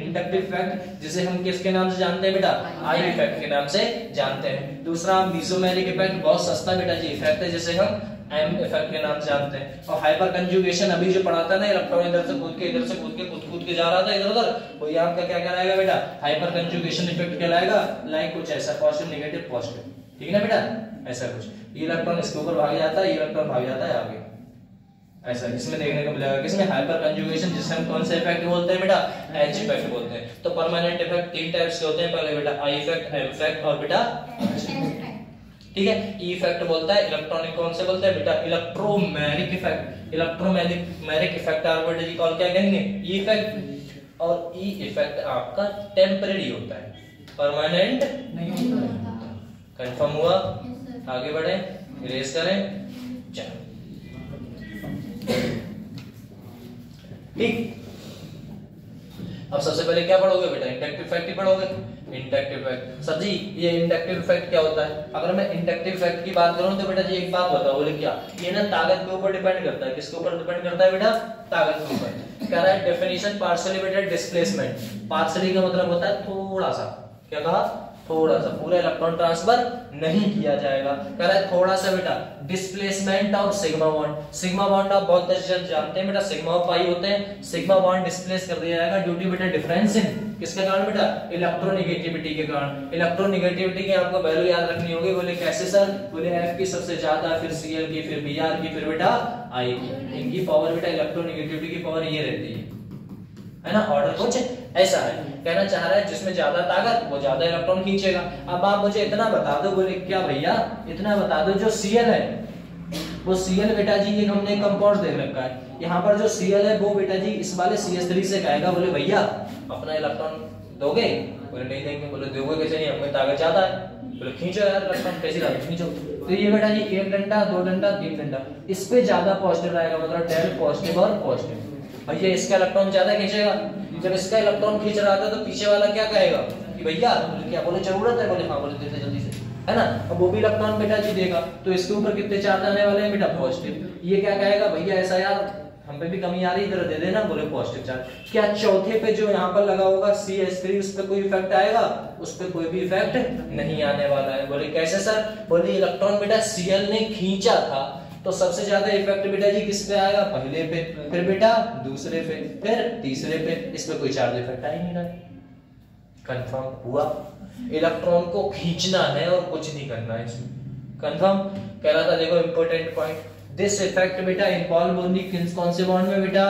इंडक्टिव इफेक्ट जिसे हम किसके नाम से जानते हैं बेटा, आई इफेक्ट के नाम से जानते हैं। दूसरा मीसोमेरिक इफेक्ट बहुत सस्ता बेटा जी इफेक्ट है जिसे हम एम इफेक्ट के नाम से जानते हैं। और हाइपर कंजुगेशन अभी जो पढ़ा था ना, इलेक्ट्रॉन इधर से कूद के इधर से कूद के जा रहा था इधर उधर, वो यहाँ आपका क्या कहलाएगा बेटा, हाइपर कंजुगेशन इफेक्ट कहलाएगा। लाइक कुछ ऐसा पॉजिटिव नेगेटिव पॉजिटिव, ठीक है ना बेटा, ऐसा कुछ। ये इलेक्ट्रॉन इसके ऊपर भाग जाता है, ये इलेक्ट्रॉन भाग जाता है आगे, ऐसा इसमें देखने को मिलेगा। किसमें, हाइपर कंजुगेशन, जिसे हम कौन सा इफेक्ट बोलते हैं बेटा, एच इफेक्ट बोलते हैं। तो परमानेंट इफेक्ट तीन टाइप्स के होते हैं, पहले बेटा आई इफेक्ट, एम इफेक्ट और बेटा ठीक है। ई इफेक्ट बोलता है इलेक्ट्रॉनिक, कौन से बोलते हैं बेटा, electromagnetic effect. Electromagnetic effect R G call क्या कहेंगे, ई इफेक्ट। और ई इफेक्ट आपका टेम्परेरी होता है, परमानेंट नहीं होता। कंफर्म हुआ? आगे बढ़े, इरेज करें, चलो ठीक। अब सबसे पहले क्या पढ़ोगे बेटा, इंडक्टिव इफेक्ट ही पढ़ोगे। इंडक्टिव इफेक्ट सर जी, ये इंडक्टिव इफेक्ट क्या होता है? अगर मैं इंडक्टिव इफेक्ट की बात करूं तो बेटा जी एक बात बताओ, बोले क्या, ये ना ताकत के ऊपर डिपेंड करता है। किसके ऊपर डिपेंड करता है बेटा, ताकत के ऊपर। कह रहा है डेफिनेशन पार्शियली बेटा डिस्प्लेसमेंट। पार्शियली का मतलब होता है थोड़ा सा, क्या कहा, थोड़ा सा, पूरा इलेक्ट्रॉन ट्रांसफर नहीं किया जाएगा। कह रहा है थोड़ा सा बेटा displacement of sigma bond. Sigma bond आप बहुत अच्छे से जानते हैं बेटा, सिग्मा ऑफ पाई होते हैं। सिग्मा बॉन्ड डिस्प्लेस कर दिया जाएगा ड्यू टू बेटा डिफरेंस इन, किसके कारण बेटा, इलेक्ट्रोनेगेटिविटी के कारण। इलेक्ट्रोनेगेटिविटी की आपको वैल्यू याद रखनी होगी। बोले कैसे सर, बोले एफ की सबसे ज्यादा, फिर सीएल की, फिर बीआर की, फिर बेटा आई की। इनकी पावर बेटा, इलेक्ट्रोनेगेटिविटी की पावर ये रहती है ना। ऑर्डर कुछ ऐसा है, कहना चाह रहा है जिसमें ज्यादा ताकत वो ज्यादा इलेक्ट्रॉन खींचेगा। अब आप मुझे इतना बता दो, बोले क्या भैया, इतना बता दो जो Cl है, वो Cl बेटा जी ये हमने कंपाउंड देख रखा है, यहाँ पर जो Cl है वो बेटा जी इस वाले CH3 से कहेगा, बोले भैया अपना इलेक्ट्रॉन दोगे? बोले नहीं देंगे। बोले दोगे कैसे नहीं, हमें ताकत ज्यादा है। बोले खींचो यार इलेक्ट्रॉन, कैसी ताकत खींचो। तो ये बेटा जी एक डंडा, दो डंडा, तीन डंडा, इस पे ज्यादा पॉजिटिव रहेगा, मतलब डेल पॉजिटिव और पॉजिटिव। भैया इसका इलेक्ट्रॉन ज्यादा खींचेगा। जब इसका इलेक्ट्रॉन खींच रहा था तो पीछे वाला क्या कहेगा कि भैया क्या, बोले जरूरत है, बोले हाँ, बोले देते जल्दी से, है ना। अब वो भी इलेक्ट्रॉन बेटा जी देगा, तो इसके ऊपर कितने चार्ज आने वाले हैं बेटा, पॉजिटिव। ये क्या कहेगा, भैया ऐसा यार हम पे भी कमी आ रही है, इधर दे देना, बोले पॉजिटिव चार्ज। क्या चौथे पे जो यहाँ पर लगा होगा CH3, उस पर कोई इफेक्ट आएगा? उस पर कोई भी इफेक्ट नहीं आने वाला है। बोले कैसे सर? बोले इलेक्ट्रॉन बेटा Cl ने खींचा था, तो सबसे ज्यादा इफेक्ट बेटा जी किस पे आएगा, पहले पे, फिर बेटा दूसरे पे, फिर तीसरे पे। इस पे कोई चार्ज इफेक्ट आ ही नहीं रहा। कंफर्म हुआ? इलेक्ट्रॉन को खींचना है और कुछ नहीं करना है इसमें। कंफर्म? कह रहा था देखो इंपॉर्टेंट पॉइंट, दिस इफेक्ट बेटा इन्वॉल्व ओनली कौन से बॉन्ड में बेटा,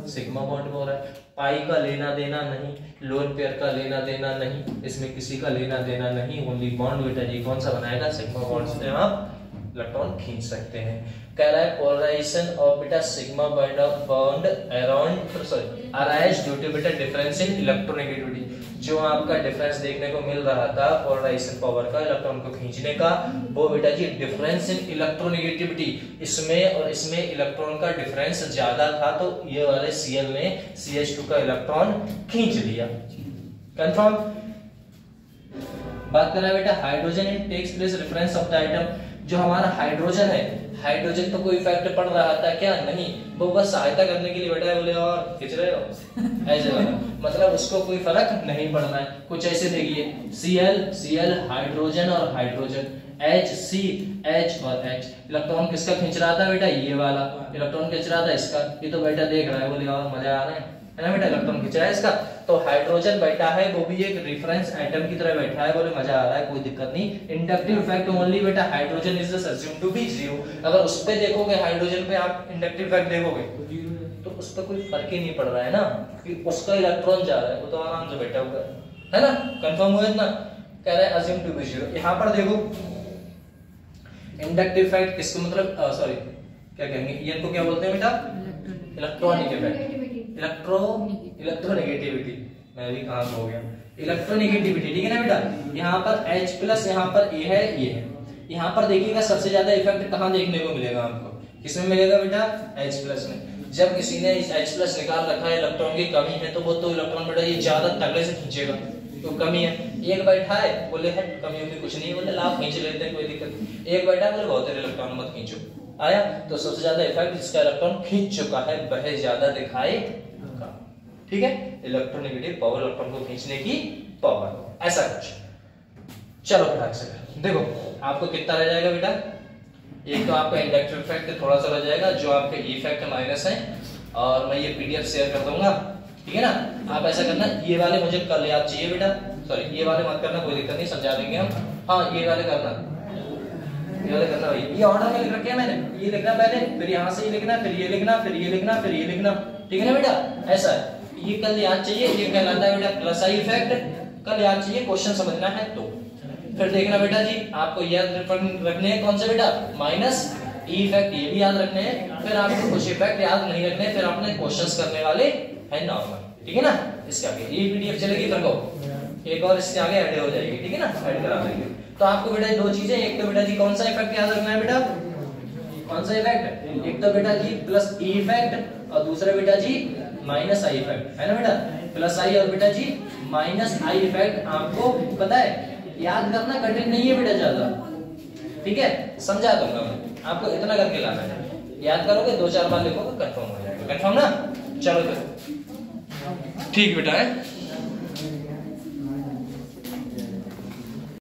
सिग्मा बॉन्ड में हो रहा है। पाई का लेना देना नहीं, लोन पेयर का लेना देना नहीं, इसमें किसी का लेना देना नहीं। ओनली बॉन्ड बेटा जी कौन सा बनाएगा, सिग्मा बॉन्ड से आप इलेक्ट्रॉन खींच सकते हैं। कह रहा है पोलराइजेशन ऑफ बेटा sigma bond around sorry arise due to बेटा डिफरेंस इन इलेक्ट्रोनेगेटिविटी। जो आपका डिफरेंस देखने को मिल रहा था पोलराइजेशन पावर का, इलेक्ट्रॉन को खींचने का, वो बेटा जी डिफरेंस इन इलेक्ट्रोनेगेटिविटी, इसमें और इसमें इलेक्ट्रॉन का डिफरेंस ज्यादा था, तो ये वाले Cl ने CH2 का इलेक्ट्रॉन खींच लिया। कंफर्म? बात कर रहा है बेटा hydrogen in takes place reference of the item. जो हमारा हाइड्रोजन है, हाइड्रोजन तो कोई इफेक्ट पड़ रहा था क्या, नहीं, वो बस सहायता करने के लिए बैठा है। बोले और खींच रहे हो ऐसे वाला, मतलब उसको कोई फर्क नहीं पड़ना है। कुछ ऐसे देखिए Cl हाइड्रोजन और हाइड्रोजन, H H और H। इलेक्ट्रॉन किसका खींच रहा था बेटा, ये वाला इलेक्ट्रॉन खींच रहा था इसका। ये तो बेटा देख रहा है, बोले और मजा आ रहा है ना बेटा, इलेक्ट्रॉन खींच रहा है इसका। तो हाइड्रोजन बैठा है, वो भी एक रेफरेंस एटम की तरह बैठा है, बोले मजा आ रहा है, कोई दिक्कत नहीं। इंडक्टिव इफेक्ट ओनली बेटा hydrogen is assumed to be 0। अगर उस पे देखोगे, हाइड्रोजन पे आप इंडक्टिव इफेक्ट देखोगे तो उस पर कोई फर्क ही नहीं पड़ रहा है ना, कि उसका इलेक्ट्रॉन जा रहा है, वो तो आराम से बैठा हुआ है ना। कंफर्म हुआ इतना? कह रहा है अज्यूम टू बी 0। यहाँ पर देखो इंडक्टिव इफेक्ट किसको मतलब सॉरी क्या कहेंगे, ये इनको क्या बोलते हैं बेटा, इलेक्ट्रॉनिक इफेक्ट, इलेक्ट्रोनेगेटिविटी। मैं भी कहां हो गया, इलेक्ट्रोनेगेटिविटी, ठीक है ना बेटा। यहाँ पर H+, यहाँ पर A है, ये है। यहाँ पर देखिएगा सबसे ज्यादा इफेक्ट कहाँ देखने को मिलेगा आपको, किसमें मिलेगा बेटा, H+ में। जब किसी ने इस H+ निकाल रखा है, इलेक्ट्रॉन की कमी है, तो वो तो इलेक्ट्रॉन बेटा ये ज्यादा तगड़े से खींचेगा, तो कमी है। एक बैठा है, बोले है कमी होगी कुछ नहीं, बोले लाभ खींच लेते हैं, कोई दिक्कत नहीं। एक बैठा है, बोले बहुत इलेक्ट्रॉन मत खींचो, आया। तो सबसे ज्यादा इफेक्ट जिसका इलेक्ट्रॉन खींच चुका है वह ज्यादा दिखाएगा। ठीक है, इलेक्ट्रोनेगेटिव पावर, इलेक्ट्रॉन को खींचने की पावर, ऐसा कुछ। चलो बेटा से देखो आपको कितना रह जाएगा बेटा, एक तो आपका इंडक्टिव इफेक्ट थोड़ा सा रह जाएगा, जो आपके ई इफेक्ट माइनस है, और मैं ये पीडीएफ शेयर कर दूंगा, ठीक है ना। आप ऐसा करना, ये वाले मुझे कल याद चाहिए बेटा, सॉरी ये वाले मत करना, कोई दिक्कत नहीं, समझा देंगे हम। हाँ ये वाले करना, ये वाले करना भाई, ये ऑर्डर में लिख रखे हैं मैंने, ये लिखना पहले, फिर यहाँ से ये लिखना, फिर ये लिखना, फिर ये लिखना, फिर ये लिखना, ठीक है ना बेटा, ऐसा है। ये कल याद चाहिए, ये कहलाता है बेटा प्लस आई इफेक्ट, कल याद चाहिए, क्वेश्चन समझना है तो। फिर देखना बेटा जी, आपको याद रखने हैं कौन से बेटा, माइनस ई इफेक्ट, ये भी याद रखने हैं। फिर आपको कुछ इफेक्ट याद नहीं रखने, फिर आपने क्वेश्चंस करने वाले हैं नॉर्मल, ठीक है ना। इसके आगे ये पीडीएफ चलेगी, फिर को एक और इसके आगे ऐड हो जाएगी, ठीक है ना, ऐड करा देंगे। तो आपको बेटा दो चीजें, एक तो बेटा जी कौन सा इफेक्ट याद रखना है बेटा, कौन सा इफेक्ट, एक तो बेटा जी प्लस ई इफेक्ट, और दूसरा बेटा जी माइनस आई इफेक्ट, है ना बेटा, प्लस आई और बेटा जी माइनस आई इफेक्ट। आपको पता है याद करना कठिन नहीं है बेटा ज्यादा, ठीक है, समझा दूंगा मैं आपको, इतना करके लाना है, याद करोगे 2-4 बार लिखोगे कंफर्म हो जाएगा, कंफर्म ना। चलो फिर ठीक बेटा है।